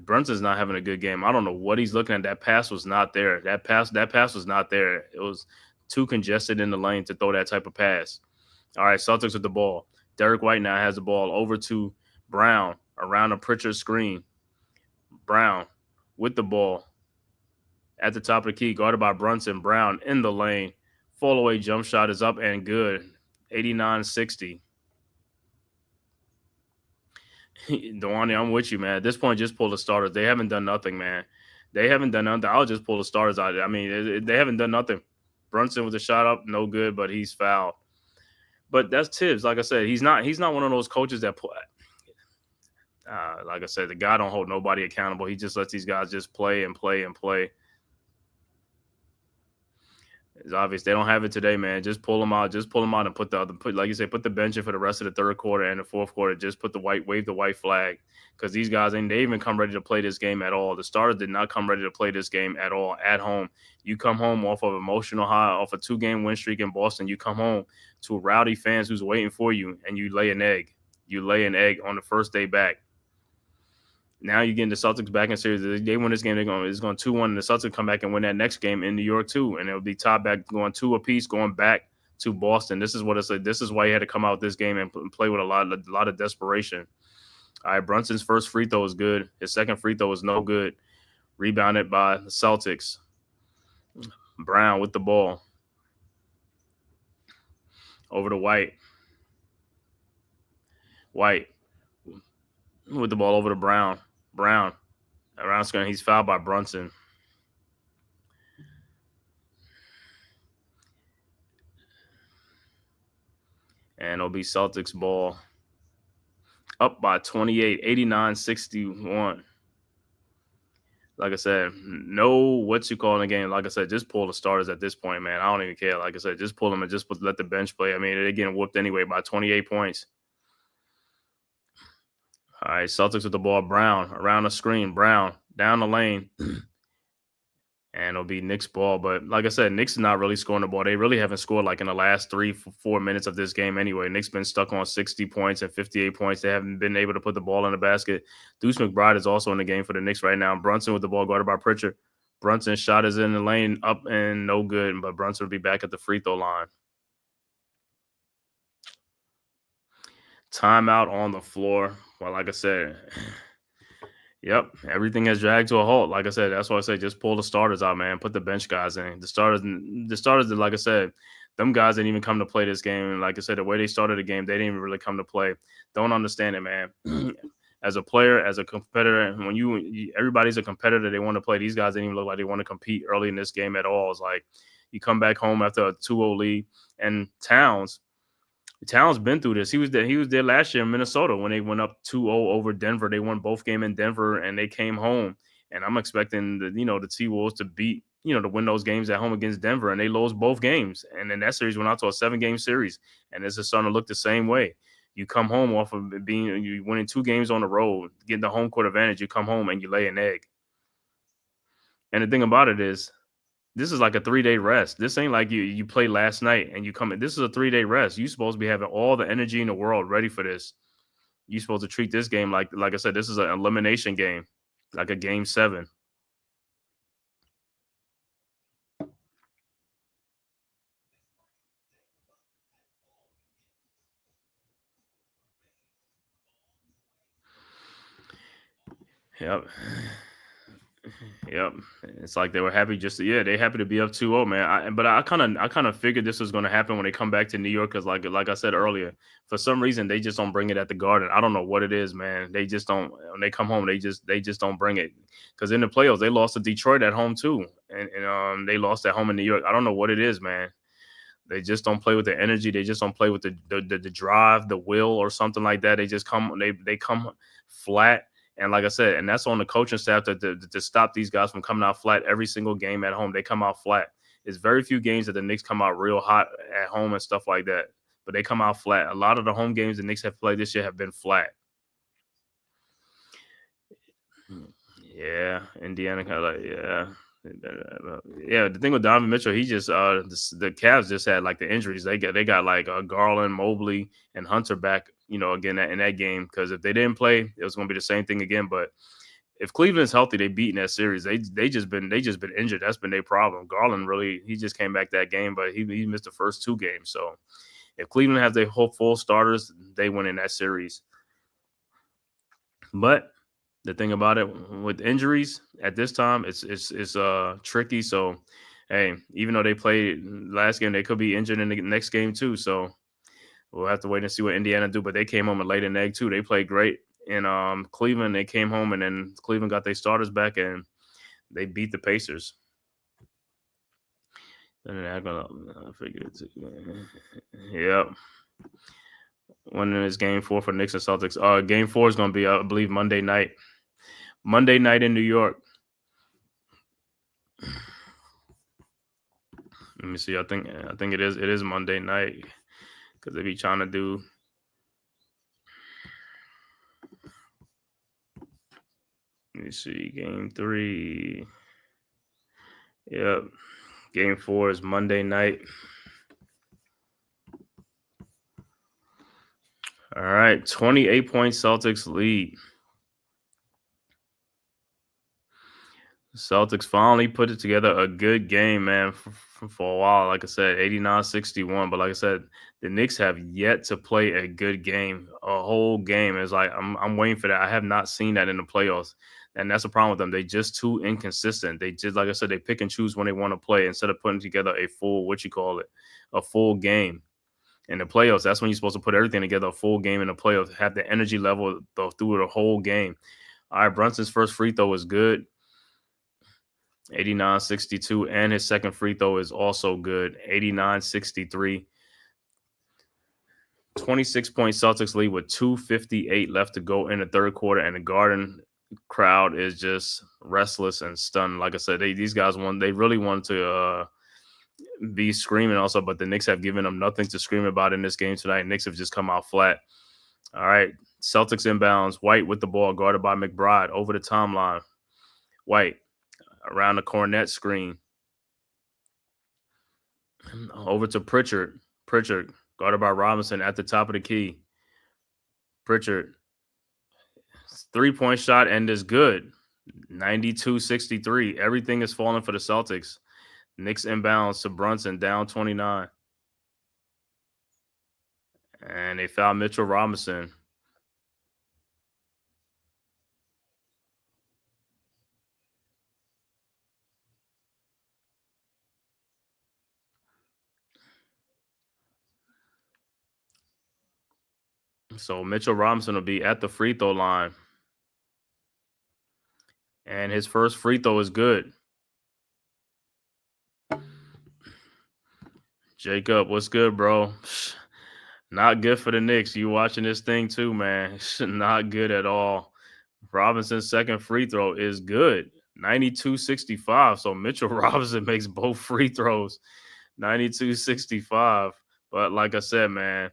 Brunson's not having a good game. I don't know what he's looking at. That pass was not there. That pass was not there. It was too congested in the lane to throw that type of pass. All right, Celtics with the ball. Derek White now has the ball over to Brown around a Pritchard screen. Brown with the ball at the top of the key, guarded by Brunson. Brown in the lane. Fall away jump shot is up and good. 89-60. Dewani, I'm with you, man. At this point, just pull the starters. They haven't done nothing, man. They haven't done nothing. I'll just pull the starters out. I mean, they haven't done nothing. Brunson with the shot up, no good, but he's fouled. But that's Tibbs. Like I said, he's not one of those coaches that play. Like I said, the guy don't hold nobody accountable. He just lets these guys just play and play and play. It's obvious they don't have it today, man. Just pull them out. Just pull them out and put like you say, put the bench in for the rest of the third quarter and the fourth quarter. Just wave the white flag, because these guys they even come ready to play this game at all. The starters did not come ready to play this game at all at home. You come home off of emotional high, off a 2-game win streak in Boston. You come home to rowdy fans who's waiting for you, and you lay an egg. You lay an egg on the first day back. Now you're getting the Celtics back in series. They win this game, it's going 2-1, and the Celtics come back and win that next game in New York too, and it'll be tied back going 2 apiece, going back to Boston. This is what it's like. This is why he had to come out this game and play with a lot of desperation. All right, Brunson's first free throw is good. His second free throw is no good. Rebounded by the Celtics. Brown with the ball over to White. White with the ball over to Brown. Brown around screen. He's fouled by Brunson. And it'll be Celtics ball. Up by 28, 89-61. Like I said, no what you call in the game. Like I said, just pull the starters at this point, man. I don't even care. Like I said, just pull them and just let the bench play. I mean, they're getting whooped anyway by 28 points. All right, Celtics with the ball. Brown around the screen. Brown down the lane. And it'll be Knicks ball. But like I said, Knicks is not really scoring the ball. They really haven't scored like in the last 3-4 minutes of this game anyway. Knicks been stuck on 60 points and 58 points. They haven't been able to put the ball in the basket. Deuce McBride is also in the game for the Knicks right now. Brunson with the ball guarded by Pritchard. Brunson's shot is in the lane, up and no good. But Brunson will be back at the free throw line. Timeout on the floor. Well, like I said, yep, everything has dragged to a halt. Like I said, that's why I say just pull the starters out, man. Put the bench guys in. The starters, like I said, them guys didn't even come to play this game. And like I said, the way they started the game, they didn't even really come to play. Don't understand it, man. As a player, as a competitor, when everybody's a competitor, they want to play. These guys didn't even look like they want to compete early in this game at all. It's like you come back home after a 2-0 lead, and Towns been through this. He was there last year in Minnesota when they went up 2-0 over Denver. They won both games in Denver, and they came home. And I'm expecting the T-Wolves to beat, to win those games at home against Denver, and they lost both games. And then that series went out to a 7-game series, and this is starting to look the same way. You come home off of you winning 2 games on the road, getting the home court advantage. You come home and you lay an egg. And the thing about it is, this is like a 3-day rest. This ain't like you played last night and you come in. This is a 3-day rest. You're supposed to be having all the energy in the world ready for this. You're supposed to treat this game like I said, this is an elimination game, like a game 7. Yep. Yep, it's like they were happy they happy to be up 2-0, man. But I kind of figured this was going to happen when they come back to New York, because like I said earlier, for some reason they just don't bring it at the Garden. I don't know what it is, man. They just don't. When they come home, they just don't bring it. Because in the playoffs, they lost to Detroit at home too, and they lost at home in New York. I don't know what it is, man. They just don't play with the energy. They just don't play with the drive, the will, or something like that. They just come they come flat. And like I said, and that's on the coaching staff to stop these guys from coming out flat every single game at home. They come out flat. It's very few games that the Knicks come out real hot at home and stuff like that. But they come out flat. A lot of the home games the Knicks have played this year have been flat. Yeah, Indiana kind of yeah. The thing with Donovan Mitchell, he just the Cavs just had like the injuries. They got like Garland, Mobley, and Hunter back. Again in that game, because if they didn't play, it was going to be the same thing again. But if Cleveland's healthy, they beat in that series. They just been injured. That's been their problem. Garland he just came back that game, but he missed the first 2 games. So if Cleveland has their full starters, they win in that series. But the thing about it with injuries at this time, it's tricky. So, hey, even though they played last game, they could be injured in the next game too. So we'll have to wait and see what Indiana do. But they came home and laid an egg too. They played great in Cleveland. They came home and then Cleveland got their starters back and they beat the Pacers. And I figured it too. Yep. Winning is game 4 for Knicks and Celtics. Game 4 is going to be, I believe, Monday night. Monday night in New York. Let me see. I think it is Monday night because they be trying to do. Let me see. Game 3. Yep. Game 4 is Monday night. All right. 28-point Celtics lead. Celtics finally put it together a good game, man, for a while. Like I said, 89-61. But like I said, the Knicks have yet to play a good game, a whole game. It's like I'm waiting for that. I have not seen that in the playoffs. And that's the problem with them. They just too inconsistent. They just, like I said, they pick and choose when they want to play instead of putting together a full, a full game. In the playoffs, that's when you're supposed to put everything together, a full game in the playoffs, have the energy level through the whole game. All right, Brunson's first free throw is good. 89-62, and his second free throw is also good. 89-63. 26-point Celtics lead with 2:58 left to go in the third quarter, and the Garden crowd is just restless and stunned. Like I said, these guys they really want to be screaming also, but the Knicks have given them nothing to scream about in this game tonight. Knicks have just come out flat. All right, Celtics inbounds. White with the ball, guarded by McBride over the timeline. White around the Cornet screen. Over to Pritchard. Pritchard, guarded by Robinson at the top of the key. Pritchard. 3-point shot and is good. 92-63. Everything is falling for the Celtics. Knicks inbounds to Brunson, down 29. And they foul Mitchell Robinson. So Mitchell Robinson will be at the free throw line. And his first free throw is good. Jacob, what's good, bro? Not good for the Knicks. You watching this thing too, man. Not good at all. Robinson's second free throw is good. 92-65. So Mitchell Robinson makes both free throws. 92-65. But like I said, man,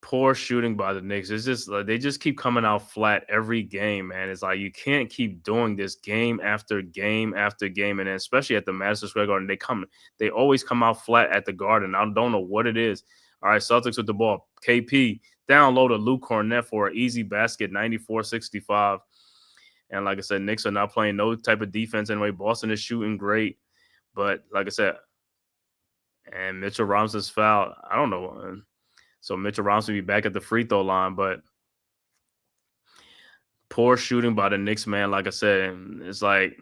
poor shooting by the Knicks. It's just like they just keep coming out flat every game, man. It's like you can't keep doing this game after game after game, and then especially at the Madison Square Garden, they always come out flat at the Garden. I don't know what it is. All right, Celtics with the ball. KP down low to Luke Cornett for an easy basket, 94-65. And like I said, Knicks are not playing no type of defense anyway. Boston is shooting great, but like I said, and Mitchell Robinson's fouled. I don't know. So Mitchell Robinson will be back at the free throw line, but poor shooting by the Knicks, man. Like I said, it's like,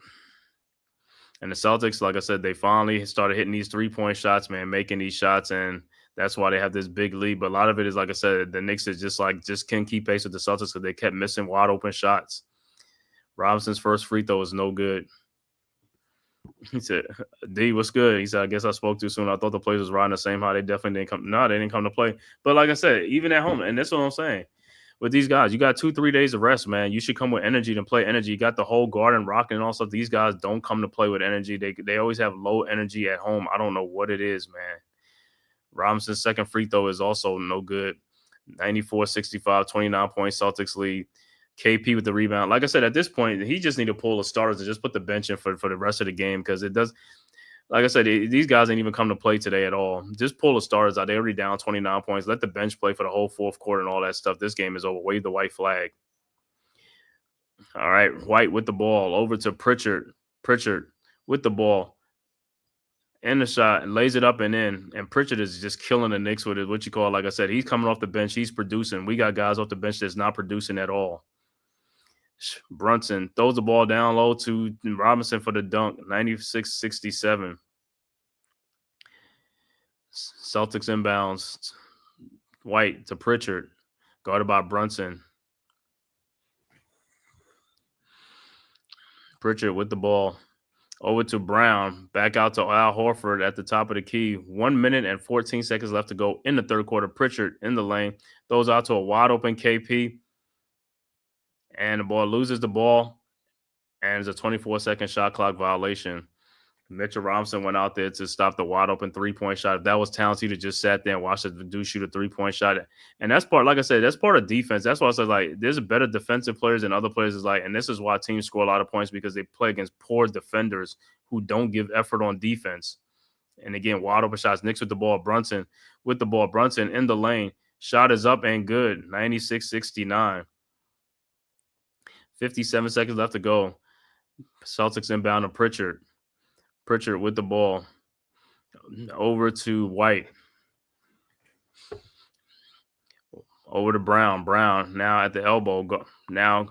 and the Celtics, like I said, they finally started hitting these 3-point shots, man, making these shots, and that's why they have this big lead. But a lot of it is, like I said, the Knicks is just can't keep pace with the Celtics because they kept missing wide open shots. Robinson's first free throw is no good. He said, D, what's good? He said, I guess I spoke too soon. I thought the players was riding the same high. They definitely didn't come. No, they didn't come to play. But like I said, even at home, and that's what I'm saying. With these guys, you got 2-3 days of rest, man. You should come with energy to play energy. You got the whole Garden rocking and all stuff. These guys don't come to play with energy. They always have low energy at home. I don't know what it is, man. Robinson's second free throw is also no good. 94-65, 29 points, Celtics lead. KP with the rebound. Like I said, at this point, he just need to pull the starters and just put the bench in for the rest of the game because it does. Like I said, these guys ain't even come to play today at all. Just pull the starters out. They already down 29 points. Let the bench play for the whole fourth quarter and all that stuff. This game is over. Wave the white flag. All right, White with the ball over to Pritchard. Pritchard with the ball in the shot and lays it up and in. And Pritchard is just killing the Knicks with it. What you call, like I said, he's coming off the bench. He's producing. We got guys off the bench that's not producing at all. Brunson throws the ball down low to Robinson for the dunk, 96-67. Celtics inbounds. White to Pritchard, guarded by Brunson. Pritchard with the ball. Over to Brown, back out to Al Horford at the top of the key. 1 minute and 14 seconds left to go in the third quarter. Pritchard in the lane, throws out to a wide open KP. And the ball loses the ball, and it's a 24-second shot clock violation. Mitchell Robinson went out there to stop the wide open three-point shot. If that was Towns, he'd have just sat there and watched the dude shoot a three-point shot. And that's part, like I said, that's part of defense. That's why I said, like, there's better defensive players than other players. Is like, and this is why teams score a lot of points because they play against poor defenders who don't give effort on defense. And again, wide open shots. Knicks with the ball. Brunson with the ball. Brunson in the lane. Shot is up and good. 96-69. 57 seconds left to go. Celtics inbound to Pritchard. Pritchard with the ball. Over to White. Over to Brown. Brown now at the elbow. Now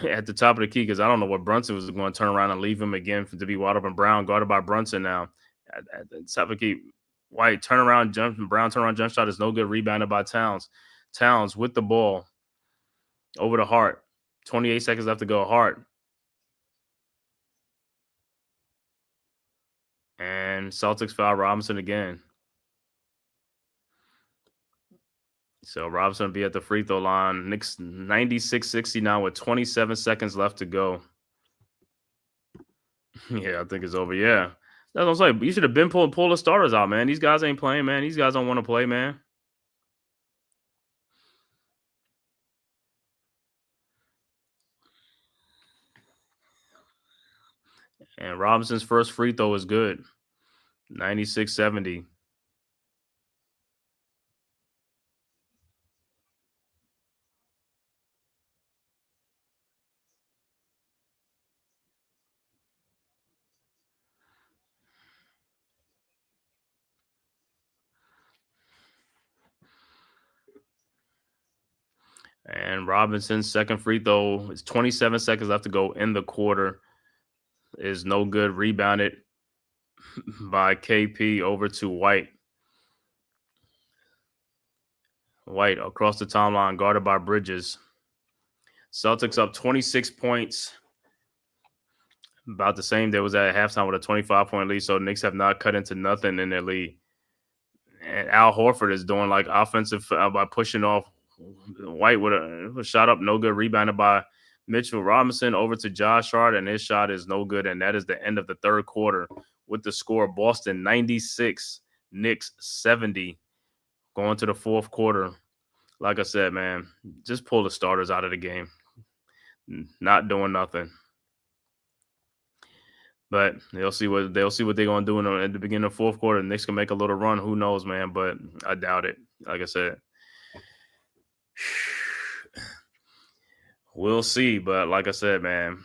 at the top of the key because I don't know what Brunson was going to turn around and leave him again to be wide open. Brown guarded by Brunson now. At the top of the key. White turn around jump. Brown turn around jump shot is no good. Rebounded by Towns. Towns with the ball. Over to Hart. 28 seconds left to go. Hart. And Celtics foul Robinson again. So Robinson will be at the free throw line. Knicks 96-69 with 27 seconds left to go. Yeah, I think it's over. Yeah. That's what I'm saying. You should have been pull the starters out, man. These guys ain't playing, man. These guys don't want to play, man. And Robinson's first free throw is good. 96-70. And Robinson's second free throw is 27 seconds left to go in the quarter. Is no good. Rebounded by KP over to White. White across the timeline, guarded by Bridges. Celtics up 26 points. About the same they was at halftime with a 25-point lead. So Knicks have not cut into nothing in their lead. And Al Horford is doing like offensive by pushing off White with a shot up, no good. Rebounded by Mitchell Robinson over to Josh Hart, and his shot is no good. And that is the end of the third quarter with the score Boston 96, Knicks 70. Going to the fourth quarter. Like I said, man, just pull the starters out of the game. Not doing nothing. But they'll see what they're going to do at the beginning of the fourth quarter. The Knicks can make a little run. Who knows, man? But I doubt it. Like I said. We'll see, but like I said, man,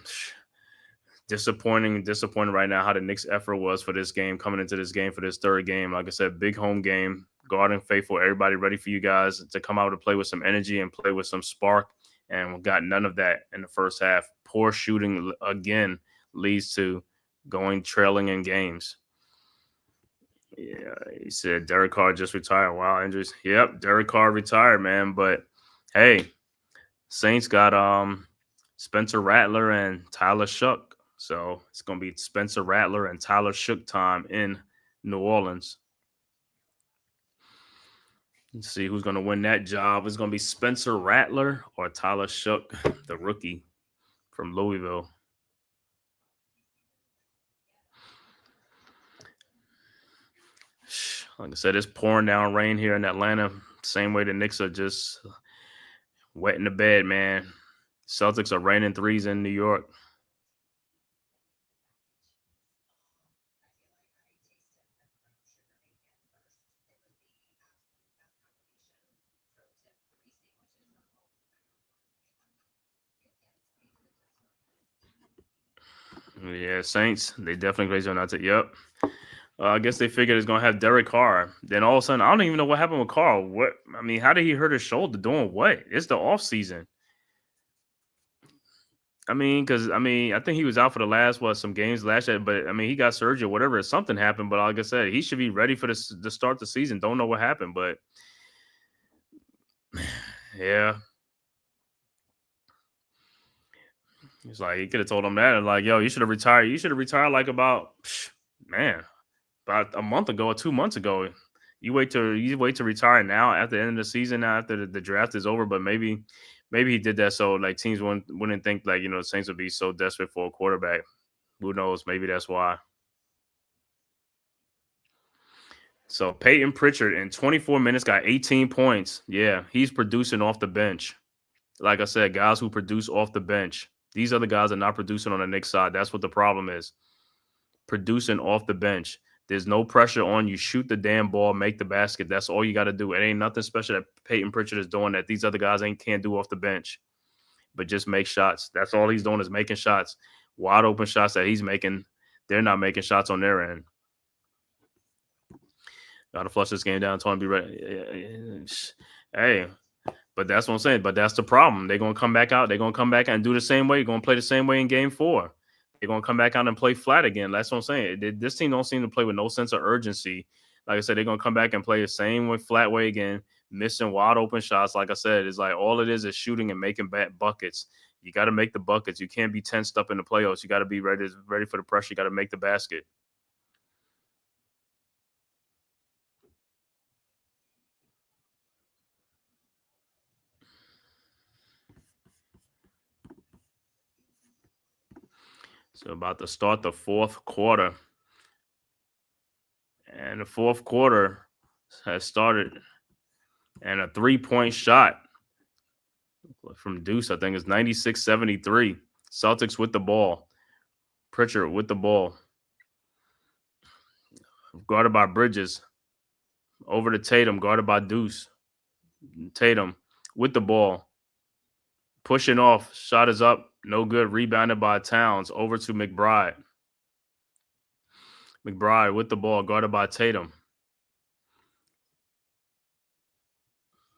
disappointing right now how the Knicks' effort was for this game, coming into this game for this third game. Like I said, big home game, Garden faithful, everybody ready for you guys to come out to play with some energy and play with some spark, and we got none of that in the first half. Poor shooting again leads to going trailing in games. Yeah, he said Derek Carr just retired. Wow, injuries. Yep, Derek Carr retired, man, but hey, Saints got Spencer Rattler and Tyler Shuck So it's going to be Spencer Rattler and Tyler Shook time in New Orleans. Let's see who's going to win that job. It's going to be Spencer Rattler or Tyler Shook, the rookie from Louisville. Like I said, it's pouring down rain here in Atlanta. Same way the Knicks are just wet in the bed, man. Celtics are raining threes in New York. Yeah, Saints, they definitely raised on to. Yep. I guess they figured it's gonna have Derek Carr. Then all of a sudden, I don't even know what happened with Carr. What I mean, how did he hurt his shoulder doing what? It's the off season. I mean, because I think he was out for the last some games last year, but I mean, he got surgery or whatever. Something happened, but like I said, he should be ready for this to start the season. Don't know what happened, but yeah, it's like he could have told him that, and like, yo, you should have retired. You should have retired like about a month ago or 2 months ago. You wait to retire now at the end of the season, after the draft is over. But maybe he did that so like teams wouldn't think like the Saints would be so desperate for a quarterback. Who knows? Maybe that's why. So Peyton Pritchard in 24 minutes got 18 points. Yeah, he's producing off the bench. Like I said, guys who produce off the bench. These other guys are not producing on the Knicks side. That's what the problem is. Producing off the bench. There's no pressure on you. Shoot the damn ball, make the basket. That's all you got to do. It ain't nothing special that Peyton Pritchard is doing that these other guys can't do off the bench. But just make shots. That's all he's doing is making shots. Wide open shots that he's making. They're not making shots on their end. Got to flush this game down. Tony, be ready. Hey, but that's what I'm saying. But that's the problem. They're going to come back out. They're going to come back and do the same way. They're going to play the same way in game 4. They're going to come back out and play flat again. That's what I'm saying. This team don't seem to play with no sense of urgency. Like I said, they're going to come back and play the same way, flat way again, missing wide open shots. Like I said, it's like all it is shooting and making buckets. You got to make the buckets. You can't be tensed up in the playoffs. You got to be ready for the pressure. You got to make the basket. So about to start the fourth quarter. And the fourth quarter has started. And a 3-point shot from Deuce, I think, is 96-73. Celtics with the ball. Pritchard with the ball. Guarded by Bridges. Over to Tatum, guarded by Deuce. Tatum with the ball. Pushing off. Shot is up. No good. Rebounded by Towns. Over to McBride. McBride with the ball, guarded by Tatum.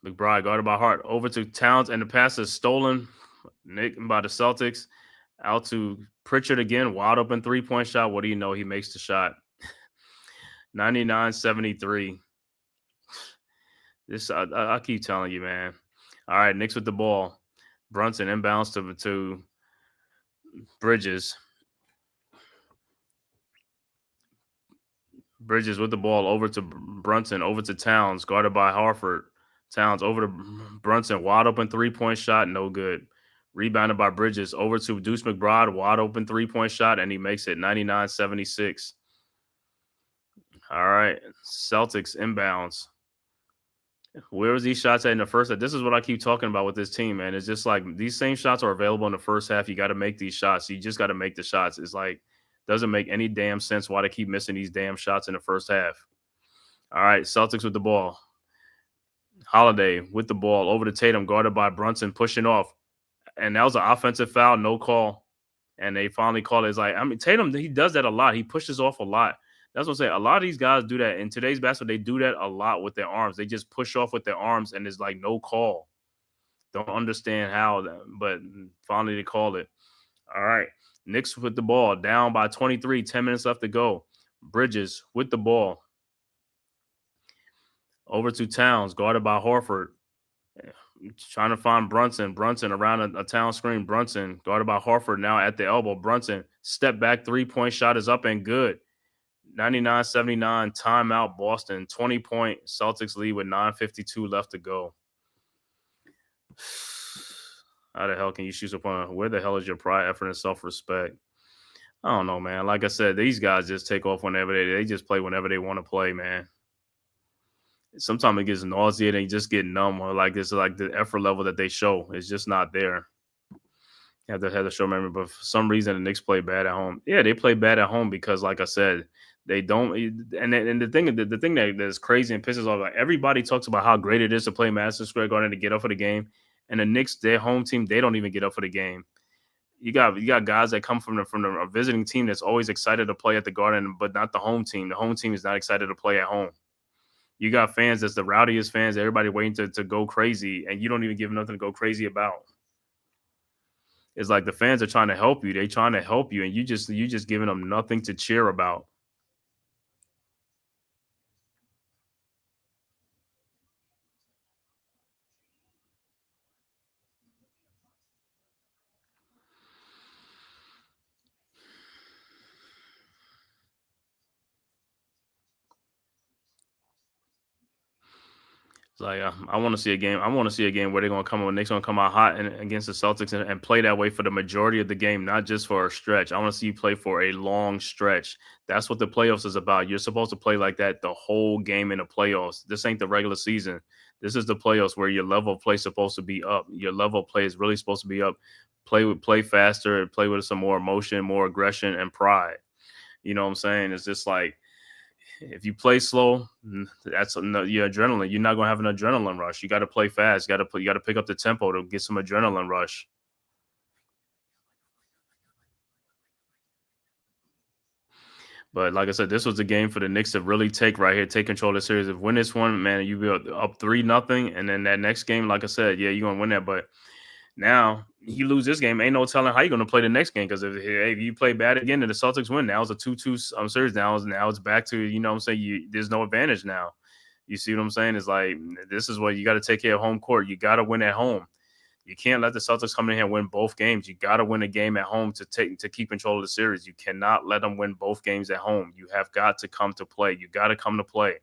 McBride guarded by Hart. Over to Towns, and the pass is stolen by the Celtics. Out to Pritchard again. Wide open 3-point shot. What do you know? He makes the shot. 99-73. This I keep telling you, man. All right, Knicks with the ball. Brunson inbounds to Bridges. Bridges with the ball over to Brunson, over to Towns, guarded by Harford. Towns over to Brunson, wide open 3-point shot, no good. Rebounded by Bridges, over to Deuce McBride, wide open 3-point shot, and he makes it 99-76. All right, Celtics inbounds. Where was these shots at in the first half? This is what I keep talking about with this team, man. It's just like these same shots are available in the first half. You got to make these shots. You just got to make the shots. It's like doesn't make any damn sense why they keep missing these damn shots in the first half. All right, Celtics with the ball. Holiday with the ball over to Tatum, guarded by Brunson, pushing off. And that was an offensive foul, no call. And they finally called it. It's like, Tatum, he does that a lot. He pushes off a lot. That's what I'm saying. A lot of these guys do that. In today's basketball, they do that a lot with their arms. They just push off with their arms, and it's like no call. Don't understand how, but finally they called it. All right. Knicks with the ball, down by 23, 10 minutes left to go. Bridges with the ball. Over to Towns, guarded by Horford. Trying to find Brunson. Brunson around a town screen. Brunson guarded by Harford now at the elbow. Brunson step back 3-point shot is up and good. 99-79 timeout Boston. 20-point Celtics lead with 9:52 left to go. How the hell can you shoot upon? Where the hell is your pride, effort, and self-respect? I don't know, man. Like I said, these guys just take off whenever they just play whenever they want to play, man. Sometimes it gets nauseating, you just get numb, or like this, like the effort level that they show is just not there. You have to show memory, but for some reason the Knicks play bad at home. Yeah, they play bad at home because, like I said, they don't. And the thing that's crazy and pisses off, like everybody talks about how great it is to play Madison Square Garden to get up for the game, and the Knicks, their home team, they don't even get up for the game. You got guys that come from a visiting team that's always excited to play at the Garden, but not the home team. The home team is not excited to play at home. You got fans that's the rowdiest fans, everybody waiting to go crazy, and you don't even give them nothing to go crazy about. It's like the fans are trying to help you. They're trying to help you, and you just giving them nothing to cheer about. Like I want to see a game. I want to see a game where they're gonna come out. Knicks gonna come out hot against the Celtics and play that way for the majority of the game, not just for a stretch. I want to see you play for a long stretch. That's what the playoffs is about. You're supposed to play like that the whole game in the playoffs. This ain't the regular season. This is the playoffs where your level of play is supposed to be up. Your level of play is really supposed to be up. Play faster, play with some more emotion, more aggression, and pride. You know what I'm saying? It's just like, if you play slow, that's your adrenaline. You're not gonna have an adrenaline rush. You got to play fast. You got to pick up the tempo to get some adrenaline rush. But like I said, this was a game for the Knicks to really take right here, take control of the series. If win this one, man, you be up 3-0, and then that next game, like I said, yeah, you're gonna win that. But now you lose this game, ain't no telling how you're gonna play the next game. Because if you play bad again and the Celtics win, now it's a 2-2 series. Now it's back to, you know what I'm saying, there's no advantage now. You see what I'm saying? It's like, this is what you got to take care of home court. You got to win at home. You can't let the Celtics come in here and win both games. You got to win a game at home to keep control of the series. You cannot let them win both games at home. You have got to come to play. You got to come to play.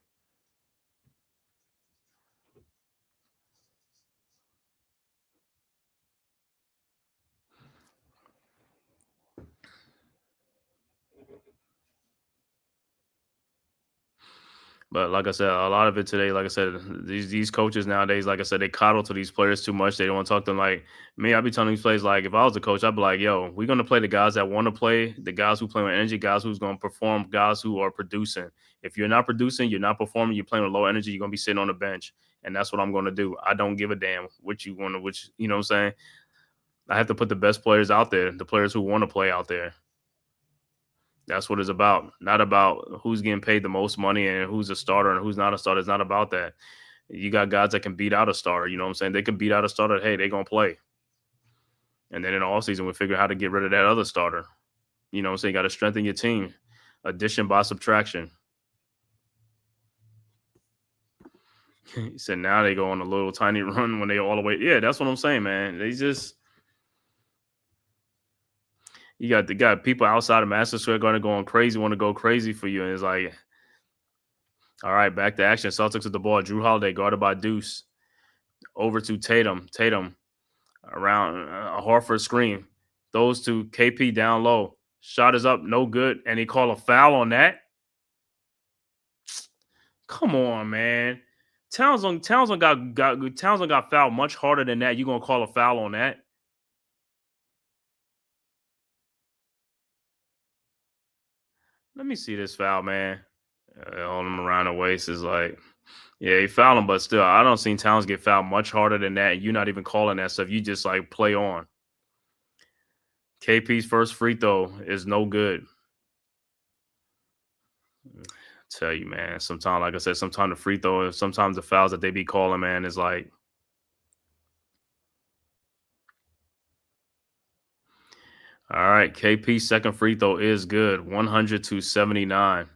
But like I said, a lot of it today, like I said, these coaches nowadays, like I said, they coddle to these players too much. They don't want to talk to them like me. I'd be telling these players, like, if I was a coach, I'd be like, yo, we're going to play the guys that want to play, the guys who play with energy, guys who's going to perform, guys who are producing. If you're not producing, you're not performing, you're playing with low energy, you're going to be sitting on the bench. And that's what I'm going to do. I don't give a damn what you want to, you know what I'm saying? I have to put the best players out there, the players who want to play out there. That's what it's about. Not about who's getting paid the most money and who's a starter and who's not a starter. It's not about that. You got guys that can beat out a starter. You know what I'm saying? They can beat out a starter. Hey, they're going to play. And then in the offseason, we'll figure out how to get rid of that other starter. You know what I'm saying? You got to strengthen your team. Addition by subtraction. He said now they go on a little tiny run when they all the way. Yeah, that's what I'm saying, man. They just. You got people outside of Madison Square Garden going crazy, want to go crazy for you. And it's like, all right, back to action. Celtics with the ball. Drew Holiday guarded by Deuce. Over to Tatum. Tatum around a Horford screen. Those two, KP down low. Shot is up, no good. And he called a foul on that. Come on, man. Townsend got fouled much harder than that. You gonna call a foul on that? Let me see this foul, man. Holding him around the waist is like, yeah, he fouled him, but still, I don't see Towns get fouled much harder than that. You're not even calling that stuff. You just like play on. KP's first free throw is no good. I tell you, man, sometimes, like I said, sometimes the free throw, sometimes the fouls that they be calling, man, is like, all right, KP's second free throw is good, 100-79.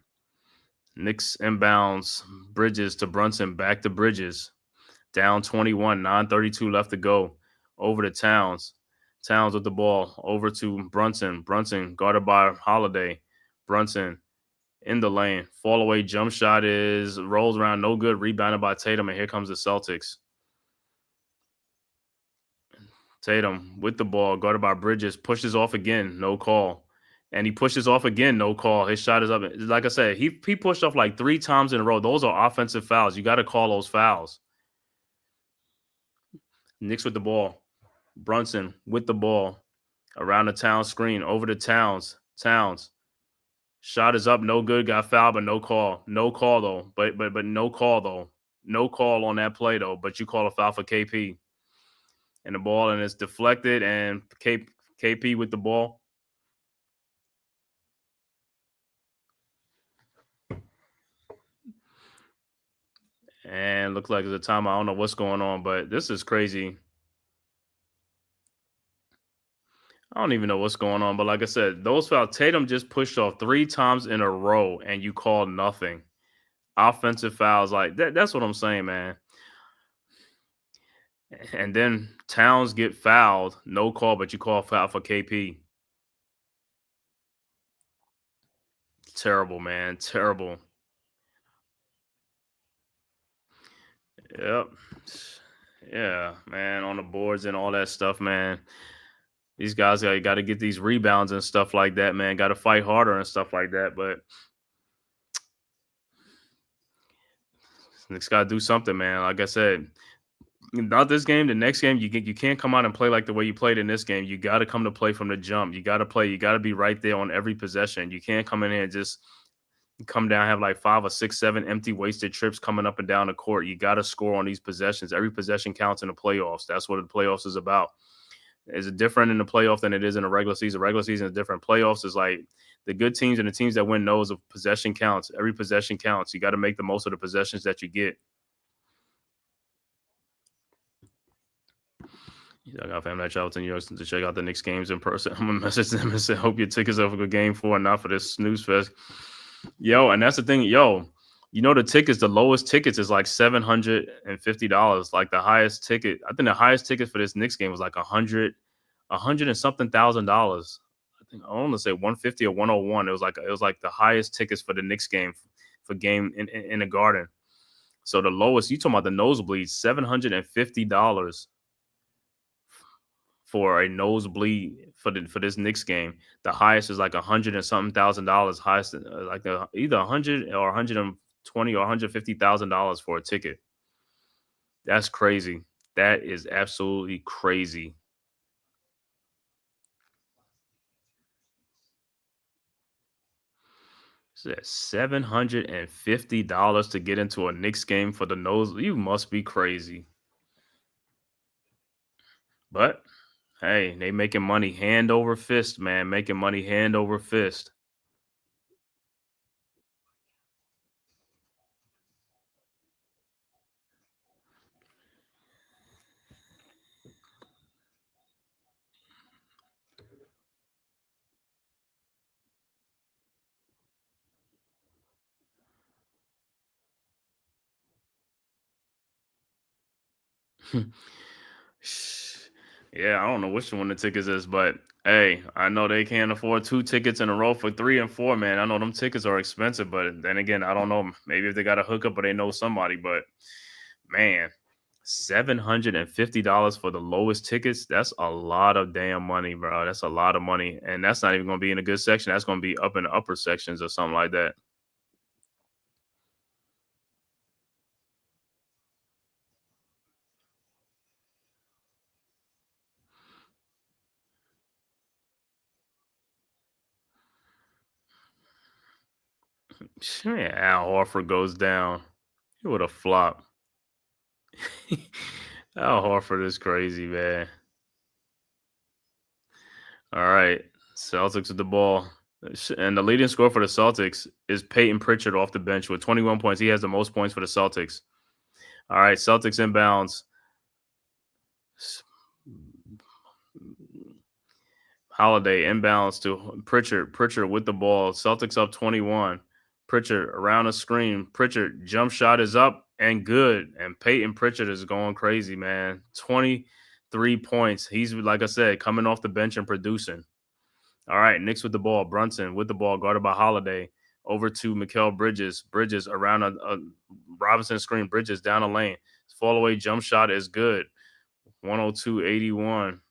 Knicks inbounds, Bridges to Brunson, back to Bridges. Down 21, 9:32 left to go. Over to Towns. Towns with the ball. Over to Brunson. Brunson guarded by Holiday. Brunson in the lane. Fall away jump shot rolls around, no good. Rebounded by Tatum, and here comes the Celtics. Tatum with the ball, guarded by Bridges, pushes off again, no call. And he pushes off again, no call. His shot is up. Like I said, he pushed off like 3 times in a row. Those are offensive fouls. You got to call those fouls. Knicks with the ball. Brunson with the ball. Around the Towns screen. Over to Towns. Towns. Shot is up, no good. Got fouled, but no call. No call though. But no call though. No call on that play though. But you call a foul for KP. And the ball, and it's deflected, and KP with the ball. And looks like it's a timeout. I don't know what's going on, but this is crazy. I don't even know what's going on, but like I said, those fouls, Tatum just pushed off 3 times in a row, and you called nothing. Offensive fouls, like that's what I'm saying, man. And then Towns get fouled, no call, but you call foul for KP. Terrible, man. Terrible. Yep. Yeah, man, on the boards and all that stuff, man. These guys got to get these rebounds and stuff like that, man. Got to fight harder and stuff like that. But Knicks got to do something, man. Like I said, not this game. The next game, you can't come out and play like the way you played in this game. You got to come to play from the jump. You got to play. You got to be right there on every possession. You can't come in here and just come down, have like 5 or 6, 7 empty wasted trips coming up and down the court. You got to score on these possessions. Every possession counts in the playoffs. That's what the playoffs is about. Is it different in the playoff than it is in the regular season? Regular season is different. Playoffs is like the good teams and the teams that win knows of possession counts. Every possession counts. You got to make the most of the possessions that you get. I got family that travel to New York to check out the Knicks games in person. I'm gonna message them and say, "Hope your tickets are for game 4 and not for this snooze fest." Yo, and that's the thing, yo. You know the tickets, the lowest tickets is like $750. Like the highest ticket, I think the highest ticket for this Knicks game was like $100 and something $1,000. I think I want to say 150 or 101. It was like the highest tickets for the Knicks game for game in the Garden. So the lowest, you talking about the nosebleeds, $750 for a nosebleed for this Knicks game. The highest is like $100 and something $1,000. Highest like either 100 or 120 or $150,000 for a ticket. That's crazy. That is absolutely crazy. So that's $750 to get into a Knicks game for the nose. You must be crazy. But hey, they making money hand over fist, man. Making money hand over fist. Yeah, I don't know which one the tickets is, but hey, I know they can't afford 2 tickets in a row for 3 and 4, man. I know them tickets are expensive, but then again, I don't know. Maybe if they got a hookup or they know somebody, but man, $750 for the lowest tickets. That's a lot of damn money, bro. That's a lot of money. And that's not even going to be in a good section. That's going to be up in the upper sections or something like that. Man, Al Horford goes down. It would have flopped. Al Horford is crazy, man. All right. Celtics with the ball. And the leading scorer for the Celtics is Peyton Pritchard off the bench with 21 points. He has the most points for the Celtics. All right. Celtics inbounds. Holiday inbounds to Pritchard. Pritchard with the ball. Celtics up 21. Pritchard around the screen. Pritchard jump shot is up and good. And Peyton Pritchard is going crazy, man. 23 points. He's, like I said, coming off the bench and producing. All right, Knicks with the ball. Brunson with the ball, guarded by Holiday. Over to Mikal Bridges. Bridges around a Robinson screen. Bridges down the lane. Fall away jump shot is good. 102-81.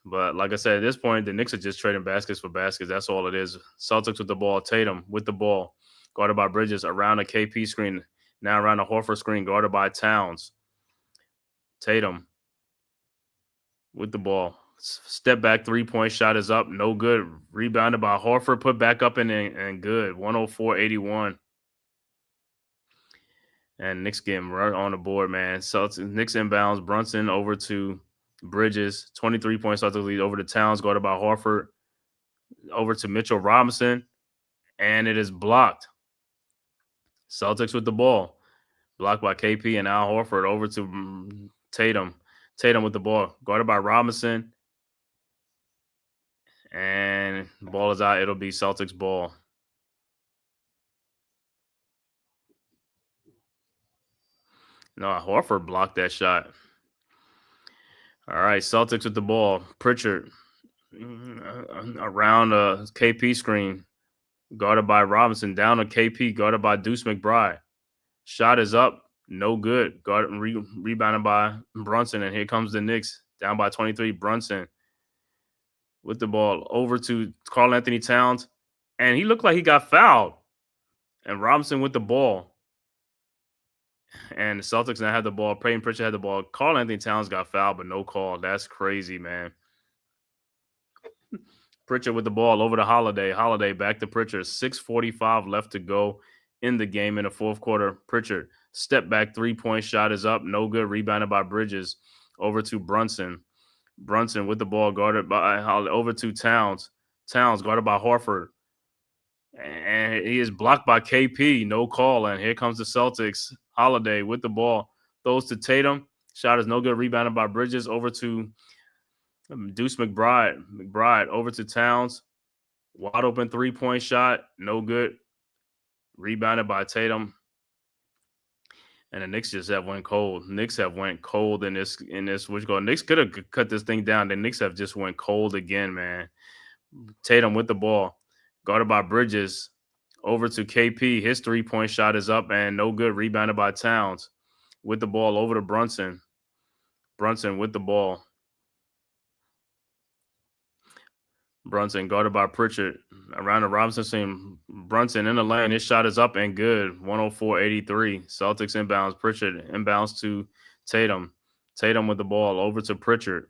But like I said, at this point, the Knicks are just trading baskets for baskets. That's all it is. Celtics with the ball. Tatum with the ball. Guarded by Bridges around a KP screen. Now around a Horford screen. Guarded by Towns. Tatum with the ball. Step back 3-point shot is up. No good. Rebounded by Horford. Put back up and good. 104-81. And Knicks getting right on the board, man. Celtics, Knicks inbounds. Brunson over to Bridges. 23-point Celtics lead over to Towns. Guarded by Horford. Over to Mitchell Robinson. And it is blocked. Celtics with the ball. Blocked by KP and Al Horford. Over to Tatum. Tatum with the ball. Guarded by Robinson. And the ball is out. It'll be Celtics ball. No, Horford blocked that shot. All right, Celtics with the ball. Pritchard around a KP screen. Guarded by Robinson. Down a KP. Guarded by Deuce McBride. Shot is up. No good. Rebounded by Brunson. And here comes the Knicks. Down by 23. Brunson with the ball. Over to Karl Anthony Towns. And he looked like he got fouled. And Robinson with the ball. And the Celtics now had the ball. Peyton Pritchard had the ball. Karl Anthony Towns got fouled, but no call. That's crazy, man. Pritchard with the ball over to Holiday. Holiday back to Pritchard. 6:45 left to go in the game in the fourth quarter. Pritchard, step back 3-point shot is up. No good. Rebounded by Bridges. Over to Brunson. Brunson with the ball guarded by Holiday. Over to Towns. Towns guarded by Horford. And he is blocked by KP. No call. And here comes the Celtics. Holiday with the ball. Throws to Tatum. Shot is no good. Rebounded by Bridges. Over to Deuce McBride. McBride over to Towns. Wide open 3-point shot. No good. Rebounded by Tatum. And the Knicks just have went cold. Knicks have went cold in this. Which go. Knicks could have cut this thing down. The Knicks have just went cold again, man. Tatum with the ball. Guarded by Bridges. Over to KP. His 3-point shot is up and no good. Rebounded by Towns. With the ball over to Brunson. Brunson with the ball. Brunson guarded by Pritchard. Around the Robinson scene. Brunson in the lane. His shot is up and good. 104-83. Celtics inbounds. Pritchard inbounds to Tatum. Tatum with the ball. Over to Pritchard.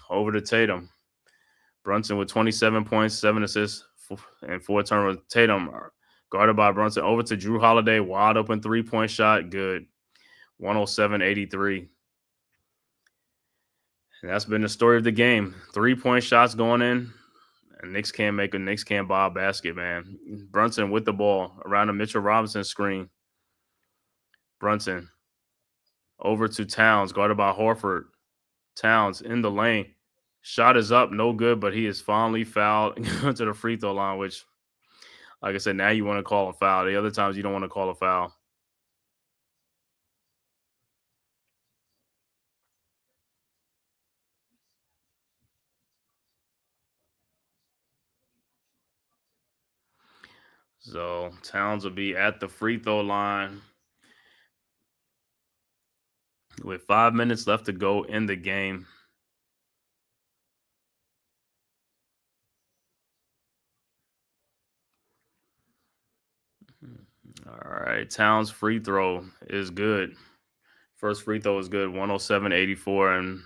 Over to Tatum. Brunson with 27 points, 7 assists, and 4 turnovers. Tatum guarded by Brunson. Over to Drew Holiday. Wide open 3-point shot. Good. 107-83. And that's been the story of the game. 3-point shots going in. And Knicks can't buy a basket, man. Brunson with the ball around the Mitchell Robinson screen. Brunson over to Towns, guarded by Horford. Towns in the lane. Shot is up, no good, but he is finally fouled to the free throw line, which, like I said, now you want to call a foul. The other times you don't want to call a foul. So Towns will be at the free throw line with 5 minutes left to go in the game. All right, Towns' free throw is good. First free throw is good, 107-84. And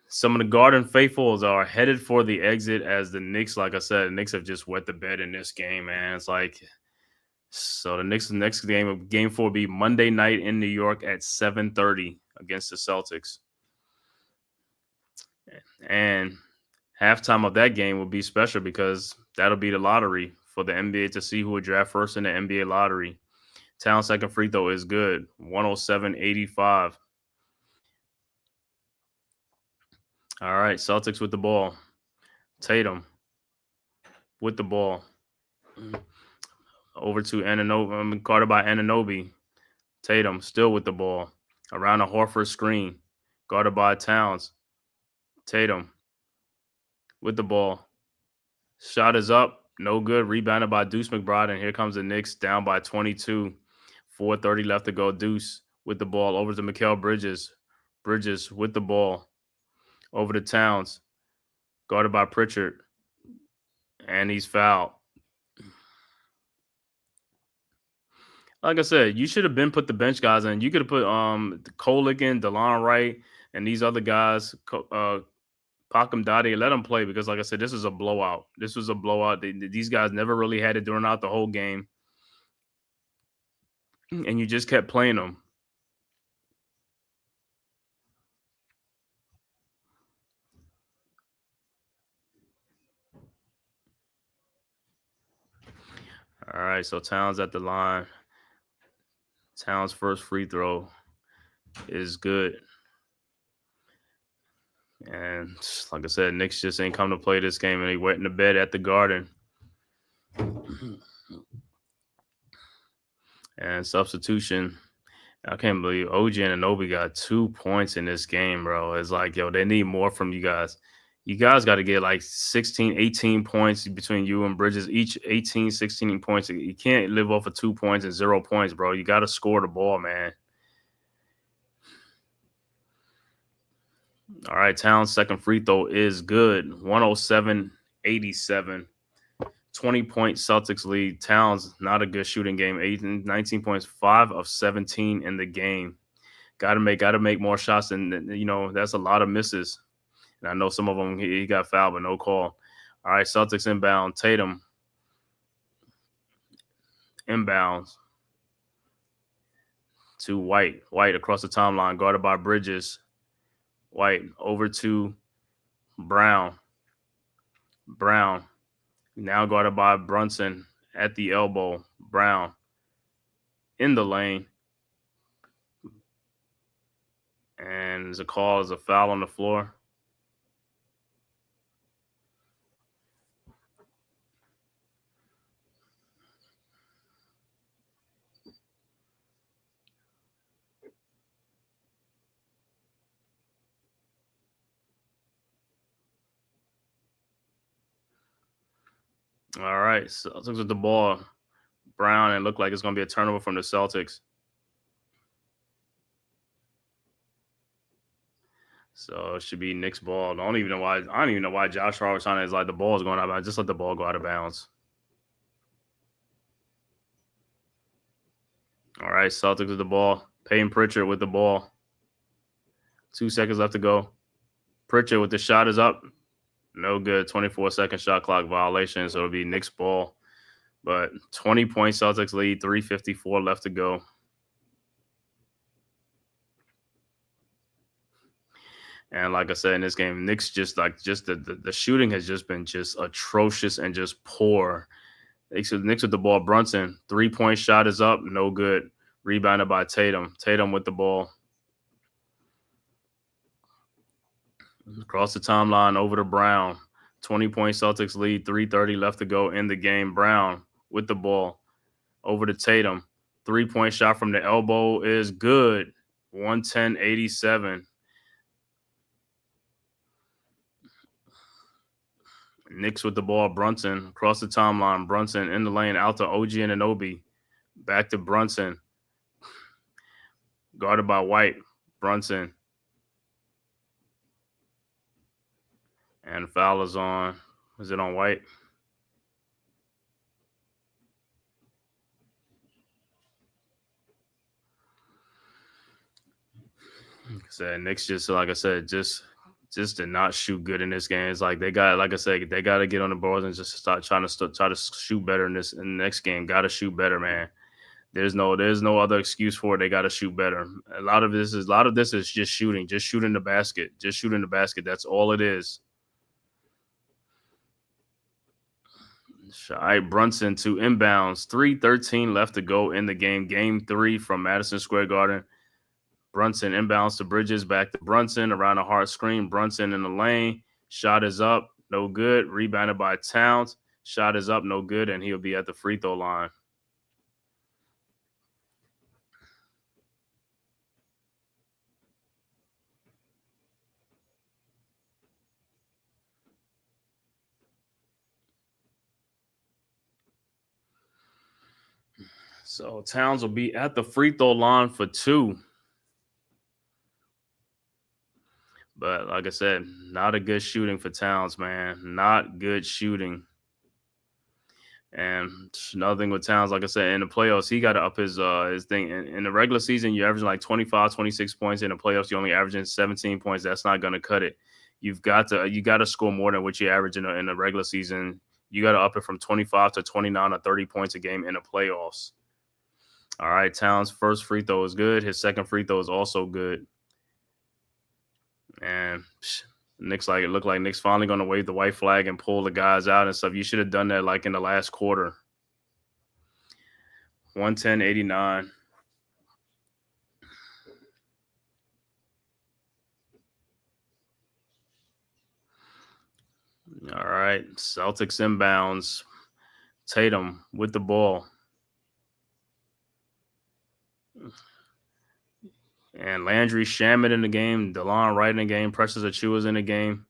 some of the Garden faithfuls are headed for the exit as the Knicks, like I said, the Knicks have just wet the bed in this game, man. It's like, so the Knicks' next game, game 4, will be Monday night in New York at 7:30 against the Celtics. And halftime of that game will be special because that'll be the lottery for the NBA to see who would draft first in the NBA lottery. Towns' second free throw is good, 107-85. All right, Celtics with the ball. Tatum with the ball. Over to Anunoby, guarded by Anunoby. Tatum still with the ball. Around a Horford screen. Guarded by Towns. Tatum with the ball. Shot is up. No good. Rebounded by Deuce McBride. And here comes the Knicks down by 22. 4:30 left to go. Deuce with the ball. Over to Mikal Bridges. Bridges with the ball. Over to Towns. Guarded by Pritchard. And he's fouled. Like I said, you should have been put the bench guys in. You could have put Kolick in, DeLon Wright, and these other guys, Pacom Dottie, let them play because, like I said, this is a blowout. This was a blowout. These guys never really had it during out the whole game, and you just kept playing them. All right, so Towns at the line. Towns' first free throw is good. And like I said, Knicks just ain't come to play this game, and they went in the bed at the Garden. And substitution. I can't believe OG Anunoby got 2 points in this game, bro. It's like, yo, they need more from you guys. You guys got to get like 16, 18 points between you and Bridges, each 18, 16 points. You can't live off of 2 points and 0 points, bro. You got to score the ball, man. All right, Towns' second free throw is good. 107-87. 20-point Celtics lead. Towns, not a good shooting game. 19 points, 5 of 17 in the game. Got to make more shots, and that's a lot of misses. And I know some of them he got fouled, but no call. All right, Celtics inbound. Tatum inbounds to White. White across the timeline, guarded by Bridges. White over to Brown. Brown now guarded by Brunson at the elbow. Brown in the lane. And there's a call as a foul on the floor. All right, Celtics with the ball. Brown, and looked like it's going to be a turnover from the Celtics. So it should be Knicks ball. I don't even know why Josh Hart was trying to. It's like the ball is going out of bounds. Just let the ball go out of bounds. All right, Celtics with the ball. Payton Pritchard with the ball. 2 seconds left to go. Pritchard with the shot is up. No good. 24-second shot clock violation. So it'll be Knicks ball. But 20-point Celtics lead. 3:54 left to go. And like I said, in this game, Knicks the shooting has just been just atrocious and just poor. Knicks with the ball. Brunson, 3-point shot is up. No good. Rebounded by Tatum. Tatum with the ball. Across the timeline, over to Brown. 20-point Celtics lead, 3:30 left to go in the game. Brown with the ball. Over to Tatum. 3-point shot from the elbow is good. 110-87. Knicks with the ball. Brunson across the timeline. Brunson in the lane. Out to OG Anunoby. Back to Brunson. Guarded by White. Brunson. And foul is on. Is it on White? Knicks just did not shoot good in this game. It's like they got to get on the boards and just start trying to shoot better in the next game. Got to shoot better, man. There's no other excuse for it. They got to shoot better. A lot of this is just shooting the basket, That's all it is. All right, Brunson to inbounds. 3:13 left to go in the game. Game 3 from Madison Square Garden. Brunson inbounds to Bridges. Back to Brunson around a hard screen. Brunson in the lane. Shot is up. No good. Rebounded by Towns. Shot is up, no good, and he'll be at the free throw line. So Towns will be at the free throw line for 2. But like I said, not a good shooting for Towns, man. Not good shooting. And another thing with Towns, like I said, in the playoffs, he got to up his thing. In the regular season, you're averaging like 25, 26 points. In the playoffs, you're only averaging 17 points. That's not going to cut it. You got to score more than what you average in the regular season. You got to up it from 25 to 29 or 30 points a game in the playoffs. All right, Towns' first free throw is good. His second free throw is also good. And it looked like Knicks finally going to wave the white flag and pull the guys out and stuff. You should have done that like in the last quarter. 110-89. All right, Celtics inbounds. Tatum with the ball. And Landry Shamet in the game. DeLon Wright in the game. Precious Achiuwa's in the game.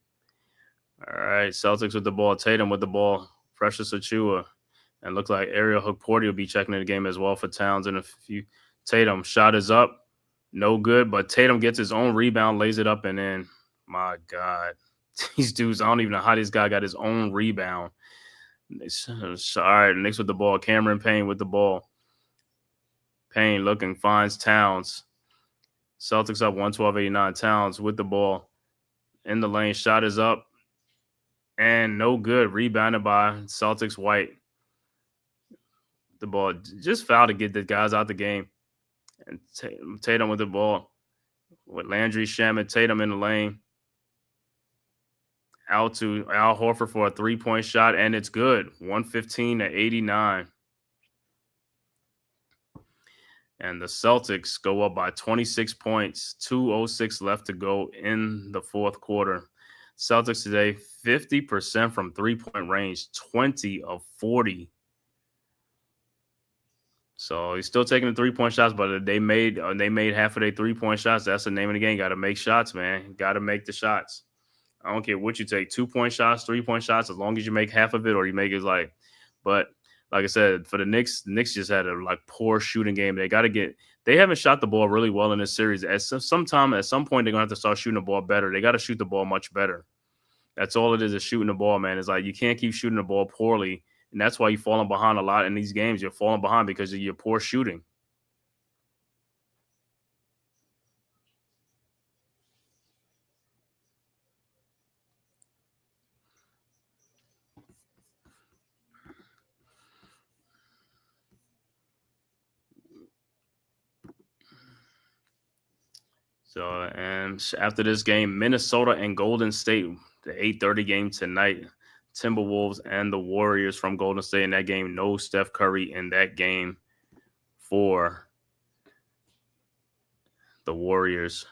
All right, Celtics with the ball. Tatum with the ball. Precious Achiuwa. And looks like Ariel Hukporti will be checking in the game as well for Towns. And Tatum shot is up. No good, but Tatum gets his own rebound, lays it up and in. My God. These dudes, I don't even know how this guy got his own rebound. All right, Knicks with the ball. Cameron Payne with the ball. Payne looking, finds Towns. Celtics up 112-89. Towns with the ball. In the lane, shot is up. And no good. Rebounded by Celtics White. The ball just fouled to get the guys out the game. And Tatum with the ball. With Landry Shamet, Tatum in the lane. Out to Al Horford for a 3-point shot, and it's good. 115-89. And the Celtics go up by 26 points. 2:06 left to go in the fourth quarter. Celtics today, 50% from three-point range, 20 of 40. So he's still taking the three-point shots, but they made half of their three-point shots. That's the name of the game. Got to make shots, man. Got to make the shots. I don't care what you take, 2-point shots, 3-point shots, as long as you make half of it or you make it but like I said, for the Knicks just had a poor shooting game. They haven't shot the ball really well in this series. At some point, they're gonna have to start shooting the ball better. They got to shoot the ball much better. That's all it is shooting the ball, man. It's like you can't keep shooting the ball poorly, and that's why you're falling behind a lot in these games. You're falling behind because of your poor shooting. So, and after this game, Minnesota and Golden State, the 8:30 game tonight. Timberwolves and the Warriors from Golden State in that game. No Steph Curry in that game for the Warriors.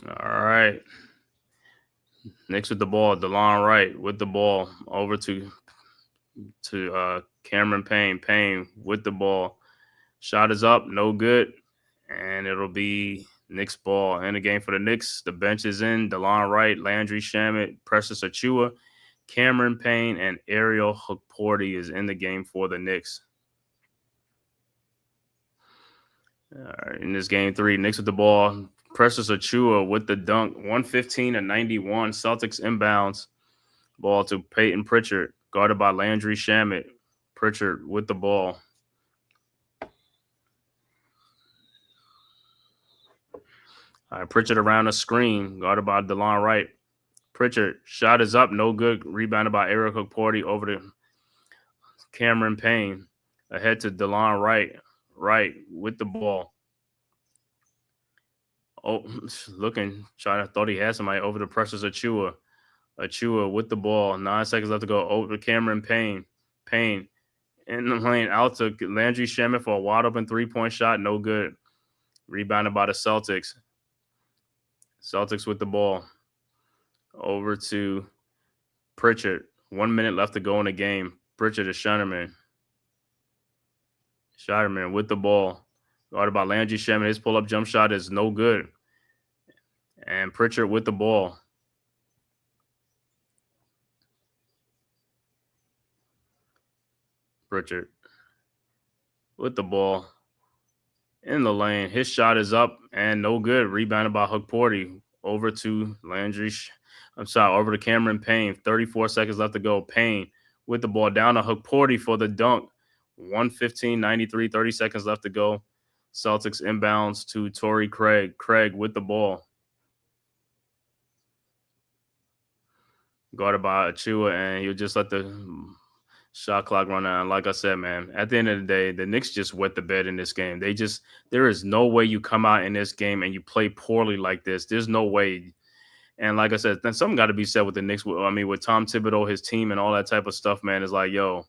All right. Knicks with the ball. DeLon Wright with the ball over to Cameron Payne. Payne with the ball. Shot is up. No good. And it'll be Knicks ball. In the game for the Knicks, the bench is in. DeLon Wright, Landry Shamet, Precious Achiuwa, Cameron Payne, and Ariel Hukporti is in the game for the Knicks. All right, in this game 3, Knicks with the ball. Precious Achiuwa with the dunk, 115-91. Celtics inbounds. Ball to Peyton Pritchard, guarded by Landry Shamet. Pritchard with the ball. All right, Pritchard around the screen, guarded by DeLon Wright. Pritchard, shot is up, no good. Rebounded by Ariel Hukporti over to Cameron Payne. Ahead to DeLon Wright. Wright with the ball. Oh, thought he had somebody over the pressures. Achua with the ball. 9 seconds left to go. Over to Cameron Payne. Payne in the lane out to Landry Shamet for a wide open 3-point shot. No good. Rebounded by the Celtics. Celtics with the ball. Over to Pritchard. 1 minute left to go in the game. Pritchard to Shutterman. Shutterman with the ball. Guarded by Landry Shamet. His pull-up jump shot is no good. And Pritchard with the ball. Pritchard with the ball in the lane. His shot is up and no good. Rebounded by Hukporti. Over to over to Cameron Payne. 34 seconds left to go. Payne with the ball down to Hukporti for the dunk. 1:15:93, 30 seconds left to go. Celtics inbounds to Torrey Craig. Craig with the ball. Guarded by Achua, and he'll just let the shot clock run out. Like I said, man, at the end of the day, the Knicks just wet the bed in this game. There is no way you come out in this game and you play poorly like this. There's no way. And like I said, then something got to be said with the Knicks. With Tom Thibodeau, his team, and all that type of stuff, man, is like, yo,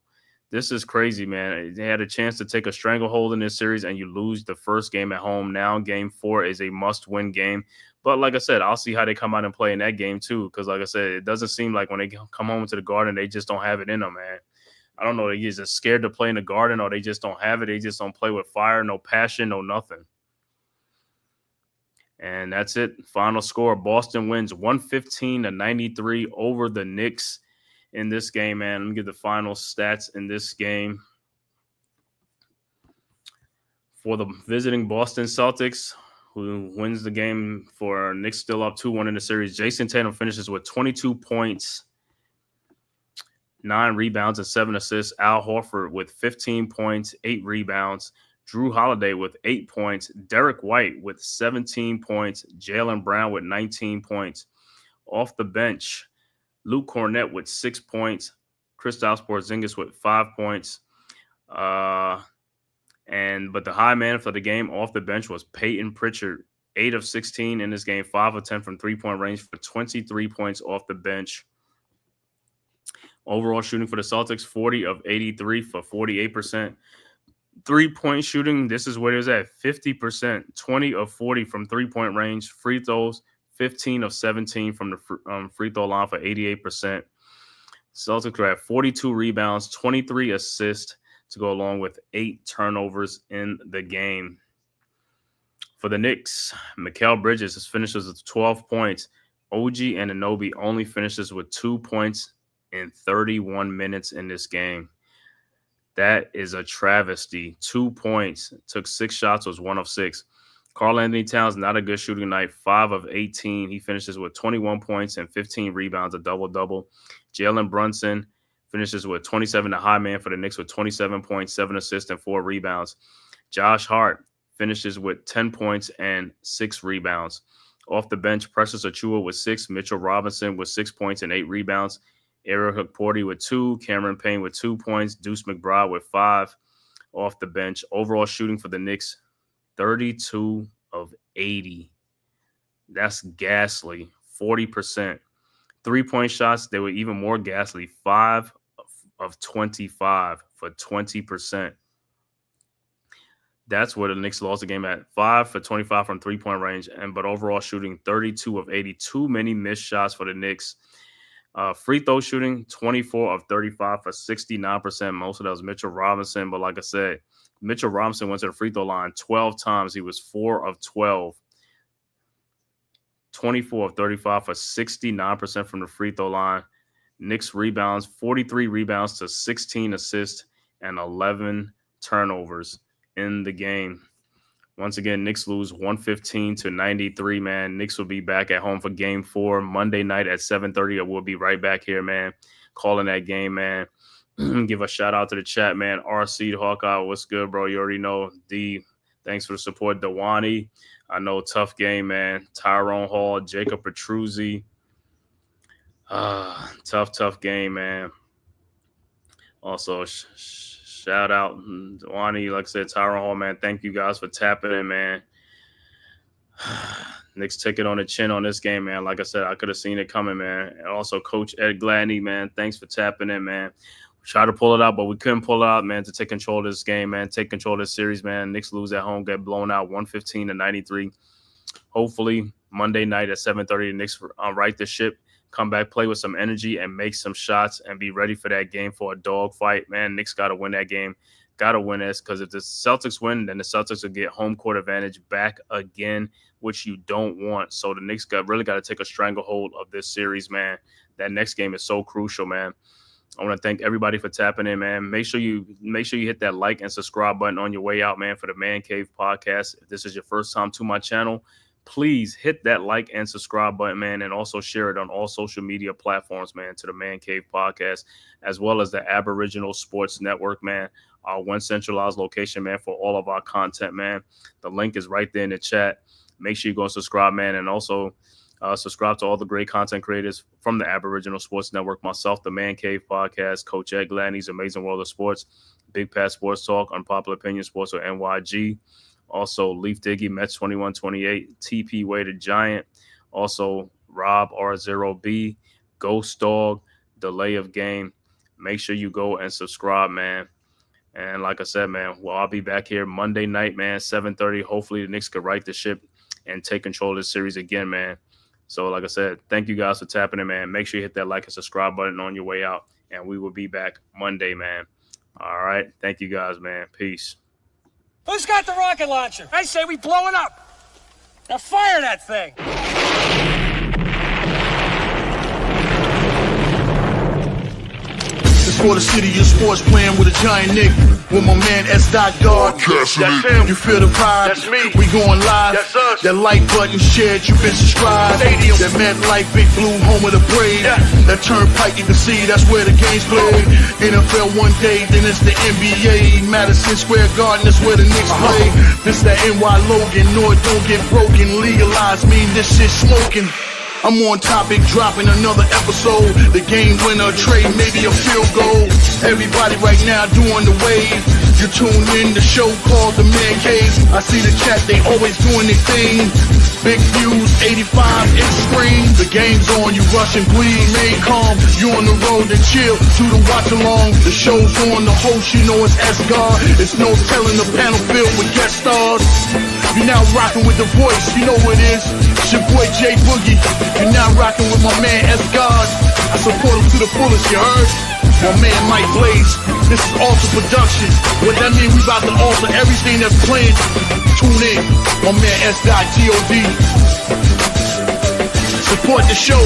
this is crazy, man. They had a chance to take a stranglehold in this series, and you lose the first game at home. Now game 4 is a must-win game. But like I said, I'll see how they come out and play in that game too. Because like I said, it doesn't seem like when they come home to the Garden, they just don't have it in them, man. I don't know. They're just scared to play in the Garden, or they just don't have it. They just don't play with fire, no passion, no nothing. And that's it. Final score: Boston wins 115-93 over the Knicks in this game, man. Let me give the final stats in this game. For the visiting Boston Celtics, who wins the game for Knicks, still up 2-1 in the series, Jason Tatum finishes with 22 points, 9 rebounds, and 7 assists. Al Horford with 15 points, 8 rebounds. Drew Holiday with 8 points. Derek White with 17 points. Jaylen Brown with 19 points. Off the bench, Luke Kornet with 6 points. Kristaps Porzingis with 5 points. But the high man for the game off the bench was Peyton Pritchard. 8 of 16 in this game, 5 of 10 from 3-point range for 23 points off the bench. Overall shooting for the Celtics, 40 of 83 for 48%. 3-point shooting, this is where it was at, 50%. 20 of 40 from 3-point range. Free throws, 15 of 17 from the free throw line for 88%. Celtics were at 42 rebounds, 23 assists to go along with 8 turnovers in the game. For the Knicks, Mikal Bridges finishes with 12 points. OG Anunoby only finishes with 2 points in 31 minutes in this game. That is a travesty. 2 points. Took 6 shots, was 1 of 6. Karl-Anthony Towns, not a good shooting night. 5 of 18. He finishes with 21 points and 15 rebounds, a double-double. Jalen Brunson finishes with 27, the high man for the Knicks, with 27 points, 7 assists, and 4 rebounds. Josh Hart finishes with 10 points and 6 rebounds. Off the bench, Precious Achiuwa with 6. Mitchell Robinson with 6 points and 8 rebounds. Eric Hukporti with 2. Cameron Payne with 2 points. Deuce McBride with 5 off the bench. Overall shooting for the Knicks, 32 of 80. That's ghastly. 40%. 3-point shots, they were even more ghastly. 5 of 25 for 20%. That's where the Knicks lost the game at. 5 for 25 from 3-point range, but overall shooting 32 of 80. Too many missed shots for the Knicks. Free throw shooting 24 of 35 for 69%. Most of that was Mitchell Robinson, but like I said, Mitchell Robinson went to the free throw line 12 times. He was 4 of 12. 24 of 35 for 69% from the free throw line. Knicks rebounds, 43 rebounds to 16 assists and 11 turnovers in the game. Once again, Knicks lose 115-93, man. Knicks will be back at home for game 4 Monday night at 7:30. We'll be right back here, man, calling that game, man. Give a shout out to the chat, man. RC Hawkeye, what's good, bro? You already know. D, thanks for the support. Dewani, I know, tough game, man. Tyrone Hall, Jacob Petruzzi. Tough game, man. Also, shout out Dewani, like I said, Tyrone Hall, man. Thank you guys for tapping in, man. Knicks took it on the chin on this game, man. Like I said, I could have seen it coming, man. And also, Coach Ed Gladney, man, thanks for tapping in, man. We tried to pull it out, but we couldn't pull it out, man, to take control of this game, man. Take control of this series, man. Knicks lose at home, get blown out 115-93. Hopefully, Monday night at 7:30, the Knicks right the ship, come back, play with some energy, and make some shots and be ready for that game for a dog fight. Man, Knicks got to win that game. Got to win this because if the Celtics win, then the Celtics will get home court advantage back again, which you don't want. So the Knicks really got to take a stranglehold of this series, man. That next game is so crucial, man. I want to thank everybody for tapping in, man. Make sure you hit that like and subscribe button on your way out, man, for the Man Cave Podcast. If this is your first time to my channel, please hit that like and subscribe button, man, and also share it on all social media platforms, man, to the Man Cave Podcast, as well as the Aboriginal Sports Network, man, our one centralized location, man, for all of our content, man. The link is right there in the chat. Make sure you go and subscribe, man, and also subscribe to all the great content creators from the Aboriginal Sports Network, myself, the Man Cave Podcast, Coach Ed Gladney's Amazing World of Sports, Big Pat Sports Talk, Unpopular Opinion Sports, or NYG. Also, Leaf Diggy, Mets 2128, TP Way the Giant. Also, Rob R0B, Ghost Dog, Delay of Game. Make sure you go and subscribe, man. And like I said, man, well, I'll be back here Monday night, man, 7:30. Hopefully the Knicks could right the ship and take control of this series again, man. So like I said, thank you guys for tapping in, man. Make sure you hit that like and subscribe button on your way out. And we will be back Monday, man. All right. Thank you guys, man. Peace. Who's got the rocket launcher? I say we blow it up. Now fire that thing. It's for the city of sports, playing with a giant Nick. With my man S. God. That's him. You feel the vibe? That's me. We going live. That's us. That like button shared, you been subscribed. Stadium. That MetLife, Big Blue, home of the Braves. Yeah. That Turnpike, you can see that's where the game's played. NFL one day, then it's the NBA. Madison Square Garden, that's where the Knicks play. This that NY Logan, no it don't get broken. Legalize, mean this shit smoking. I'm on topic, dropping another episode. The game winner, trade, maybe a field goal. Everybody right now doing the wave. You tune in, the show called The Man Cave. I see the chat, they always doing their thing. Big views, 85 inch screen. The game's on, you rush and bleed, remain calm. You on the road and chill, do the watch along. The show's on, the host, you know it's S-God. It's no telling the panel filled with guest stars. You're now rocking with the voice, you know who it is. It's your boy J Boogie. You're now rocking with my man S-God. I support him to the fullest, you heard? My man Mike Blaze. This is Alter Production. What that mean, we about to alter everything that's playing. Tune in. My man S.God. Support the show.